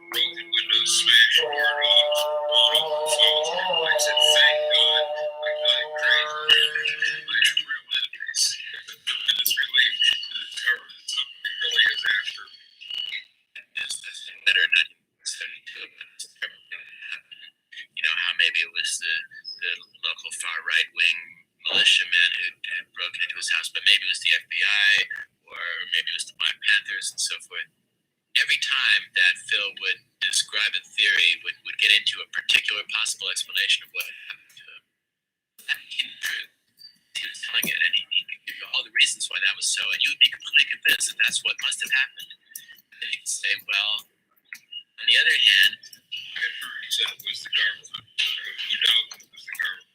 broken windows, smashed doorknobs, blown open phones, I said, thank God I'm not crazy. My real enemies. It's a tremendous relief to discover that somebody really is after me. Is this better in 1972, but it's never going to happen. You know how maybe it was the local far right wing militiamen who broke into his house, but maybe it was the FBI, or maybe it was the Black Panthers and so forth. Every time that Phil would describe a theory, would get into a particular possible explanation of what happened to him, that became the truth. He was telling it, and he could give you all the reasons why that was so, and you would be completely convinced that that's what must have happened. And then he'd say, well, on the other hand, He said it was the government. There was no doubt that it was the government.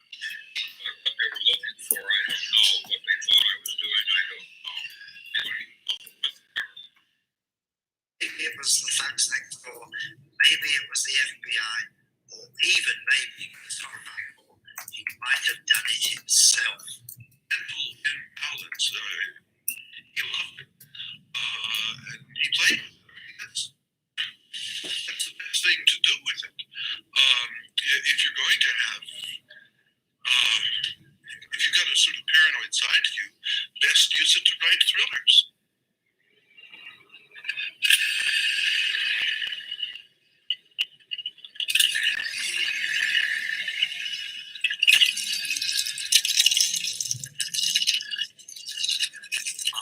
But what they were looking for, I don't know. What they thought I was doing, I don't know. They don't even know if it was the government. Maybe it was the thugs next door. Maybe it was the FBI. Or even maybe it was horrible. He might have done it himself. Mental imbalance. He loved it. And he played with it. That's the best thing to do with it. If you're going to have, if you've got a sort of paranoid side to you, best use it to write thrillers.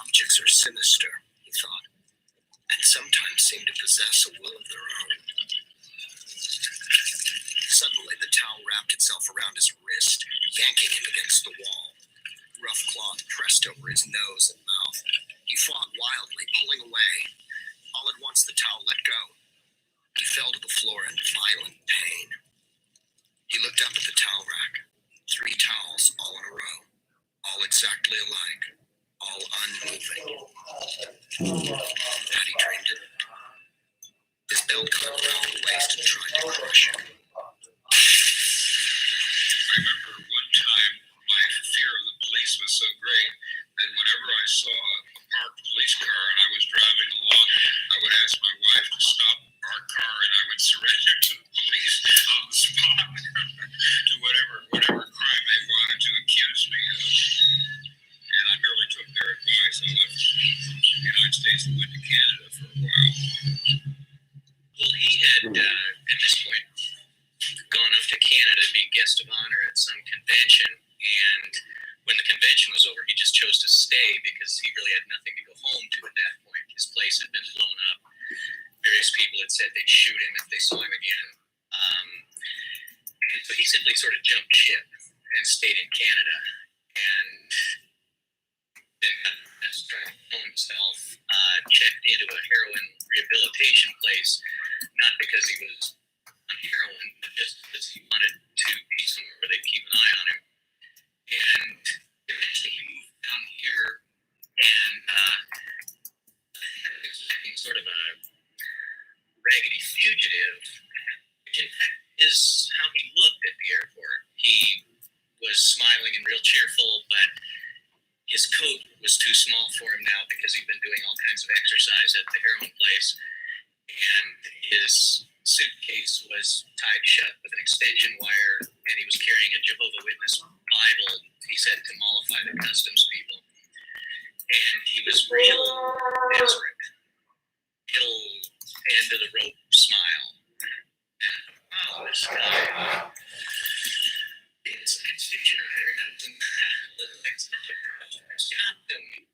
Objects are sinister, he thought, and sometimes seem to possess a will of their own. Suddenly, the towel wrapped itself around his wrist, yanking him against the wall. Rough cloth pressed over his nose and mouth. He fought wildly, pulling away. All at once, the towel let go. He fell to the floor in violent pain. He looked up at the towel rack. 3 towels all in a row, all exactly alike, all unmoving. Had he dreamed it? His belt clipped around the waist and tried to crush him. I remember one time my fear of the police was so great that whenever I saw a parked police car and I was driving along, I would ask my wife to stop our car and I would surrender to the police on the spot to whatever crime they wanted to accuse me of. And I merely took their advice. I left the United States and went to Canada for a while. Well, he had, at this point, gone off to Canada to be guest of honor at some convention, and when the convention was over, he just chose to stay because he really had nothing to go home to at that point. His place had been blown up. Various people had said they'd shoot him if they saw him again. And so he simply sort of jumped ship and stayed in Canada, and then tried to kill himself, checked into a heroin rehabilitation place, not because he was on heroin, but just because he wanted to be somewhere where they'd keep an eye on him. And eventually he moved down here and expecting sort of a raggedy fugitive, which in fact is how he looked at the airport. He was smiling and real cheerful, but his coat was too small for him now because he'd been doing all kinds of exercise at the heroin place, and his suitcase was tied shut with an extension wire, and he was carrying a Jehovah's Witness Bible, he said, to mollify the customs people. And he was real desperate, real end of the rope smile. And wow, this guy, it's science fiction writer, doesn't look like such a prosperous job to me.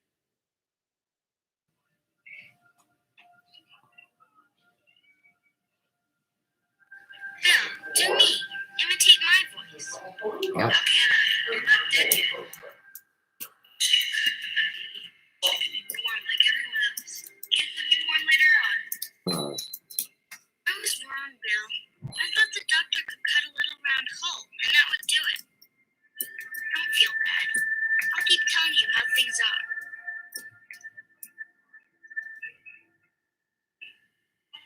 Bill, do me. Imitate my voice. Yep. How can I? I'm not dead yet. Born like everyone else. Can't be born later on. I was wrong, Bill. I thought the doctor could cut a little round hole, and that would do it. Don't feel bad. I'll keep telling you how things are.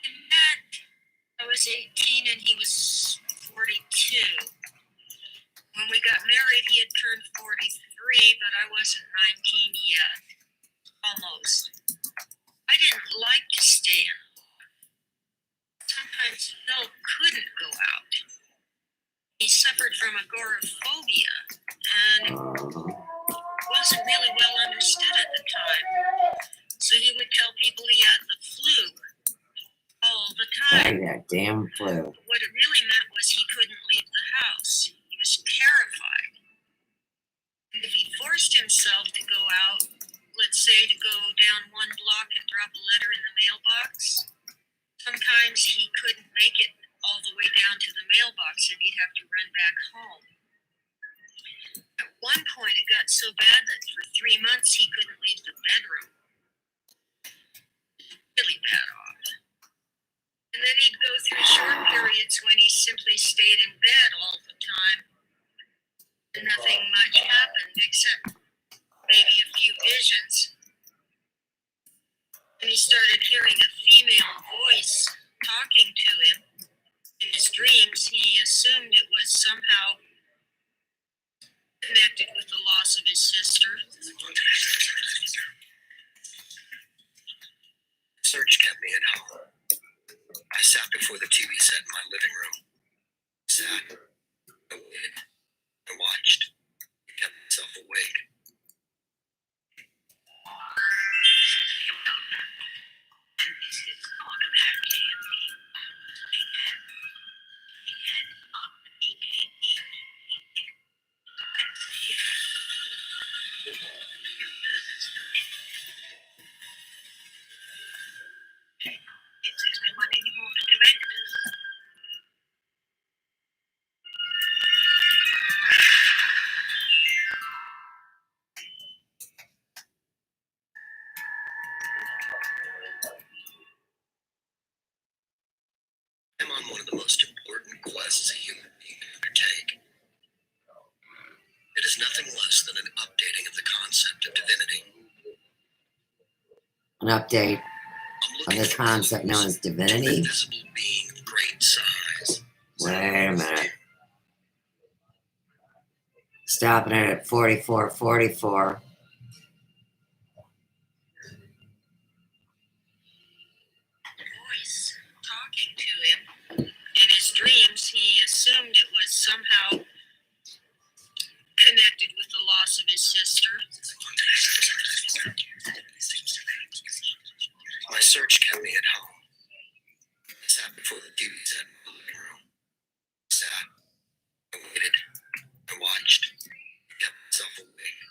And Matt, I was 18 and he was 42. When we got married, he had turned 43, but I wasn't 19 yet. Almost. I didn't like to stay in. Sometimes Bill couldn't go out. He suffered from agoraphobia and wasn't really well understood at the time. So he would tell people he had the flu all the time. That damn flu. What it really meant was he couldn't leave the house. He was terrified. And if he forced himself to go out, let's say to go down one block and drop a letter in the mailbox, sometimes he couldn't make it all the way down to the mailbox and he'd have to run back home. At one point, it got so bad that for 3 months he couldn't leave the bedroom. Really bad off. And then he'd go through short periods when he simply stayed in bed all the time. And nothing much happened except maybe a few visions. And he started hearing a female voice talking to him. In his dreams, he assumed it was somehow connected with the loss of his sister. Search kept me at home. I sat before the TV set in my living room. Sat, I waited, I watched, kept myself awake. an update I'm of looking the for concept clues known as to an divinity. invisible being of great size. Wait a minute. Stopping it at 4444. Voice talking to him. In his dreams, he assumed it was somehow connected with the loss of his sister. My search kept me at home. I sat before the TV set in the living room. Sat. I waited. I watched. I kept myself awake.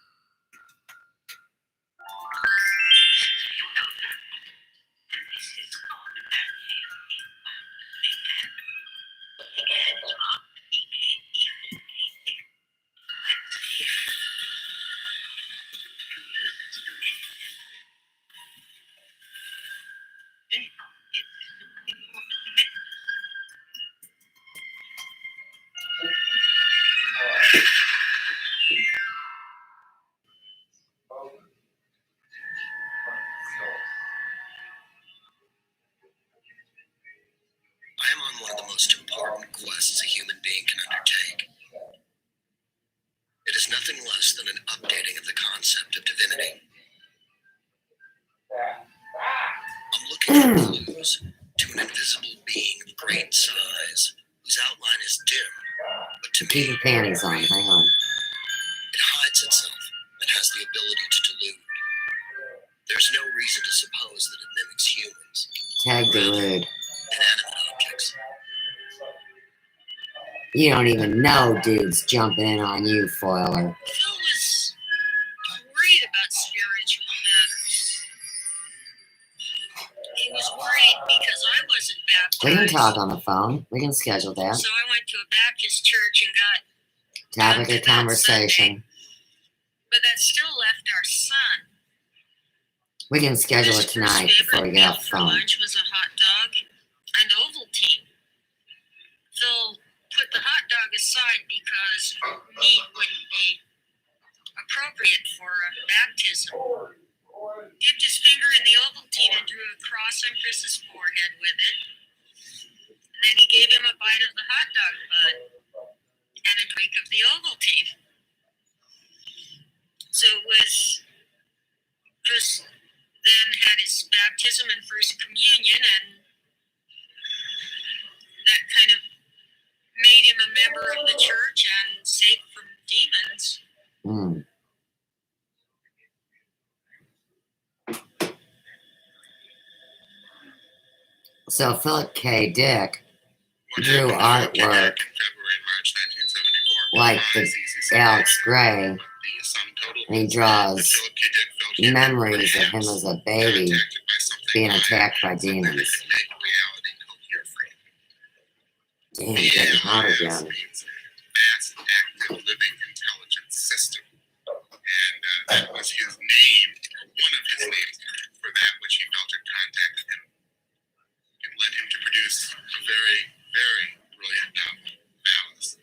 I am on one of the most important quests a human being can undertake. It is nothing less than an updating of the concept of divinity. I'm looking for clues to an invisible being of great size, whose outline is dim, but to Keep me, your panties on. Hang on. it hides itself and has the ability to delude. There's no reason to suppose that it mimics humans, Tag delude. inanimate objects. You don't even know dude's jumping in on you, Foiler. Phil was worried about spiritual matters. He was worried because I wasn't baptized. We can talk on the phone. We can schedule that. So I went to a Baptist church and got Topic to of that conversation. but that still left our son. We can schedule it His tonight first before we favorite get meal off the for phone. lunch was a hot dog and Ovaltine. Phil put the hot dog aside because meat wouldn't be appropriate for a baptism. Dipped his finger in the Ovaltine and drew a cross on Chris's forehead with it. And then he gave him a bite of the hot dog bun and a drink of the Ovaltine. So it was Chris then had his baptism and first communion, and that kind of made him a member of the church and safe from demons. Mm. So Philip K. Dick drew artwork like the Alex Gray, and he draws memories of him as a baby being attacked by demons. Damn, getting hot again. Vast, active, living intelligence system. And that was his name, one of his names, for that which he felt had contacted him. It led him to produce a very, very brilliant novel, Malice.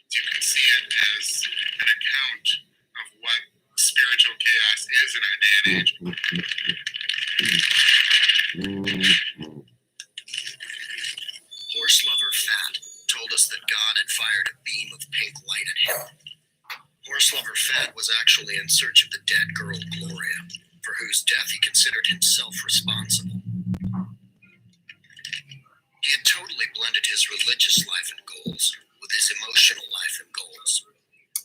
You can see it as an account of what spiritual chaos is in our day and age. Horse lover Fat told us that God had fired a beam of pink light at him. Horse lover Fat was actually in search of the dead girl Gloria, for whose death he considered himself responsible. He had totally blended his religious life and goals with his emotional life and goals.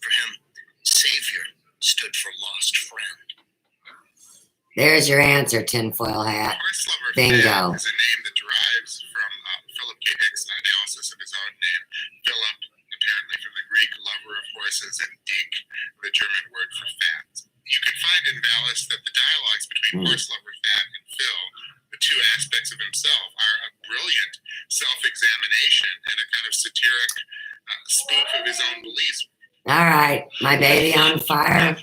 For him, Savior stood for lost friend. There's your answer, tinfoil hat. Horse lover Bingo. Fat is a name that derives from Philip K. Dick's analysis of his own name. Philip, apparently from the Greek lover of horses, and Dick, the German word for fat. You can find in Malice that the dialogues between horse lover Fat and Phil, the two aspects of himself, are a brilliant self-examination and a kind of satiric spoof of his own beliefs. All right, my baby on fire.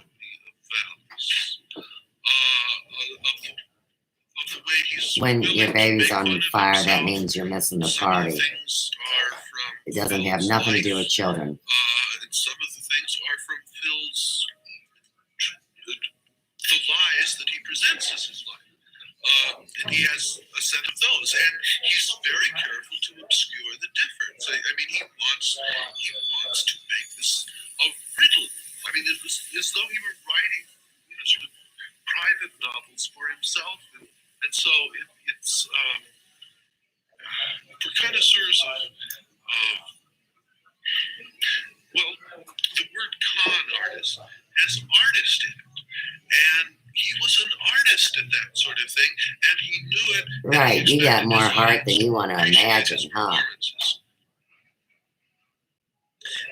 When your baby's on fire, that means you're missing the party. It doesn't have nothing to do with children. And some of the things are from Phil's the lies that he presents as his life. And he has a set of those, and he's very careful to obscure the difference. I mean, he wants to make this a riddle. I mean, it was as though he were writing, sort of private novels for himself, and so it's for connoisseurs of well, the word con artist has artist in it, and he was an artist at that sort of thing, and he knew it. Right, you got more heart than you want to imagine, huh?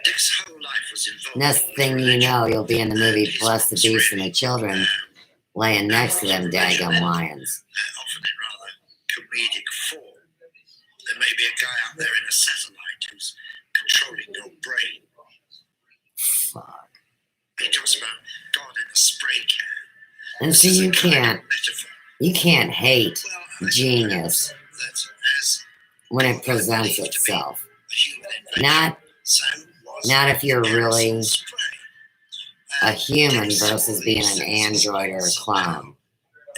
Dick's whole life was involved. Next thing you know, you'll be in the movie Bless the Beast and the Children, laying next to them daggum lions. Often in rather comedic form. There may be a guy out there in a satellite who's controlling your brain. Fuck. He talks about God in a spray can. And see, you can't hate genius when it presents itself. Not if you're really a human versus being an android or a clown.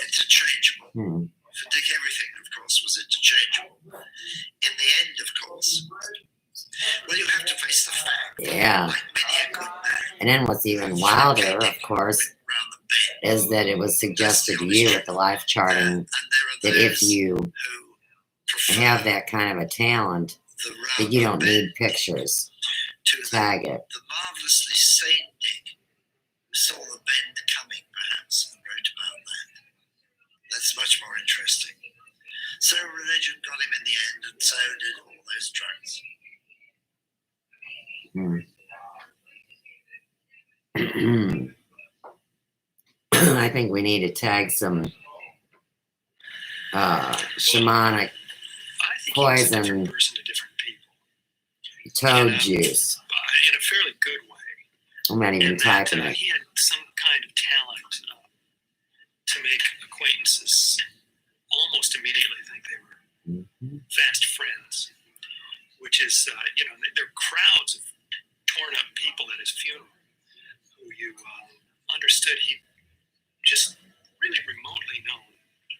Interchangeable. For Dick, everything, of course, was interchangeable. In the end, of course, well, you have to face the fact. Yeah. Like many a good man, and then what's even wilder, of course, is that it was suggested to you at the life charting that if you have that kind of a talent, that you don't need pictures. Tag it. The marvelously sane Dick who saw the bend coming, perhaps, and wrote about that. That's much more interesting. So religion got him in the end, and so did all those drugs. I think we need to tag some shamanic poison toad juice. In a fairly good way. I'm not even typing it. He had some kind of talent to make acquaintances almost immediately. I think they were fast friends, which is, there are crowds of torn up people at his funeral who you understood he just really remotely known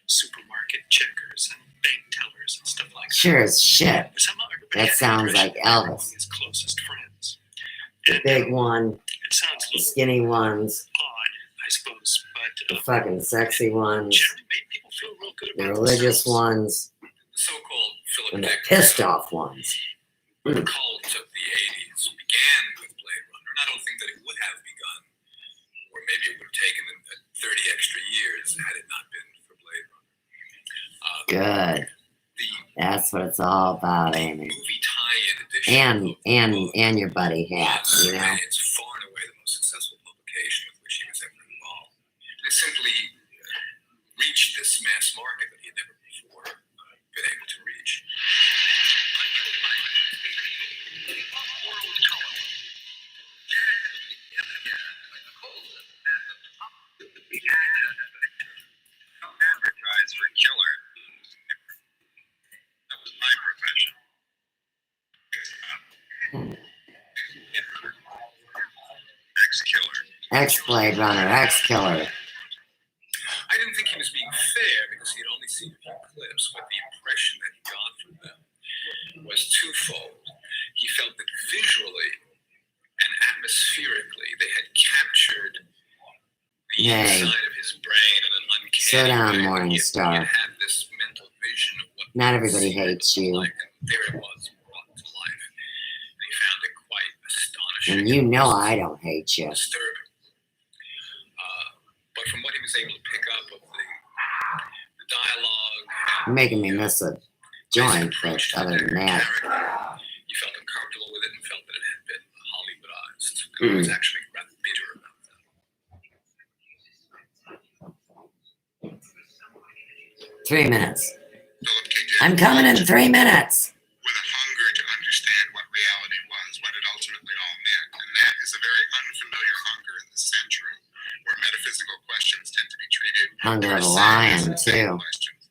supermarket checkers and bank tellers and stuff like that. Sure as shit. That sounds like Elvis. His closest friends. The big one, the skinny ones, odd, I suppose, but the fucking sexy ones, generally made people feel real good the about religious themselves. ones, The so-called Philip and the Dick pissed off ones. cult of the 80s began with Blade Runner, and I don't think that it would have begun, or maybe it would have taken 30 extra years had it not been for Blade Runner. Good. That's what it's all about, Amy. Movie tie-in edition And your buddy hats, you know. It's far and away the most successful publication with which he was ever involved. It simply reached this mass market that he had never before been able to reach. Advertise for killer. That was my profession. Ex-killer. Ex-Blade Runner, ex-killer. I didn't think he was being fair because he had only seen a few clips, but the impression that he got from them was twofold. He felt that visually and atmospherically they had captured the inside of his brain in an uncanny Sit down, way. Morning Star. He had this mental vision of what Not everybody hates you. like, and there it was brought to life. And he found it quite astonishing. And you know I don't hate you. Disturbing. But from what he was able to pick up of the dialogue, You're making me miss a joint, but other than that. he felt uncomfortable with it and felt that it had been Hollywoodized. And he was actually rather bitter about that. 3 minutes. Philip K. Dick I'm coming in 3 minutes. with a hunger to understand what reality was, what it ultimately all meant. And that is a very unfamiliar hunger in this century, where metaphysical questions tend to be treated Hunger of a as lion, science too. questions.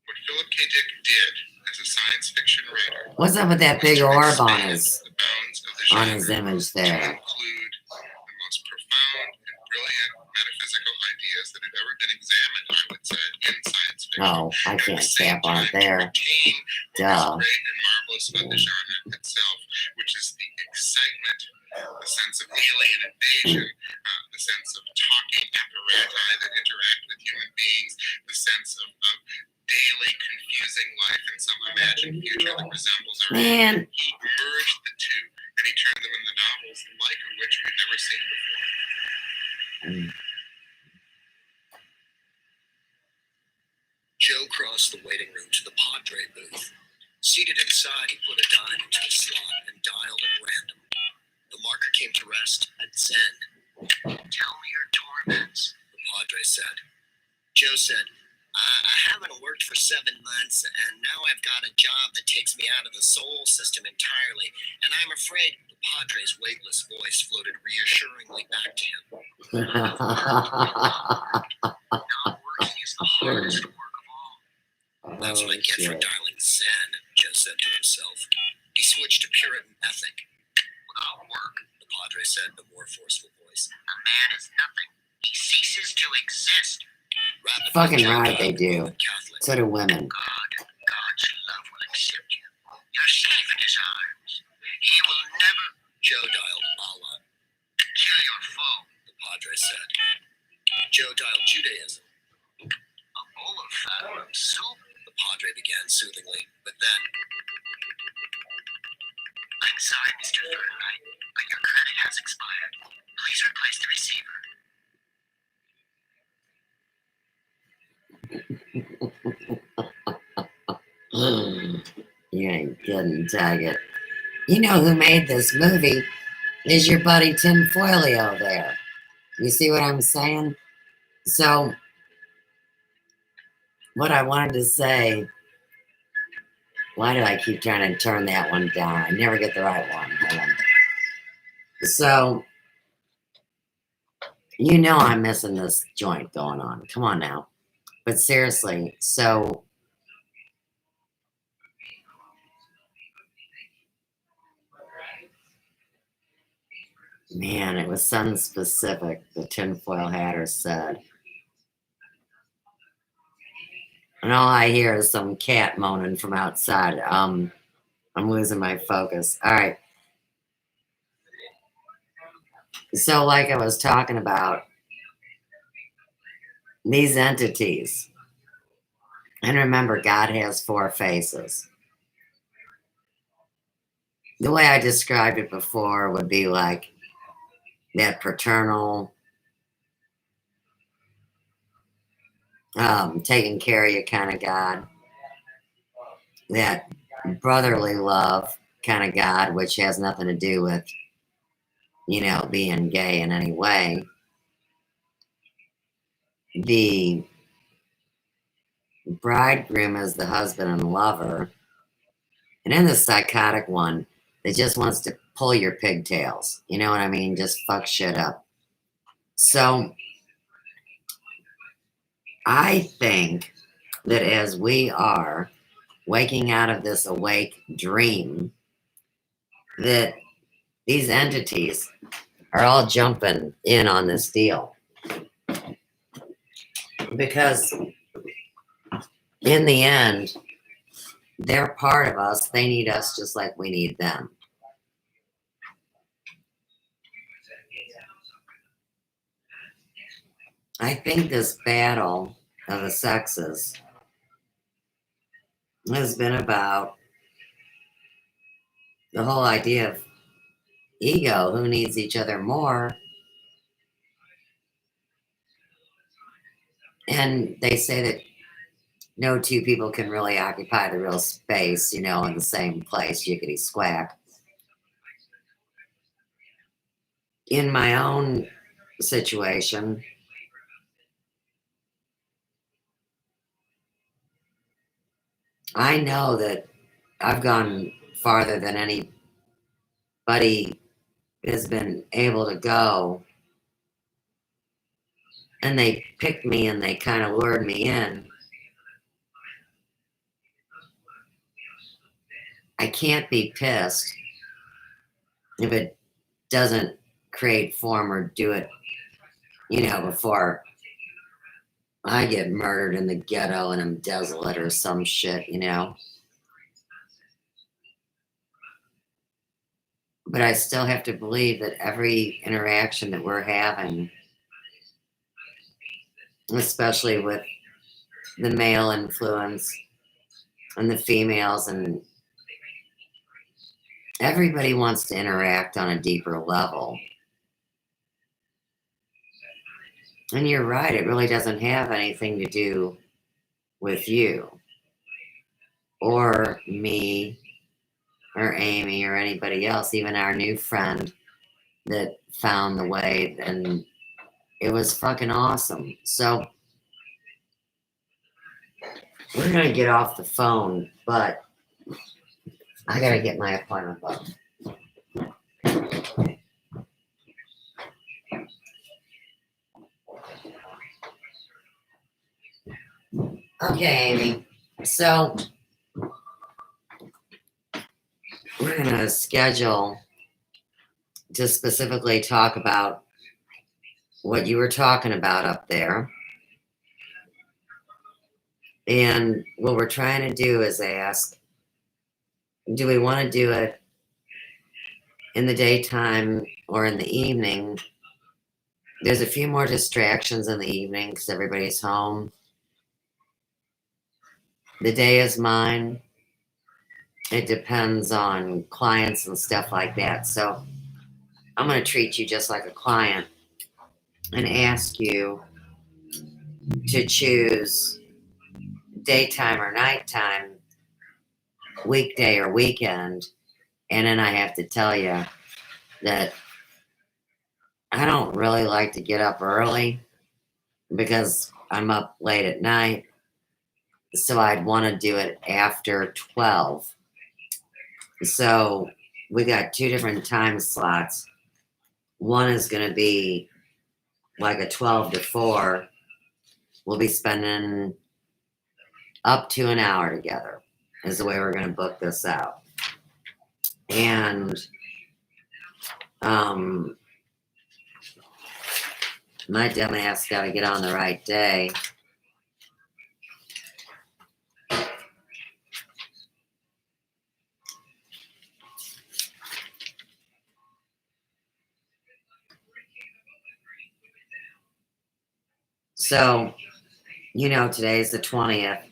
What Philip K. Dick did as a science fiction writer What's up with that was big to orb expand on his the bounds of the genre image to there? include the most profound and brilliant metaphysical ideas that have ever been examined, I would say, in science fiction. Oh, I At the can't same tap on it time, to there. retain what Duh. is great and marvelous about the genre itself, which is the excitement, the sense of alien invasion, the sense of talking apparati that interact with human beings, the sense of daily confusing life in some imagined future that resembles our own. Man, He merged the two, and he turned them into novels, the like of which we've never seen before. Joe crossed the waiting room to the Padre booth. Seated inside, he put a dime into the slot and dialed at random. The marker came to rest at Zen. Tell me your torments, the Padre said. Joe said, I haven't worked for 7 months, and now I've got a job that takes me out of the soul system entirely, and I'm afraid the Padre's weightless voice floated reassuringly back to him. Not working is the hardest work of all. That's what I get for dialing Zen, Joe said to himself. He switched to Puritan ethic. Without work, the Padre said in a more forceful voice, a man is nothing. He ceases to exist. Fucking right, they do. So do women. God's love will accept you. You're safe in his arms. He will never. Joe dialed Allah. Kill your foe, the Padre said. Joe dialed Judaism. A bowl of fat soup, the Padre began soothingly, but then. I'm sorry, Mr. Fahrenheit, but your credit has expired. Please replace the receiver. You ain't kidding, Taggart. You know who made this movie is your buddy Tinfoilio there. You see what I'm saying? So, what I wanted to say, why do I keep trying to turn that one down? I never get the right one. Hold on. So, you know I'm missing this joint going on. Come on now. But seriously, so man, it was something specific the tinfoil hatter said. And all I hear is some cat moaning from outside. I'm losing my focus. All right. So, like I was talking about, these entities, and remember, God has 4 faces. The way I described it before would be like that paternal, taking care of you kind of God, that brotherly love kind of God, which has nothing to do with, you know, being gay in any way. The bridegroom is the husband and lover. And then the psychotic one that just wants to pull your pigtails. You know what I mean? Just fuck shit up. So I think that as we are waking out of this awake dream, that these entities are all jumping in on this deal. Because in the end, they're part of us. They need us just like we need them. I think this battle of the sexes has been about the whole idea of ego, who needs each other more. And they say that no 2 people can really occupy the real space, you know, in the same place, yickety squack. In my own situation, I know that I've gone farther than anybody has been able to go. And they picked me and they kind of lured me in. I can't be pissed if it doesn't create form or do it before I get murdered in the ghetto and I'm desolate or some shit. But I still have to believe that every interaction that we're having, especially with the male influence and the females, and everybody wants to interact on a deeper level. And you're right, it really doesn't have anything to do with you or me or Amy or anybody else, even our new friend that found the way, and it was fucking awesome. So we're gonna get off the phone, but I gotta get my appointment booked. Okay, Amy. So we're gonna schedule to specifically talk about what you were talking about up there. And what we're trying to do is ask, do we want to do it in the daytime or in the evening? There's a few more distractions in the evening because everybody's home. The day is mine. It depends on clients and stuff like that. So I'm going to treat you just like a client and ask you to choose daytime or nighttime, weekday or weekend. And then I have to tell you that I don't really like to get up early because I'm up late at night. So I'd want to do it after 12. So we got two different time slots. One is going to be like a 12 to 4. We'll be spending up to an hour together, is the way we're going to book this out. And my dumb ass got to get on the right day. So, today's the 20th.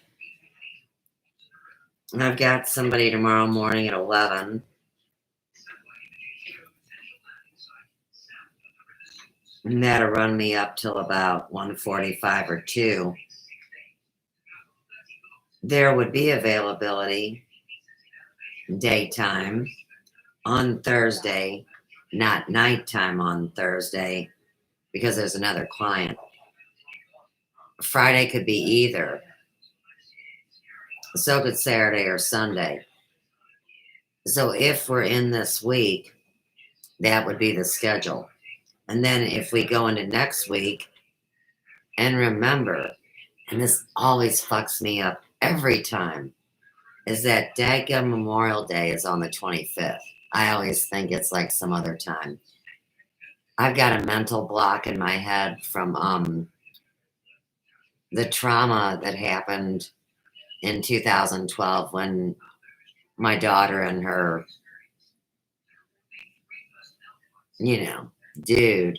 I've got somebody tomorrow morning at 11. And that'll run me up till about 1:45 or 2. There would be availability daytime on Thursday, not nighttime on Thursday, because there's another client. Friday could be either. So could Saturday or Sunday. So if we're in this week, that would be the schedule. And then if we go into next week, and remember, and this always fucks me up every time, is that daggum Memorial Day is on the 25th. I always think it's like some other time. I've got a mental block in my head from the trauma that happened in 2012 when my daughter and her, dude,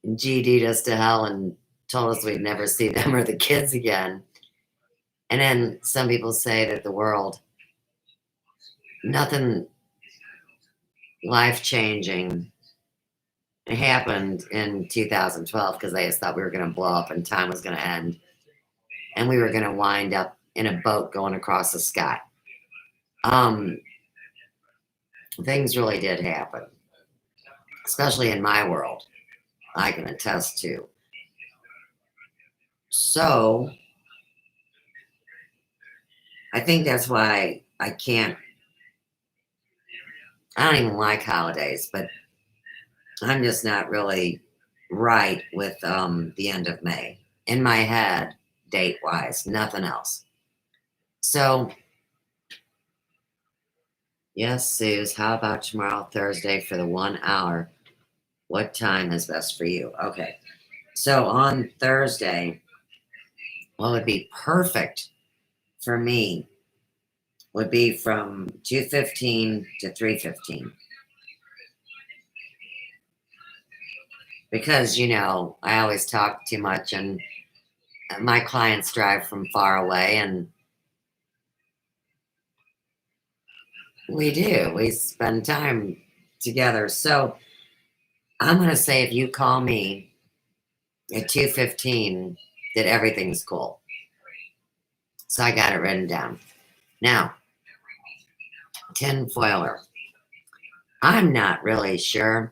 GD'd us to hell and told us we'd never see them or the kids again. And then some people say that the world, nothing life-changing happened in 2012 because they just thought we were going to blow up and time was going to end. And we were going to wind up in a boat going across the sky. Things really did happen, especially in my world. I can attest to. So I think that's why I don't even like holidays, but I'm just not really right with the end of May. In my head, date-wise, nothing else. So, yes, Suze, how about tomorrow, Thursday, for the 1 hour? What time is best for you? Okay. So on Thursday, what would be perfect for me would be from 2:15 to 3:15. Because, I always talk too much and my clients drive from far away and we spend time together. So I'm going to say if you call me at 2:15 that everything's cool. So I got it written down. Now, tin foiler. I'm not really sure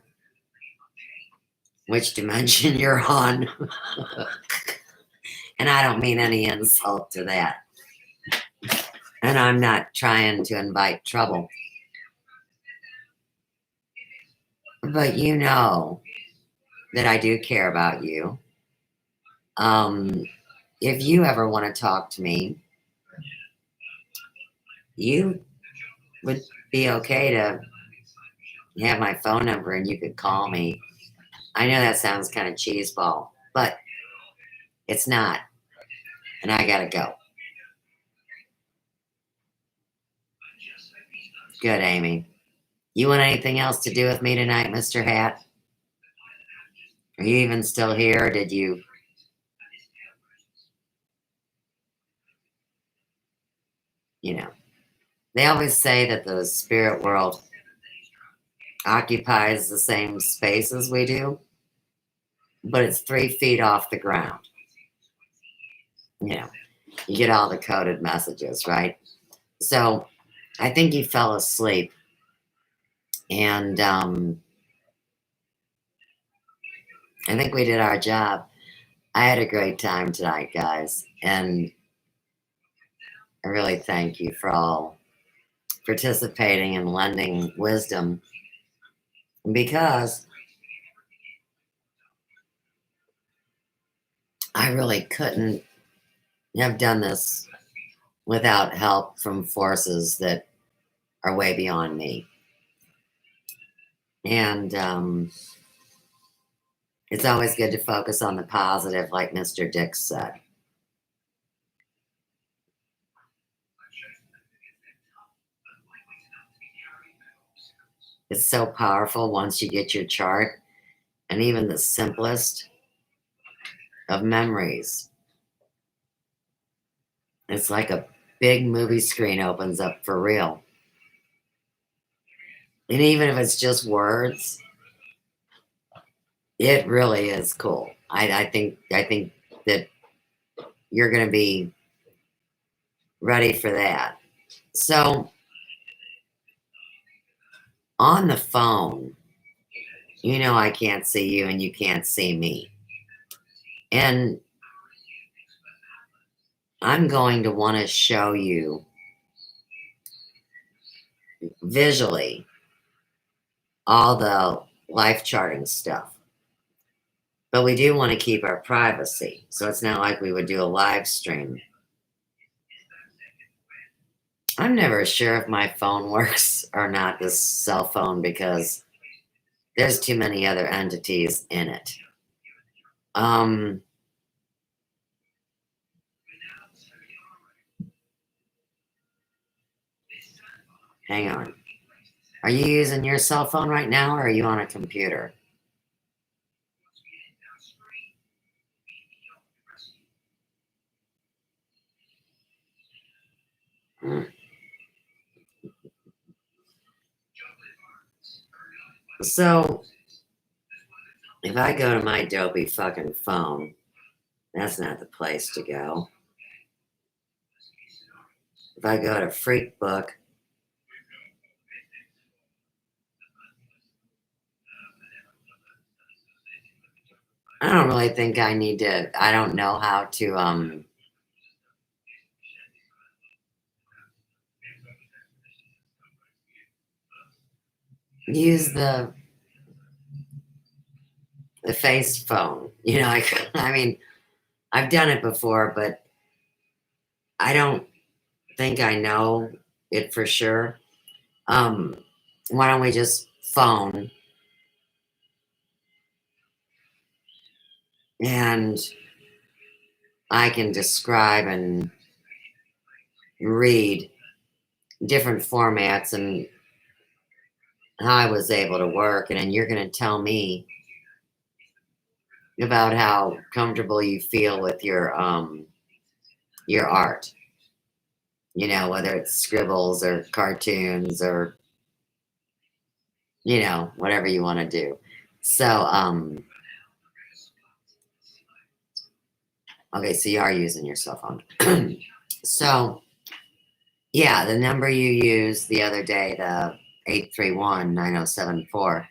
which dimension you're on. And I don't mean any insult to that. And I'm not trying to invite trouble. But you know that I do care about you. If you ever want to talk to me, you would be okay to have my phone number and you could call me. I know that sounds kind of cheeseball, but it's not. And I gotta go. Good, Amy. You want anything else to do with me tonight, Mr. Hat? Are you even still here? Or did you? They always say that the spirit world occupies the same space as we do, but it's 3 feet off the ground. You get all the coded messages, right? So I think you fell asleep. And I think we did our job. I had a great time tonight, guys. And I really thank you for all participating and lending wisdom. Because I really couldn't have done this without help from forces that are way beyond me. And it's always good to focus on the positive, like Mr. Dix said. It's so powerful once you get your chart, and even the simplest of memories. It's like a big movie screen opens up for real. And even if it's just words, it really is cool. I think that you're going to be ready for that. So on the phone, I can't see you and you can't see me. And I'm going to want to show you visually all the life charting stuff. But we do want to keep our privacy. So it's not like we would do a live stream. I'm never sure if my phone works or not, this cell phone, because there's too many other entities in it. Hang on. Are you using your cell phone right now, or are you on a computer? So, if I go to my dopey fucking phone, that's not the place to go. If I go to Freakbook, I don't really think I need to. I don't know how to use the face phone. I mean, I've done it before, but I don't think I know it for sure. Why don't we just phone And I can describe and read different formats and how I was able to work. And then you're going to tell me about how comfortable you feel with your art. You know, whether it's scribbles or cartoons or, you know, whatever you want to do. So, okay, so you are using your cell phone. So, yeah, the number you used the other day, the 831-9074,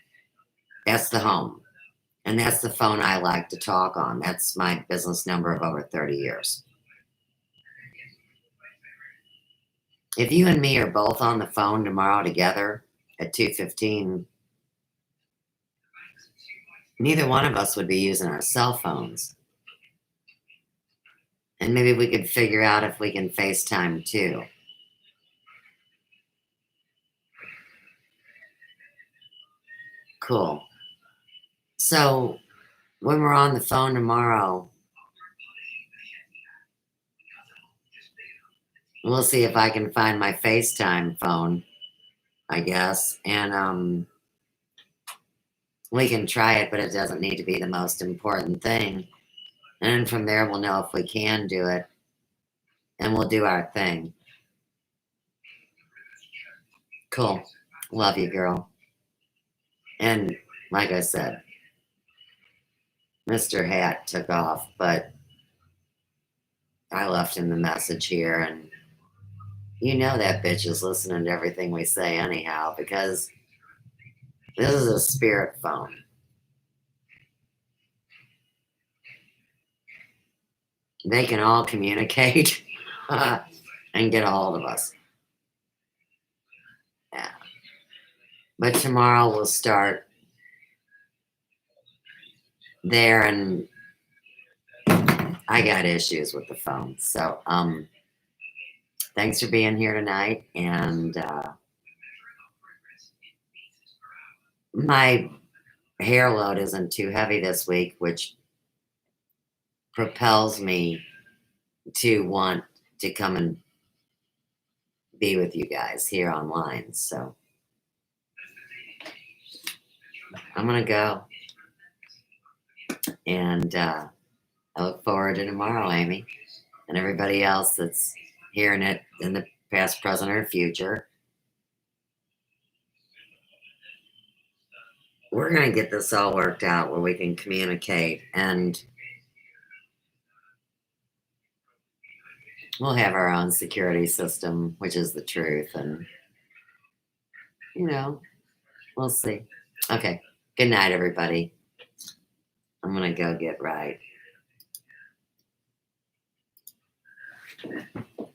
that's the home. And that's the phone I like to talk on. That's my business number of over 30 years. If you and me are both on the phone tomorrow together at 2:15, neither one of us would be using our cell phones. And maybe we could figure out if we can FaceTime too. Cool. So when we're on the phone tomorrow, we'll see if I can find my FaceTime phone, I guess. And we can try it, but it doesn't need to be the most important thing. And from there, we'll know if we can do it. And we'll do our thing. Cool. Love you, girl. And like I said, Mr. Hat took off, but I left him the message here. And you know that bitch is listening to everything we say anyhow, because this is a spirit phone. They can all communicate and get a hold of us. Yeah. But tomorrow we'll start there, and I got issues with the phone. So thanks for being here tonight. And my hair load isn't too heavy this week, which propels me to want to come and be with you guys here online. So I'm gonna go, and I look forward to tomorrow, Amy, and everybody else that's hearing it in the past, present, or future. We're gonna get this all worked out where we can communicate, and we'll have our own security system, which is the truth. And, you know, we'll see. Okay. Good night, everybody. I'm going to go get right.